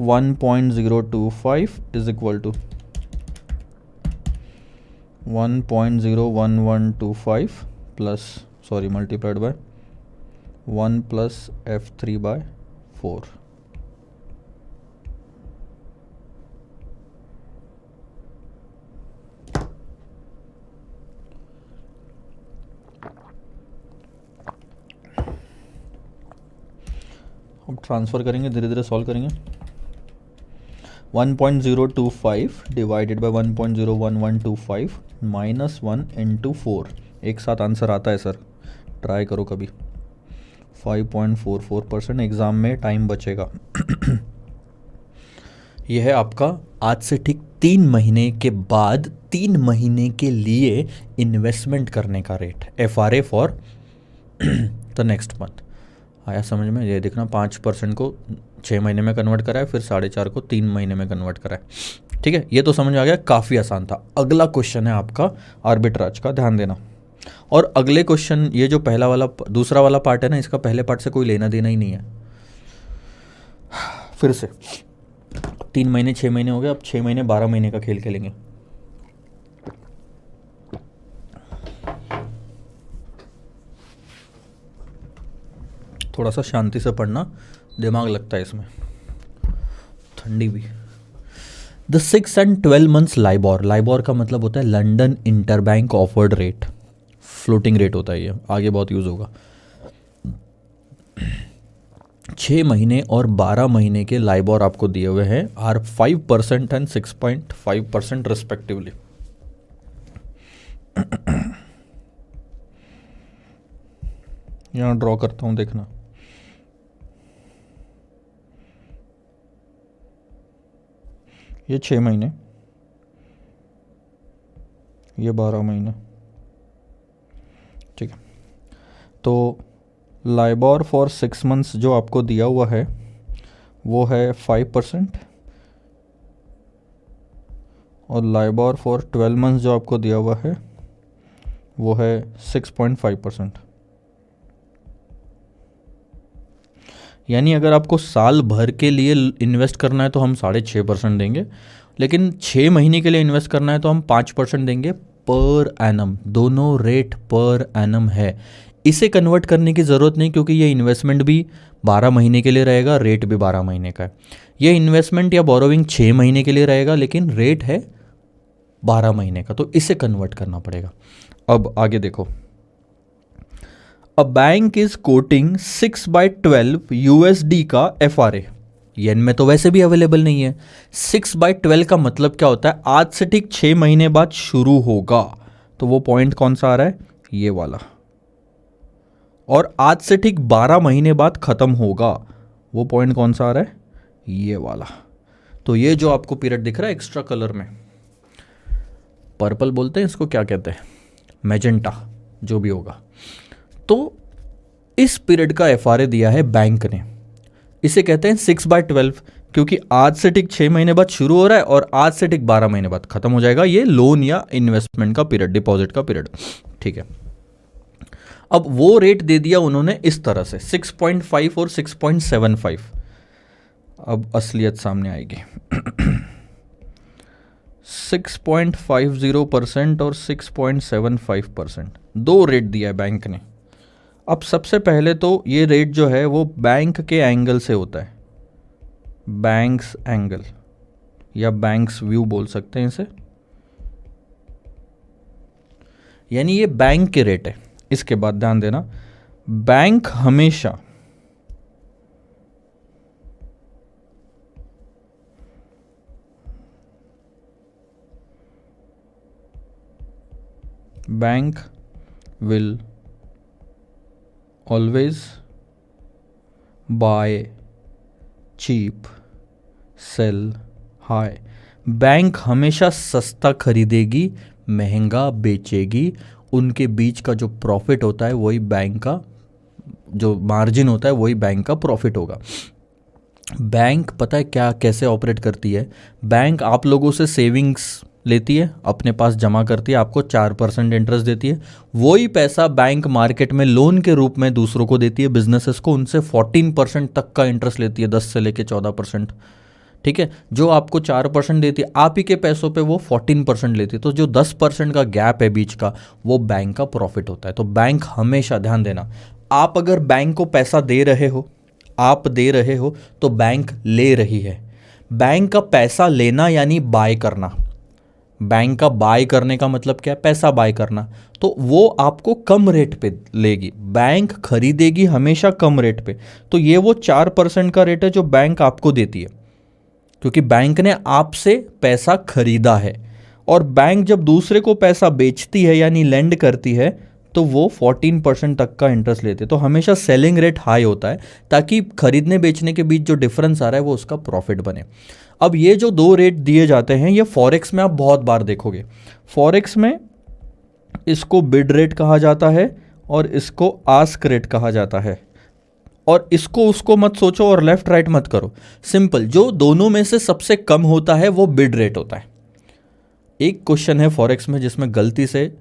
1.025 is equal to 1.01125 plus multiplied by 1 + F3 by 4। अब ट्रांसफ़र करेंगे, धीरे धीरे सॉल्व करेंगे। 1.025 डिवाइडेड बाय 1.01125 माइनस 1 इंटू 4, एक साथ आंसर आता है सर, ट्राई करो कभी। 5.44%। एग्ज़ाम में टाइम बचेगा। यह है आपका आज से ठीक 3 महीने के बाद 3 महीने के लिए इन्वेस्टमेंट करने का rate, FRA for the next month. आया समझ में? ये देखना, 5% को 6 महीने में कन्वर्ट करा है, फिर 4.5 को 3 महीने में कन्वर्ट करा है। ठीक है, ये तो समझ आ गया, काफ़ी आसान था। अगला क्वेश्चन है आपका आर्बिट्राज का, ध्यान देना। और अगले क्वेश्चन, ये जो पहला वाला दूसरा वाला पार्ट है ना, इसका पहले पार्ट से कोई लेना देना ही नहीं है। फिर से 3 महीने 6 महीने हो गए, अब 6 महीने 12 महीने का खेल खेलेंगे। थोड़ा सा शांति से पढ़ना, दिमाग लगता है इसमें, ठंडी भी। The 6 and 12 months LIBOR, LIBOR का मतलब होता है London interbank offered rate, floating rate होता है ये, आगे बहुत यूज होगा। 6 महीने और 12 महीने के लाइबॉर आपको दिए हुए हैं, आर 5% एंड 6.5% रिस्पेक्टिवली। यहां ड्रॉ करता हूं, देखना। ये 6 महीने, ये 12 महीने, ठीक है। तो लाइबॉर फॉर 6 months जो आपको दिया हुआ है वो है 5%, और लाइबॉर फॉर 12 months जो आपको दिया हुआ है वो है 6.5%। यानी अगर आपको साल भर के लिए इन्वेस्ट करना है तो हम 6.5% देंगे, लेकिन 6 महीने के लिए इन्वेस्ट करना है तो हम 5% देंगे पर एनम। दोनों रेट पर एनम है, इसे कन्वर्ट करने की ज़रूरत नहीं, क्योंकि ये इन्वेस्टमेंट भी 12 महीने के लिए रहेगा, रेट भी 12 महीने का है। ये इन्वेस्टमेंट या बोरोविंग 6 महीने के लिए रहेगा, लेकिन रेट है 12 महीने का, तो इसे कन्वर्ट करना पड़ेगा। अब आगे देखो, a bank is coating 6/12 USD का FRA, येन में तो वैसे भी अवेलेबल नहीं है। 6/12 का मतलब क्या होता है? आज से ठीक 6 महीने बाद शुरू होगा, तो वो पॉइंट कौन सा आ रहा है? ये वाला। और आज से ठीक 12 महीने बाद खत्म होगा, वो पॉइंट कौन सा आ रहा है? ये वाला। तो ये जो आपको पीरियड दिख रहा है एक्स्ट्रा कलर में, पर्पल बोलते हैं इसको, क्या कहते हैं, मैजेंटा, जो भी होगा। तो इस पीरियड का FRA दिया है बैंक ने, इसे कहते हैं 6/12, क्योंकि आज से ठीक 6 महीने बाद शुरू हो रहा है और आज से ठीक 12 महीने बाद खत्म हो जाएगा। ये लोन या इन्वेस्टमेंट का पीरियड, डिपॉजिट का पीरियड। ठीक है, अब वो रेट दे दिया उन्होंने इस तरह से 6.5 और 6.75। अब असलियत सामने आएगी 6.50% और 6.75%, दो रेट दिया है बैंक ने। अब सबसे पहले तो ये रेट जो है वो बैंक के एंगल से होता है, बैंक्स एंगल या बैंक्स व्यू बोल सकते हैं इसे, यानी ये बैंक के रेट है। इसके बाद ध्यान देना, बैंक हमेशा bank will always buy cheap sell high. Bank हमेशा सस्ता खरीदेगी, महंगा बेचेगी। उनके बीच का जो प्रॉफिट होता है वही बैंक का, जो मार्जिन होता है वही बैंक का प्रॉफिट होगा। बैंक पता है क्या कैसे ऑपरेट करती है? बैंक आप लोगों से सेविंग्स लेती है, अपने पास जमा करती है, आपको 4% इंटरेस्ट देती है। वही पैसा बैंक मार्केट में लोन के रूप में दूसरों को देती है, बिजनेसेस को, उनसे 14% तक का इंटरेस्ट लेती है, 10 से लेके 14%। ठीक है, जो आपको 4% देती है, आप ही के पैसों पे वो 14% लेती है। तो जो 10% का गैप है बीच का, वो बैंक का प्रॉफिट होता है। तो बैंक हमेशा, ध्यान देना, आप अगर बैंक को पैसा दे रहे हो, आप दे रहे हो, तो बैंक ले रही है। बैंक का पैसा लेना यानी बाय करना। बैंक का बाय करने का मतलब क्या है? पैसा बाय करना। तो वो आपको कम रेट पे लेगी, बैंक खरीदेगी हमेशा कम रेट पे। तो ये वो 4% का रेट है जो बैंक आपको देती है, क्योंकि बैंक ने आपसे पैसा खरीदा है। और बैंक जब दूसरे को पैसा बेचती है यानी लेंड करती है, तो वो 14% तक का इंटरेस्ट लेते हैं। तो हमेशा सेलिंग रेट हाई होता है, ताकि खरीदने बेचने के बीच जो डिफरेंस आ रहा है वो उसका प्रॉफिट बने। अब ये जो दो रेट दिए जाते हैं, ये फॉरेक्स में आप बहुत बार देखोगे। फॉरेक्स में इसको बिड रेट कहा जाता है और इसको आस्क रेट कहा जाता है। और इसको उसको मत सोचो और लेफ्ट राइट मत करो, सिंपल, जो दोनों में से सबसे कम होता है वो बिड रेट होता है। एक क्वेश्चन है फॉरेक्स में जिसमें गलती से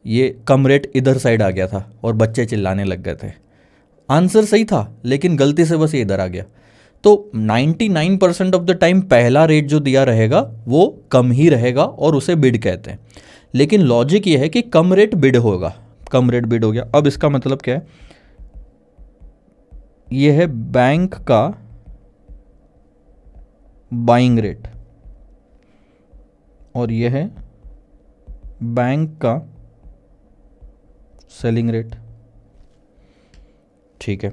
ये कम रेट इधर साइड आ गया था और बच्चे चिल्लाने लग गए थे। आंसर सही था लेकिन गलती से बस ये इधर आ गया। तो 99% ऑफ द टाइम पहला रेट जो दिया रहेगा वो कम ही रहेगा और उसे बिड कहते हैं। लेकिन लॉजिक ये है कि कम रेट बिड होगा, कम रेट बिड हो गया। अब इसका मतलब क्या है? ये है बैंक का बाइंग रेट और ये है बैंक का सेलिंग रेट। ठीक है,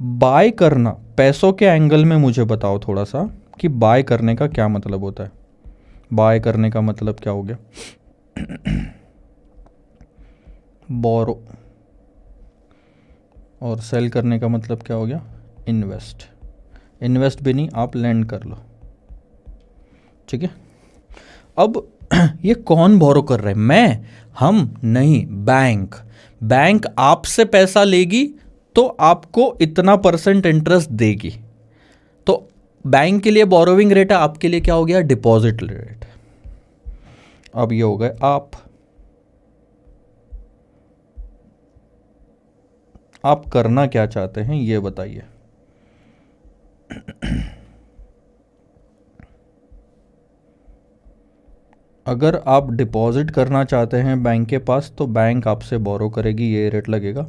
बाय करना, पैसों के एंगल में मुझे बताओ थोड़ा सा कि बाय करने का क्या मतलब होता है। बाय करने का मतलब क्या हो गया? बोरो। और सेल करने का मतलब क्या हो गया? इन्वेस्ट। इन्वेस्ट भी नहीं, आप लेंड कर लो। ठीक है, अब ये कौन बोरो कर रहा है? मैं, हम नहीं, बैंक। बैंक आपसे पैसा लेगी तो आपको इतना % इंटरेस्ट देगी। तो बैंक के लिए बोरोविंग रेट है, आपके लिए क्या हो गया? Deposit rate. अब ये हो गए आप करना क्या चाहते हैं ये बताइए। अगर आप डिपॉजिट करना चाहते हैं बैंक के पास, तो बैंक आपसे बोरो करेगी, ये रेट लगेगा।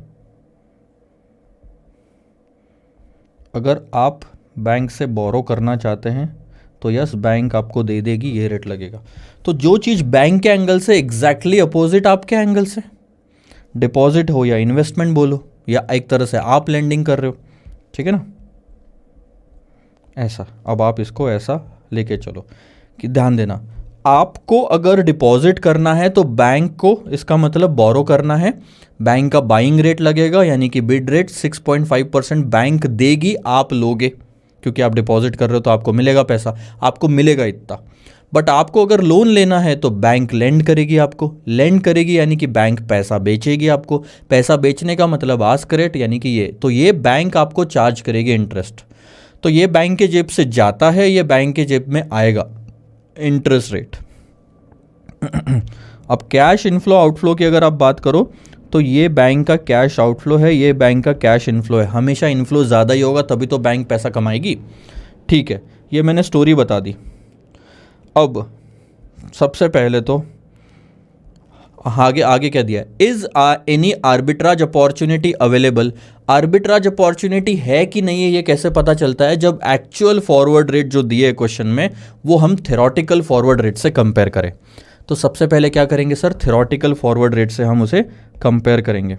अगर आप बैंक से बोरो करना चाहते हैं तो यस, बैंक आपको दे देगी, ये रेट लगेगा। तो जो चीज़ बैंक के एंगल से एग्जैक्टली अपोजिट आपके एंगल से, डिपॉजिट हो या इन्वेस्टमेंट बोलो, या एक तरह से आप लेंडिंग कर रहे हो, ठीक है ना, ऐसा। अब आप इसको ऐसा लेके चलो कि ध्यान देना, आपको अगर डिपॉजिट करना है तो बैंक को, इसका मतलब बोरो करना है, बैंक का बाइंग रेट लगेगा यानी कि बिड रेट 6.5% बैंक देगी, आप लोगे, क्योंकि आप डिपॉजिट कर रहे हो तो आपको मिलेगा पैसा, आपको मिलेगा इतना। बट आपको अगर लोन लेना है तो बैंक लेंड करेगी, आपको लेंड करेगी यानी कि बैंक पैसा बेचेगी आपको। पैसा बेचने का मतलब आस्क रेट, यानी कि ये, तो ये बैंक आपको चार्ज करेगी इंटरेस्ट। तो ये बैंक के जेब से जाता है, ये बैंक के जेब में आएगा इंटरेस्ट रेट। अब कैश इनफ्लो आउटफ्लो की अगर आप बात करो तो ये बैंक का कैश आउटफ्लो है, ये बैंक का कैश इनफ्लो है। हमेशा इनफ्लो ज़्यादा ही होगा तभी तो बैंक पैसा कमाएगी। ठीक है, ये मैंने स्टोरी बता दी। अब सबसे पहले तो आगे आगे क्या दिया है, is any arbitrage opportunity available. Arbitrage opportunity है कि नहीं है ये कैसे पता चलता है, जब एक्चुअल फॉरवर्ड रेट जो दिए क्वेश्चन में वो हम थ्योरेटिकल फॉरवर्ड रेट से कंपेयर करें। तो सबसे पहले क्या करेंगे सर, थ्योरेटिकल फॉरवर्ड रेट से हम उसे कंपेयर करेंगे।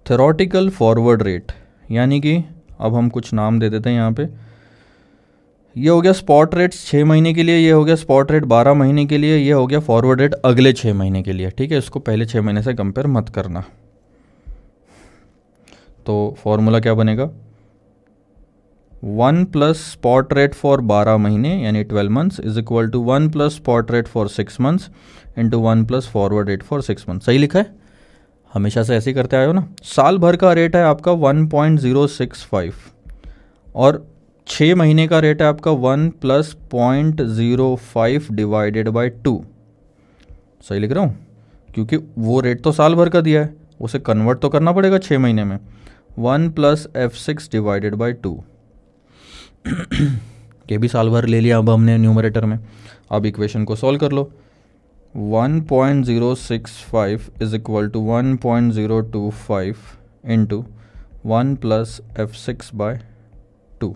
थ्योरेटिकल फॉरवर्ड रेट यानी कि अब हम कुछ नाम दे देते हैं यहाँ पे। ये हो गया स्पॉट रेट 6 महीने के लिए, ये हो गया स्पॉट रेट 12 महीने के लिए, ये हो गया फॉरवर्ड रेट अगले 6 महीने के लिए। ठीक है, इसको पहले 6 महीने से कंपेयर मत करना। तो फॉर्मूला क्या बनेगा, 1 प्लस स्पॉट रेट फॉर 12 महीने यानी 12 months is equal to 1 plus spot rate for 6 months into 1 plus forward rate for 6 months. सही लिखा है, हमेशा से ऐसे ही करते आए हो ना। साल भर का रेट है आपका 1.065 और 6 महीने का रेट है आपका 1 प्लस 0.05 डिवाइडेड बाई 2। सही लिख रहा हूँ, क्योंकि वो रेट तो साल भर का दिया है, उसे कन्वर्ट तो करना पड़ेगा 6 महीने में। 1 प्लस F6 डिवाइडेड बाई 2, ये भी साल भर ले लिया अब हमने न्यूमरेटर में। अब इक्वेशन को सॉल्व कर लो। 1.065 is equal to 1.025 into 1 plus F6 by 2।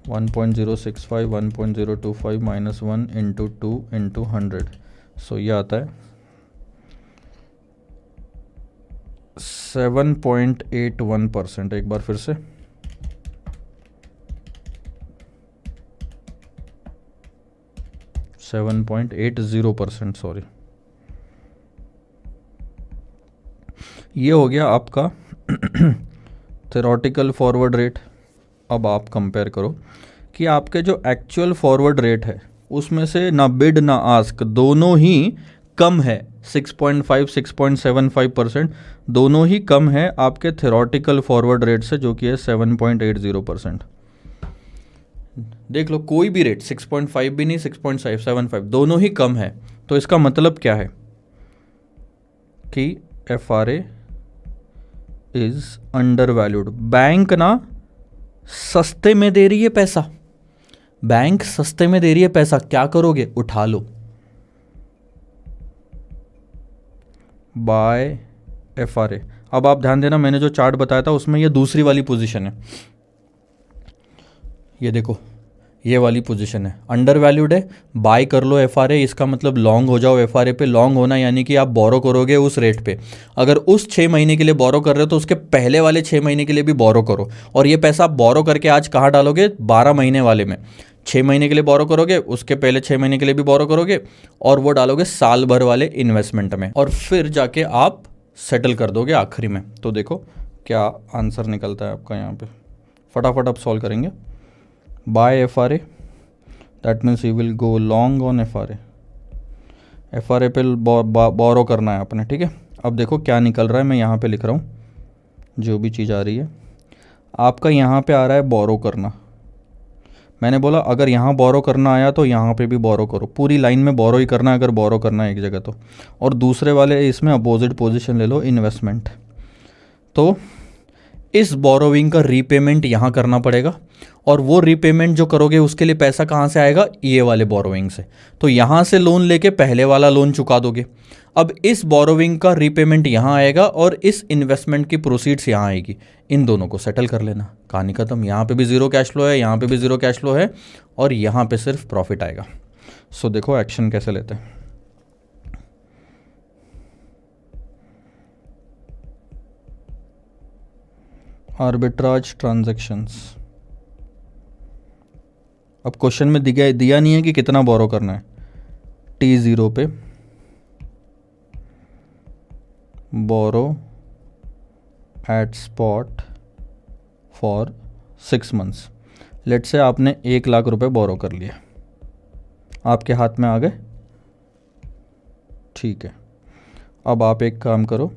1.065 1.025 minus 1 into 2 into 100। So ये आता है 7.81%। एक बार फिर से 7.80%, सॉरी। ये हो गया आपका थ्योरेटिकल फॉरवर्ड रेट। अब आप कंपेयर करो कि आपके जो एक्चुअल फॉरवर्ड रेट है उसमें से ना बिड ना आस्क दोनों ही कम है। 6.5 6.75% दोनों ही कम है आपके थ्योरेटिकल फॉरवर्ड रेट से, जो कि है 7.80%। देख लो, कोई भी रेट 6.5 भी नहीं, 6.75 दोनों ही कम है। तो इसका मतलब क्या है कि FRA is under valued. Bank ना सस्ते में दे रही है पैसा, बैंक सस्ते में दे रही है पैसा। क्या करोगे, उठा लो बाय FRA। अब आप ध्यान देना, मैंने जो चार्ट बताया था उसमें ये दूसरी वाली पोजीशन है। ये देखो, ये वाली पोजीशन है, अंडर वैल्यूड है, बाय कर लो FRA। इसका मतलब लॉन्ग हो जाओ FRA पे। लॉन्ग होना यानी कि आप बोरो करोगे उस रेट पे। अगर उस 6 महीने के लिए बोरो कर रहे हो तो उसके पहले वाले 6 महीने के लिए भी बोरो करो। और ये पैसा आप बोरो करके आज कहाँ डालोगे, 12 महीने वाले में। 6 महीने के लिए बोरो करोगे, उसके पहले 6 महीने के लिए भी बोरो करोगे, और वो डालोगे साल भर वाले इन्वेस्टमेंट में, और फिर जाके आप सेटल कर दोगे आखिरी में। तो देखो क्या आंसर निकलता है आपका यहाँ पे। फटाफट आप सॉल्व करेंगे। By FRA, that means you will go long on FRA पे बोरो करना है आपने। ठीक है, अब देखो क्या निकल रहा है, मैं यहाँ पे लिख रहा हूँ जो भी चीज़ आ रही है। आपका यहाँ पे आ रहा है बोरो करना। मैंने बोला अगर यहाँ बोरो करना आया तो यहाँ पे भी बोरो करो, पूरी लाइन में बोरो ही करना है अगर बोरो करना है एक जगह तो। और दूसरे वाले इसमें अपोजिट पोजीशन ले लो, इन्वेस्टमेंट। तो इस बोरोविंग का रीपेमेंट यहाँ करना पड़ेगा, और वो रीपेमेंट जो करोगे उसके लिए पैसा कहाँ से आएगा, ये वाले बोरोविंग से। तो यहाँ से लोन लेके पहले वाला लोन चुका दोगे। अब इस बोरोविंग का रीपेमेंट यहाँ आएगा और इस इन्वेस्टमेंट की प्रोसीड्स यहाँ आएगी। इन दोनों को सेटल कर लेना, कहानी खत्म। यहाँ पे भी ज़ीरो कैश फ्लो है, यहाँ पे भी ज़ीरो कैश फ्लो है, और यहाँ पे सिर्फ प्रॉफिट आएगा। सो देखो एक्शन कैसे लेते हैं। Arbitrage transactions. अब क्वेश्चन में दिया नहीं है कि कितना बोरो करना है। T0 पे borrow at spot for 6 months. Late से आपने 1 लाख रुपए बोरो कर लिया, आपके हाथ में आ गए। ठीक है, अब आप एक काम करो,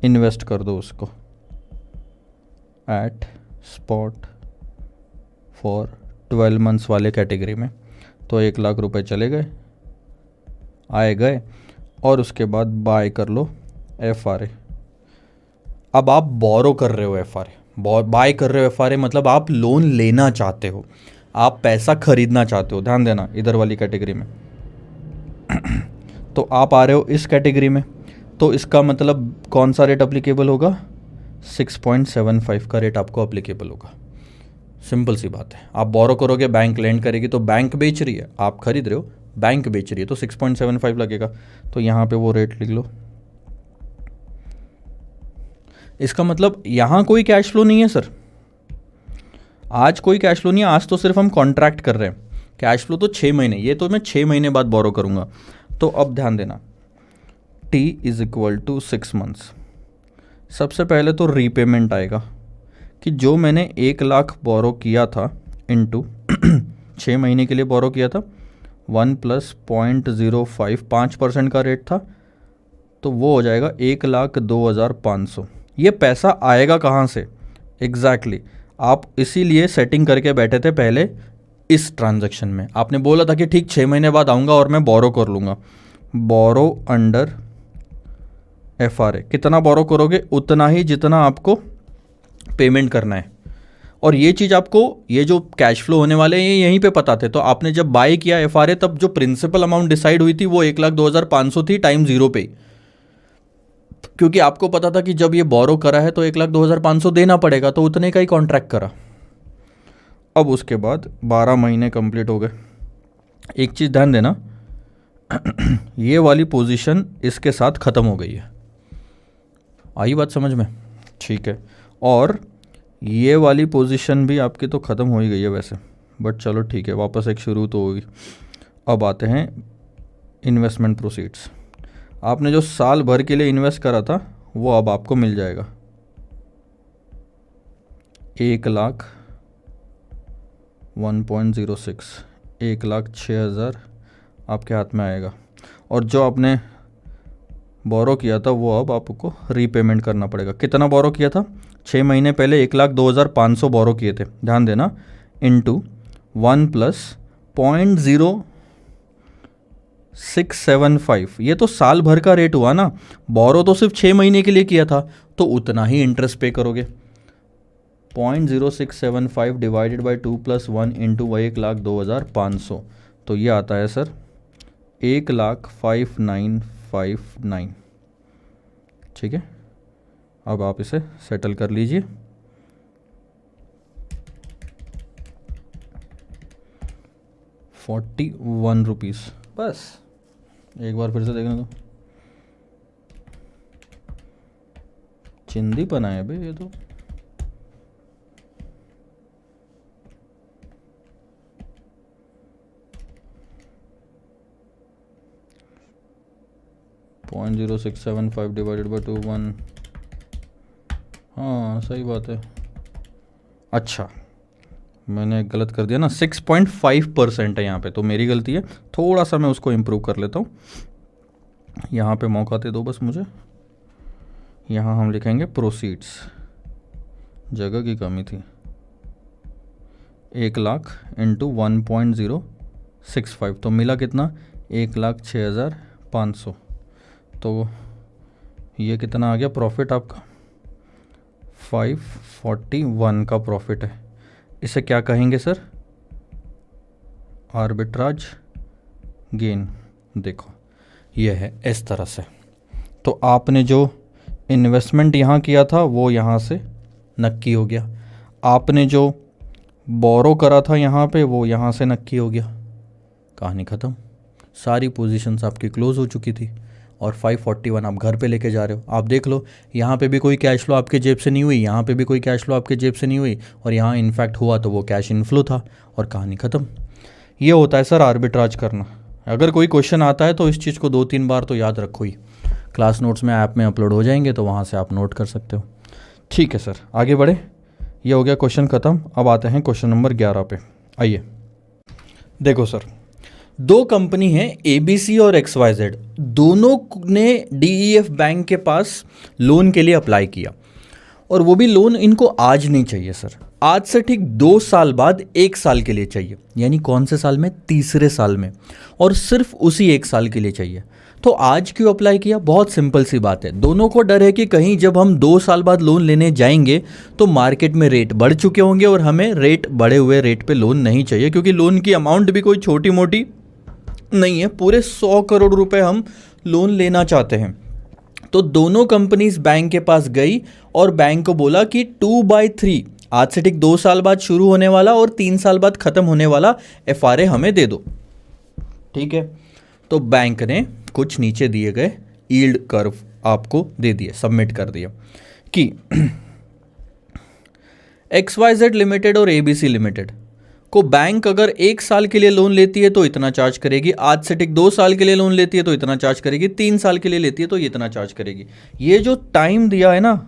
इन्वेस्ट कर दो उसको एट स्पॉट फॉर 12 मंथ्स वाले कैटेगरी में। तो 1 लाख रुपए चले गए, आए गए और उसके बाद बाय कर लो FRA। अब आप बोरो कर रहे हो FRA, बाय कर रहे हो FRA, मतलब आप लोन लेना चाहते हो, आप पैसा खरीदना चाहते हो। ध्यान देना इधर वाली कैटेगरी में तो आप आ रहे हो इस कैटेगरी में, तो इसका मतलब कौन सा रेट अप्लीकेबल होगा? 6.75 का रेट आपको अप्लीकेबल होगा। सिंपल सी बात है। आप बोरो करोगे, बैंक लेंड करेगी, तो बैंक बेच रही है, आप खरीद रहे हो, बैंक बेच रही है, तो 6.75 लगेगा। तो यहाँ पे वो रेट लिख लो। इसका मतलब यहाँ कोई कैश फ्लो नहीं है सर, आज कोई कैश फ्लो नहीं है, आज तो सिर्फ हम कॉन्ट्रैक्ट कर रहे हैं। कैश फ्लो तो 6 महीने, ये तो मैं 6 महीने बाद बोरो करूँगा। तो अब ध्यान देना, T is equal to 6 months. सबसे पहले तो रीपेमेंट आएगा कि जो मैंने 1 लाख बोरो किया था इनटू 6 महीने के लिए बोरो किया था, 1 प्लस 0.05 5% का रेट था, तो वो हो जाएगा 1,02,500। ये पैसा आएगा कहाँ से? एग्जैक्टली आप इसीलिए सेटिंग करके बैठे थे पहले इस ट्रांजैक्शन में। आपने बोला था कि ठीक 6 महीने बाद आऊँगा और मैं बोरो कर लूँगा। बोरो अंडर FRA, कितना बोरो करोगे? उतना ही जितना आपको पेमेंट करना है। और ये चीज़ आपको, ये जो कैश फ्लो होने वाले हैं, ये यहीं पे पता थे। तो आपने जब बाय किया FRA, तब जो प्रिंसिपल अमाउंट डिसाइड हुई थी वो 1,02,500 थी टाइम 0 पे, क्योंकि आपको पता था कि जब ये बोरो करा है तो 1,02,500 देना पड़ेगा, तो उतने का ही कॉन्ट्रैक्ट करा। अब उसके बाद 12 महीने कंप्लीट हो गए। एक चीज़ ध्यान देना, ये वाली पोजीशन इसके साथ ख़त्म हो गई है। आई बात समझ में? ठीक है। और ये वाली पोजीशन भी आपकी तो ख़त्म हो ही गई है वैसे, बट चलो ठीक है, वापस एक शुरू तो होगी। अब आते हैं इन्वेस्टमेंट प्रोसीड्स। आपने जो साल भर के लिए इन्वेस्ट करा था वो अब आपको मिल जाएगा। 1,01.06, 1,06,000 आपके हाथ में आएगा। और जो आपने बोरो किया था वो अब आपको रीपेमेंट करना पड़ेगा। कितना बोरो किया था? 6 महीने पहले 1,02,500 बोरो किए थे, ध्यान देना, इनटू 1 प्लस 0.0675। ये तो साल भर का रेट हुआ ना, बोरो तो सिर्फ 6 महीने के लिए किया था, तो उतना ही इंटरेस्ट पे करोगे। 0.0675 डिवाइडेड बाई 2 प्लस 1 इंटू 1,02,500, तो ये आता है सर 1,05,959। ठीक है, अब आप इसे सेटल कर लीजिए। ₹41 बस। एक बार फिर से देखने दो, चिंदी पना है भाई ये तो। .0675 डिवाइडेड बाई 2 1, हाँ सही बात है। अच्छा मैंने गलत कर दिया ना, 6.5% है यहाँ पे, तो मेरी गलती है। थोड़ा सा मैं उसको इम्प्रूव कर लेता हूँ, यहाँ पे मौका दे दो बस मुझे। यहाँ हम लिखेंगे प्रोसीड्स, जगह की कमी थी। 1 लाख इंटू 1.065, तो मिला कितना? 1,06,500। तो ये कितना आ गया प्रॉफिट आपका? 541 का प्रॉफिट है। इसे क्या कहेंगे सर? Arbitrage gain. देखो ये है इस तरह से। तो आपने जो इन्वेस्टमेंट यहाँ किया था वो यहाँ से नक्की हो गया, आपने जो बोरो करा था यहाँ पे वो यहाँ से नक्की हो गया, कहानी ख़त्म। सारी पोजीशंस आपकी क्लोज हो चुकी थी और 541 आप घर पे लेके जा रहे हो। आप देख लो, यहाँ पे भी कोई कैश फ्लो आपके जेब से नहीं हुई, यहाँ पे भी कोई कैश फ्लो आपके जेब से नहीं हुई, और यहाँ इनफैक्ट हुआ तो वो कैश इनफ्लो था, और कहानी ख़त्म। ये होता है सर आर्बिट्राज करना। अगर कोई क्वेश्चन आता है तो इस चीज़ को 2-3 बार तो याद रखो ही। क्लास नोट्स में ऐप में अपलोड हो जाएंगे, तो वहाँ से आप नोट कर सकते हो। ठीक है सर, आगे बढ़े। ये हो गया क्वेश्चन ख़त्म। अब आते हैं क्वेश्चन नंबर 11 पे। आइए देखो सर, 2 कंपनी हैं ABC और XYZ, दोनों ने DEF बैंक के पास लोन के लिए अप्लाई किया, और वो भी लोन इनको आज नहीं चाहिए सर, आज से ठीक 2 साल बाद 1 साल के लिए चाहिए, यानी कौन से साल में, तीसरे साल में, और सिर्फ उसी 1 साल के लिए चाहिए। तो आज क्यों अप्लाई किया, बहुत सिंपल सी बात है। दोनों को डर है कि कहीं जब हम 2 साल बाद लोन लेने जाएंगे तो मार्केट में रेट बढ़ चुके होंगे और हमें रेट बढ़े हुए रेट पे लोन नहीं चाहिए, क्योंकि लोन की अमाउंट भी कोई छोटी मोटी नहीं है, पूरे 100 करोड़ रुपए हम लोन लेना चाहते हैं। तो दोनों कंपनीज बैंक के पास गई और बैंक को बोला कि 2/3 आज से ठीक 2 साल बाद शुरू होने वाला और 3 साल बाद खत्म होने वाला FRA हमें दे दो। ठीक है, तो बैंक ने कुछ नीचे दिए गए यील्ड कर्व आपको दे दिए, सबमिट कर दिया कि XYZ लिमिटेड और ABC लिमिटेड को बैंक अगर 1 साल के लिए लोन लेती है तो इतना चार्ज करेगी, आज से ठीक 2 साल के लिए लोन लेती है तो इतना चार्ज करेगी, 3 साल के लिए लेती है तो ये इतना चार्ज करेगी। ये जो टाइम दिया है ना,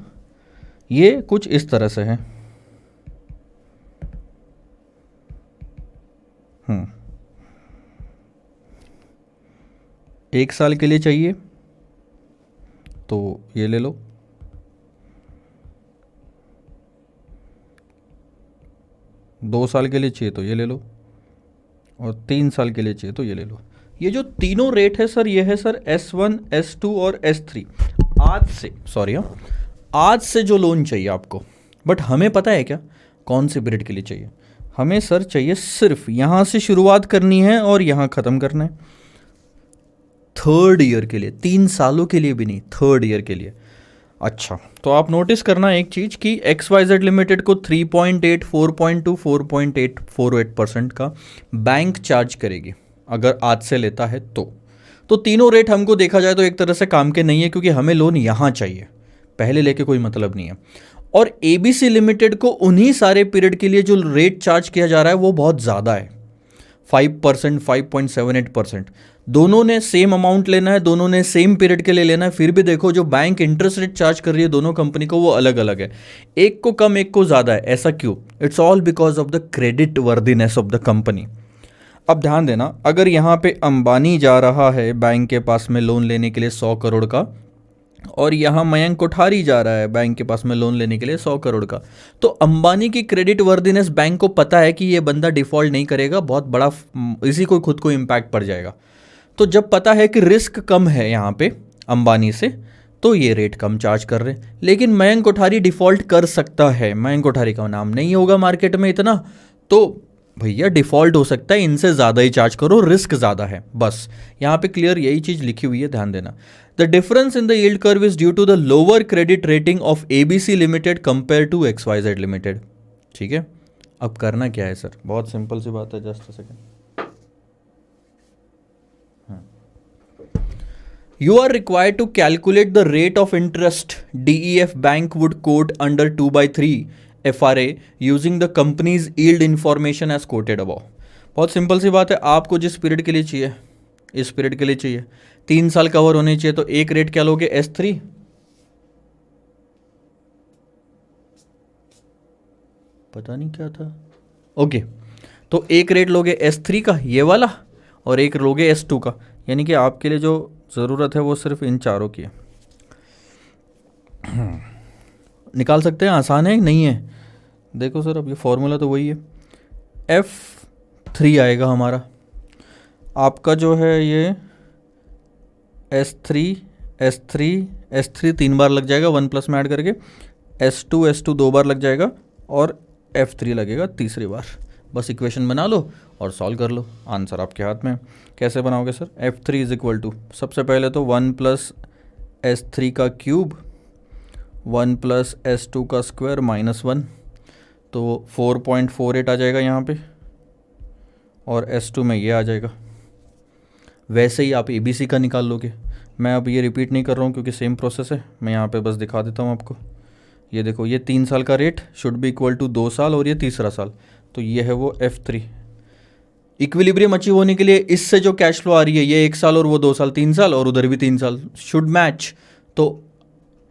ये कुछ इस तरह से है। 1 साल के लिए चाहिए तो ये ले लो, 2 साल के लिए चाहिए तो ये ले लो, और 3 साल के लिए चाहिए तो ये ले लो। ये जो तीनों रेट है सर, ये है सर S1, S2 और S3। आज से जो लोन चाहिए आपको, बट हमें पता है क्या कौन से पीरियड के लिए चाहिए। हमें सर चाहिए सिर्फ यहाँ से शुरुआत करनी है और यहाँ ख़त्म करना है, 3rd ईयर के लिए, 3 सालों के लिए भी नहीं, 3rd ईयर के लिए। अच्छा, तो आप नोटिस करना एक चीज़ कि XYZ लिमिटेड को 3.8, 4.2, 4.848% का बैंक चार्ज करेगी अगर आज से लेता है तो तीनों रेट हमको देखा जाए तो एक तरह से काम के नहीं है, क्योंकि हमें लोन यहाँ चाहिए, पहले लेके कोई मतलब नहीं है। और ABC लिमिटेड को उन्हीं सारे पीरियड के लिए जो रेट चार्ज किया जा रहा है वो बहुत ज़्यादा है, 5%, 5.78%। दोनों ने सेम अमाउंट लेना है, दोनों ने सेम पीरियड के लिए लेना है, फिर भी देखो जो बैंक इंटरेस्ट रेट चार्ज कर रही है दोनों कंपनी को वो अलग अलग है, एक को कम एक को ज़्यादा है। ऐसा क्यों? It's all because of the credit worthiness of the company. अब ध्यान देना, अगर यहाँ पे अंबानी जा रहा है बैंक के पास में लोन लेने के लिए 100 करोड़ का, और यहाँ मयंक कोठारी जा रहा है बैंक के पास में लोन लेने के लिए 100 करोड़ का, तो अंबानी की क्रेडिट वर्दीनेस बैंक को पता है कि ये बंदा डिफॉल्ट नहीं करेगा, बहुत बड़ा इसी को खुद को इम्पैक्ट पड़ जाएगा। तो जब पता है कि रिस्क कम है यहाँ पे अंबानी से, तो ये रेट कम चार्ज कर रहे हैं। लेकिन मयंक कोठारी डिफ़ॉल्ट कर सकता है, मयंक कोठारी का नाम नहीं होगा मार्केट में इतना, तो भैया डिफ़ॉल्ट हो सकता है, इनसे ज़्यादा ही चार्ज करो, रिस्क ज़्यादा है। बस यहाँ पे क्लियर यही चीज़ लिखी हुई है, ध्यान देना। The difference in the yield curve is due to the lower credit rating of ABC limited compare to XYZ limited. ठीक है, अब करना क्या है सर, बहुत सिंपल सी बात है, just a second. You are required to calculate the rate of interest DEF bank would quote under 2/3 FRA using the company's yield information as quoted above। बहुत सिंपल सी बात है, आपको जिस पीरियड के लिए चाहिए, इस पीरियड के लिए चाहिए, 3 साल कवर होने चाहिए, तो एक रेट क्या लोगे, S3। पता नहीं क्या था, ओके, तो एक रेट लोगे S3 का ये वाला, और एक लोगे S2 का, यानी कि आपके लिए जो ज़रूरत है वो सिर्फ इन चारों की है। निकाल सकते हैं, आसान है नहीं है? देखो सर, अब ये फॉर्मूला तो वही है, F3 आएगा हमारा, आपका जो है ये S3 3 बार लग जाएगा, 1 प्लस में ऐड करके, S2 2 बार लग जाएगा, और F3 लगेगा तीसरी बार। बस इक्वेशन बना लो और सॉल्व कर लो, आंसर आपके हाथ में। कैसे बनाओगे sir? F3 is equal to, सबसे पहले तो 1 प्लस S3 का क्यूब, 1 प्लस S2 का स्क्वायर -1, तो 4.48 आ जाएगा यहाँ पे, और S2 में ये आ जाएगा। वैसे ही आप ABC का निकाल लोगे, मैं अब ये रिपीट नहीं कर रहा हूँ क्योंकि सेम प्रोसेस है, मैं यहाँ पे बस दिखा देता हूँ आपको। ये देखो, ये 3 साल का rate should be equal to 2 साल, और ये तीसरा साल, तो ये है वो F3। इक्विलिब्रियम अचीव होने के लिए इससे जो कैश फ्लो आ रही है, ये 1 साल और वो 2 साल, 3 साल, और उधर भी 3 साल, शुड मैच। तो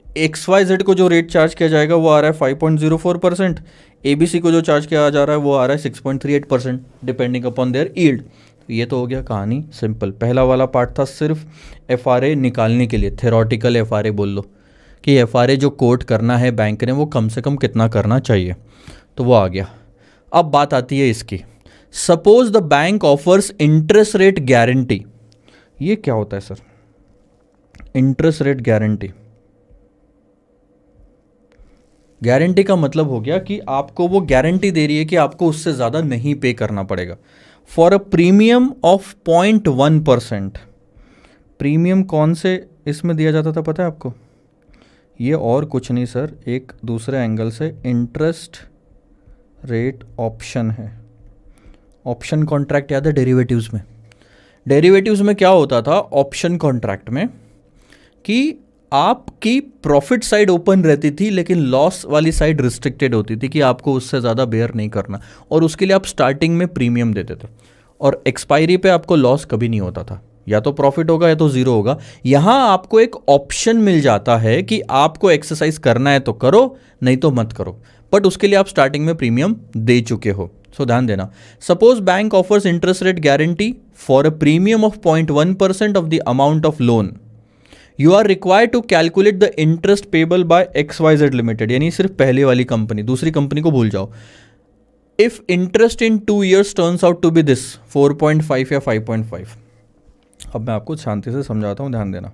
XYZ को जो रेट चार्ज किया जाएगा वो आ रहा है 5.04%, ABC को जो चार्ज किया जा रहा है वो आ रहा है 6.38%, डिपेंडिंग अपॉन देयर यील्ड। ये तो हो गया कहानी सिंपल। पहला वाला पार्ट था सिर्फ FRA निकालने के लिए, थेरोटिकल FRA बोल लो कि FRA जो कोट करना है बैंक ने वो कम से कम कितना करना चाहिए। तो वो आ गया। अब बात आती है इसकी, suppose the bank offers interest rate guarantee. ये क्या होता है sir? Interest rate guarantee, guarantee का मतलब हो गया कि आपको वो गारंटी दे रही है कि आपको उससे ज़्यादा नहीं पे करना पड़ेगा। For a premium of 0.1%। Premium कौन से इसमें दिया जाता था पता है आपको? ये और कुछ नहीं सर, एक दूसरे एंगल से इंटरेस्ट रेट ऑप्शन है। ऑप्शन कॉन्ट्रैक्ट याद है डेरिवेटिव्स में? डेरिवेटिव्स में क्या होता था ऑप्शन कॉन्ट्रैक्ट में कि आपकी प्रॉफिट साइड ओपन रहती थी लेकिन लॉस वाली साइड रिस्ट्रिक्टेड होती थी कि आपको उससे ज़्यादा बेयर नहीं करना, और उसके लिए आप स्टार्टिंग में प्रीमियम देते थे और एक्सपायरी पे आपको लॉस कभी नहीं होता था, या तो प्रॉफिट होगा या तो ज़ीरो होगा। यहाँ आपको एक ऑप्शन मिल जाता है कि आपको एक्सरसाइज करना है तो करो, नहीं तो मत करो, बट उसके लिए आप स्टार्टिंग में प्रीमियम दे चुके हो। सो ध्यान देना, suppose bank offers interest rate guarantee for a premium of 0.1% of the amount of loan, you are required to calculate the interest payable by XYZ limited. यानी सिर्फ पहले वाली कंपनी, दूसरी कंपनी को भूल जाओ। If interest in 2 years turns out to be this 4.5 या 5.5। अब मैं आपको शांति से समझाता हूं, ध्यान देना।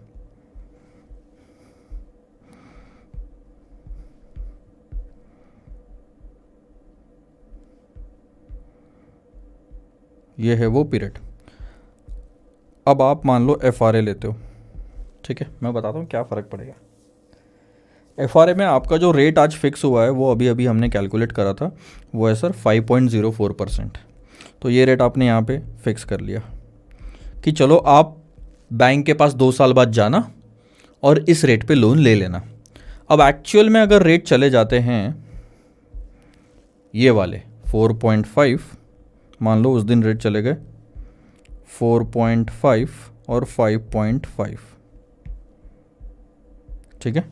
ये है वो पीरियड। अब आप मान लो FRA लेते हो, ठीक है, मैं बताता हूँ क्या फ़र्क पड़ेगा। FRA में आपका जो रेट आज फिक्स हुआ है वो अभी अभी हमने कैलकुलेट करा था, वो है सर 5.04%। तो ये रेट आपने यहाँ पे फिक्स कर लिया कि चलो आप बैंक के पास 2 साल बाद जाना और इस रेट पे लोन ले लेना। अब एक्चुअल में अगर रेट चले जाते हैं ये वाले 4.5, मान लो उस दिन रेट चले गए 4.5 और 5.5, ठीक है,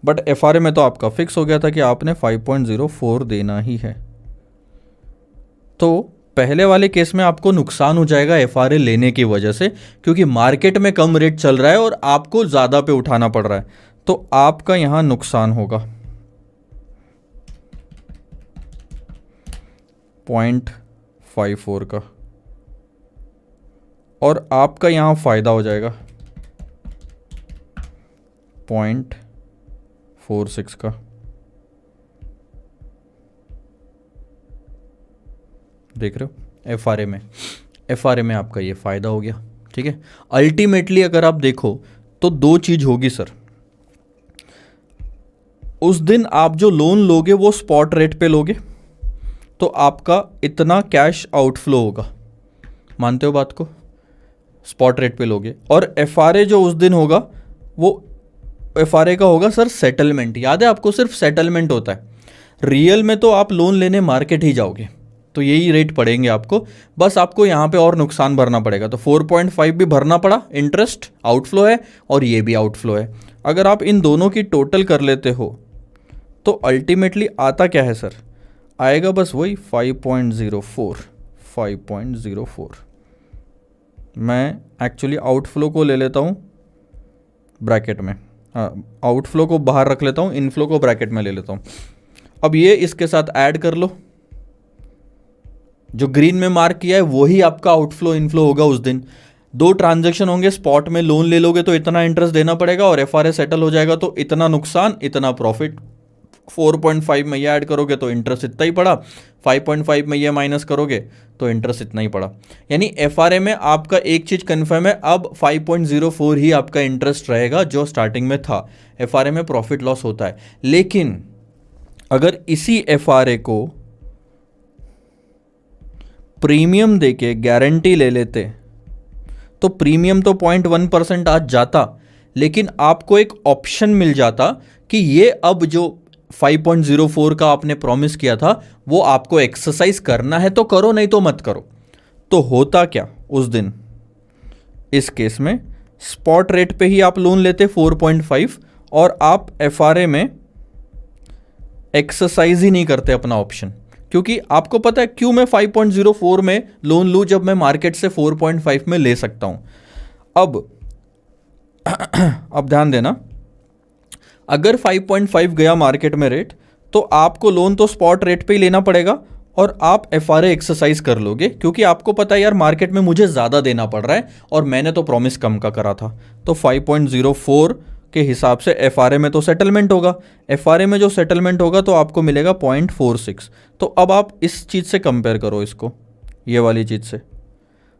बट FRA में तो आपका फिक्स हो गया था कि आपने 5.04 देना ही है। तो पहले वाले केस में आपको नुकसान हो जाएगा FRA लेने की वजह से, क्योंकि मार्केट में कम रेट चल रहा है और आपको ज़्यादा पे उठाना पड़ रहा है, तो आपका यहां नुकसान होगा 0.54 का, और आपका यहां फायदा हो जाएगा 0.46 का। देख रहे हो? FRA में आपका ये फायदा हो गया, ठीक है। अल्टीमेटली अगर आप देखो तो 2 चीज होगी सर। उस दिन आप जो लोन लोगे वो स्पॉट रेट पे लोगे, तो आपका इतना कैश आउटफ्लो होगा, मानते हो बात को? स्पॉट रेट पे लोगे। और FRA जो उस दिन होगा वो FRA का होगा सर सेटलमेंट। याद है आपको? सिर्फ सेटलमेंट होता है। रियल में तो आप लोन लेने मार्केट ही जाओगे तो यही रेट पड़ेंगे आपको, बस आपको यहाँ पे और नुकसान भरना पड़ेगा। तो 4.5 भी भरना पड़ा, इंटरेस्ट आउटफ्लो है, और ये भी आउटफ्लो है। अगर आप इन दोनों की टोटल कर लेते हो तो अल्टीमेटली आता क्या है सर? आएगा बस वही 5.04। मैं एक्चुअली आउटफ्लो को ले लेता हूँ ब्रैकेट में, आउटफ्लो को बाहर रख लेता हूँ, इनफ्लो को ब्रैकेट में ले लेता हूँ। अब ये इसके साथ ऐड कर लो, जो ग्रीन में मार्क किया है वही आपका आउटफ्लो इनफ्लो होगा उस दिन। 2 ट्रांजैक्शन होंगे, स्पॉट में लोन ले लोगे तो इतना इंटरेस्ट देना पड़ेगा और FRA सेटल हो जाएगा तो इतना नुकसान इतना प्रॉफिट। 4.5 में ये ऐड करोगे तो इंटरेस्ट इतना ही पड़ा, 5.5 में ये माइनस करोगे तो इंटरेस्ट इतना ही पड़ा। यानी FRA में आपका एक चीज कंफर्म है, अब 5.04 ही आपका इंटरेस्ट रहेगा जो स्टार्टिंग में था। FRA में प्रॉफिट लॉस होता है, लेकिन अगर इसी FRA को प्रीमियम देके गारंटी ले लेते तो प्रीमियम तो 0.1% आज जाता, लेकिन आपको एक ऑप्शन मिल जाता कि ये अब जो 5.04 का आपने प्रॉमिस किया था वो आपको एक्सरसाइज करना है तो करो, नहीं तो मत करो। तो होता क्या उस दिन? इस केस में स्पॉट रेट पे ही आप लोन लेते 4.5 और आप FRA में एक्सरसाइज ही नहीं करते अपना ऑप्शन, क्योंकि आपको पता है क्यों मैं 5.04 में लोन लूं जब मैं मार्केट से 4.5 में ले सकता हूं। अब ध्यान देना, अगर 5.5 गया मार्केट में रेट तो आपको लोन तो स्पॉट रेट पे ही लेना पड़ेगा और आप एफआरए एक्सरसाइज कर लोगे, क्योंकि आपको पता है यार मार्केट में मुझे ज़्यादा देना पड़ रहा है और मैंने तो प्रॉमिस कम का करा था। तो 5.04 के हिसाब से एफआरए में तो सेटलमेंट होगा, एफआरए में जो सेटलमेंट होगा तो आपको मिलेगा 0.46। तो अब आप इस चीज़ से कंपेयर करो इसको ये वाली चीज़ से।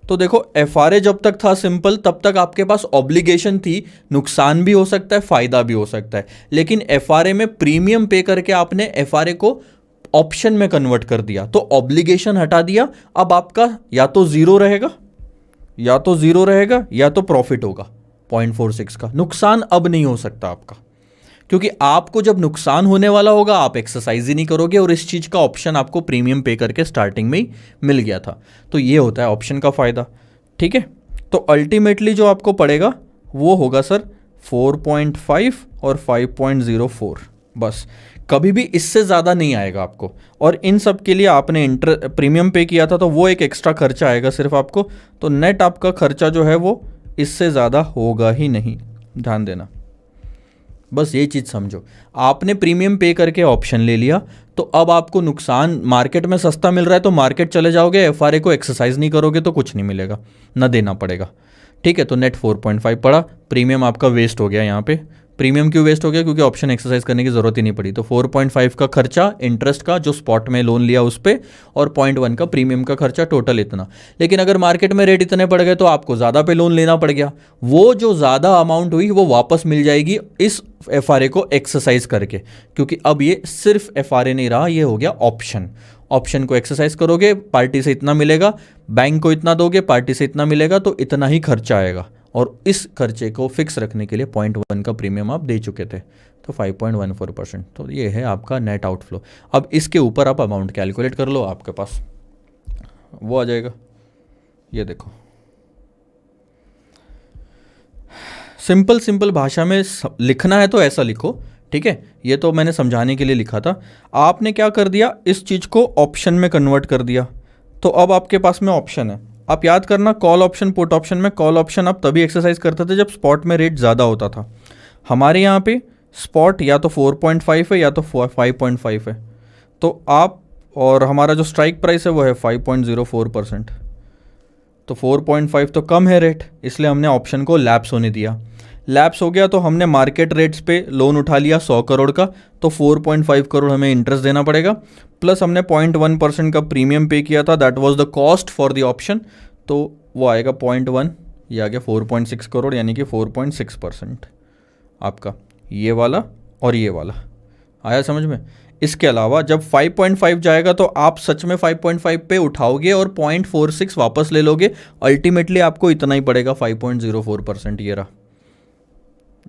तो देखो एफआरए जब तक था सिंपल तब तक आपके पास ऑब्लिगेशन थी, नुकसान भी हो सकता है फायदा भी हो सकता है, लेकिन एफआरए में प्रीमियम पे करके आपने एफआरए को ऑप्शन में कन्वर्ट कर दिया तो ऑब्लिगेशन हटा दिया। अब आपका या तो जीरो रहेगा या तो प्रॉफिट होगा 0.46 का, नुकसान अब नहीं हो सकता आपका, क्योंकि आपको जब नुकसान होने वाला होगा आप एक्सरसाइज ही नहीं करोगे और इस चीज़ का ऑप्शन आपको प्रीमियम पे करके स्टार्टिंग में ही मिल गया था। तो ये होता है ऑप्शन का फ़ायदा, ठीक है। तो अल्टीमेटली जो आपको पड़ेगा वो होगा सर 4.5 और 5.04, बस कभी भी इससे ज़्यादा नहीं आएगा आपको। और इन सब के लिए आपने प्रीमियम पे किया था तो वो एक एक्स्ट्रा खर्चा आएगा सिर्फ आपको, तो नेट आपका खर्चा जो है वो इससे ज़्यादा होगा ही नहीं, ध्यान देना। बस ये चीज़ समझो, आपने प्रीमियम पे करके ऑप्शन ले लिया तो अब आपको नुकसान, मार्केट में सस्ता मिल रहा है तो मार्केट चले जाओगे, एफआरए को एक्सरसाइज नहीं करोगे तो कुछ नहीं मिलेगा, ना देना पड़ेगा, ठीक है। तो नेट 4.5 पड़ा, प्रीमियम आपका वेस्ट हो गया। यहाँ पे प्रीमियम क्यों वेस्ट हो गया, क्योंकि ऑप्शन एक्सरसाइज करने की ज़रूरत ही नहीं पड़ी। तो 4.5 का खर्चा इंटरेस्ट का जो स्पॉट में लोन लिया उस पर, और 0.1 का प्रीमियम का खर्चा, टोटल इतना। लेकिन अगर मार्केट में रेट इतने पड़ गए तो आपको ज़्यादा पे लोन लेना पड़ गया, वो जो ज़्यादा अमाउंट हुई वो वापस मिल जाएगी इस एफआरए को एक्सरसाइज करके, क्योंकि अब ये सिर्फ एफआरए नहीं रहा, ये हो गया ऑप्शन। ऑप्शन को एक्सरसाइज करोगे पार्टी से इतना मिलेगा, बैंक को इतना दोगे पार्टी से इतना मिलेगा, तो इतना ही खर्चा आएगा। और इस खर्चे को फिक्स रखने के लिए 0.1 का प्रीमियम आप दे चुके थे, तो 5.14%। तो ये है आपका नेट आउटफ्लो। अब इसके ऊपर आप अमाउंट कैलकुलेट कर लो, आपके पास वो आ जाएगा, ये देखो। सिंपल भाषा में लिखना है तो ऐसा लिखो, ठीक है। ये तो मैंने समझाने के लिए लिखा था। आपने क्या कर दिया, इस चीज़ को ऑप्शन में कन्वर्ट कर दिया, तो अब आपके पास में ऑप्शन है। आप याद करना, कॉल ऑप्शन पुट ऑप्शन में कॉल ऑप्शन आप तभी एक्सरसाइज करते थे जब स्पॉट में रेट ज़्यादा होता था। हमारे यहाँ पे स्पॉट या तो 4.5 है या तो 5.5 है, तो आप, और हमारा जो स्ट्राइक प्राइस है वो है 5.04%। तो 4.5 तो कम है रेट, इसलिए हमने ऑप्शन को लैप्स होने दिया। लैप्स हो गया तो हमने मार्केट रेट्स पे लोन उठा लिया 100 करोड़ का, तो 4.5 करोड़ हमें इंटरेस्ट देना पड़ेगा, प्लस हमने 0.1% का प्रीमियम पे किया था, that was the cost for the option, तो वो आएगा 0.1, ये आ गया 4.6 करोड़, यानी कि 4.6% आपका, ये वाला और ये वाला आया समझ में। इसके अलावा जब 5.5 जाएगा तो आप सच में 5.5 पे उठाओगे और 0.46 वापस ले लोगे, अल्टीमेटली आपको इतना ही पड़ेगा 5.04%।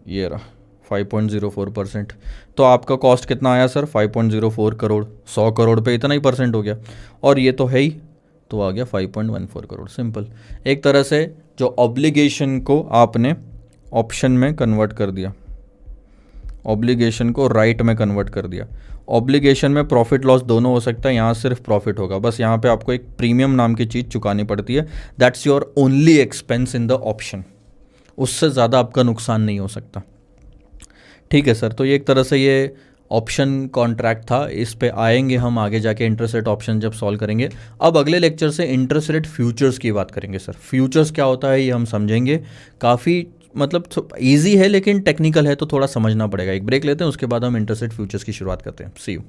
ये रहा 5.04%। तो आपका कॉस्ट कितना आया सर, 5.04 करोड़, 100 करोड़ पे इतना ही परसेंट हो गया, और ये तो है ही, तो आ गया 5.14 करोड़। सिंपल, एक तरह से जो ऑब्लिगेशन को आपने ऑप्शन में कन्वर्ट कर दिया, ऑब्लिगेशन को राइट में कन्वर्ट कर दिया। ऑब्लिगेशन में प्रॉफिट लॉस दोनों हो सकता है, यहाँ सिर्फ प्रॉफिट होगा, बस यहाँ पे आपको एक प्रीमियम नाम की चीज़ चुकानी पड़ती है, that's your only expense in the option, उससे ज़्यादा आपका नुकसान नहीं हो सकता, ठीक है सर। तो ये एक तरह से ये ऑप्शन कॉन्ट्रैक्ट था, इस पे आएंगे हम आगे जाके इंटरेस्ट रेट ऑप्शन जब सॉल्व करेंगे। अब अगले लेक्चर से इंटरेस्ट रेट फ्यूचर्स की बात करेंगे सर। फ्यूचर्स क्या होता है ये हम समझेंगे, काफ़ी मतलब ईजी है लेकिन टेक्निकल है, तो थोड़ा समझना पड़ेगा। एक ब्रेक लेते हैं, उसके बाद हम इंटरेस्ट रेट फ्यूचर्स की शुरुआत करते हैं। सी यू।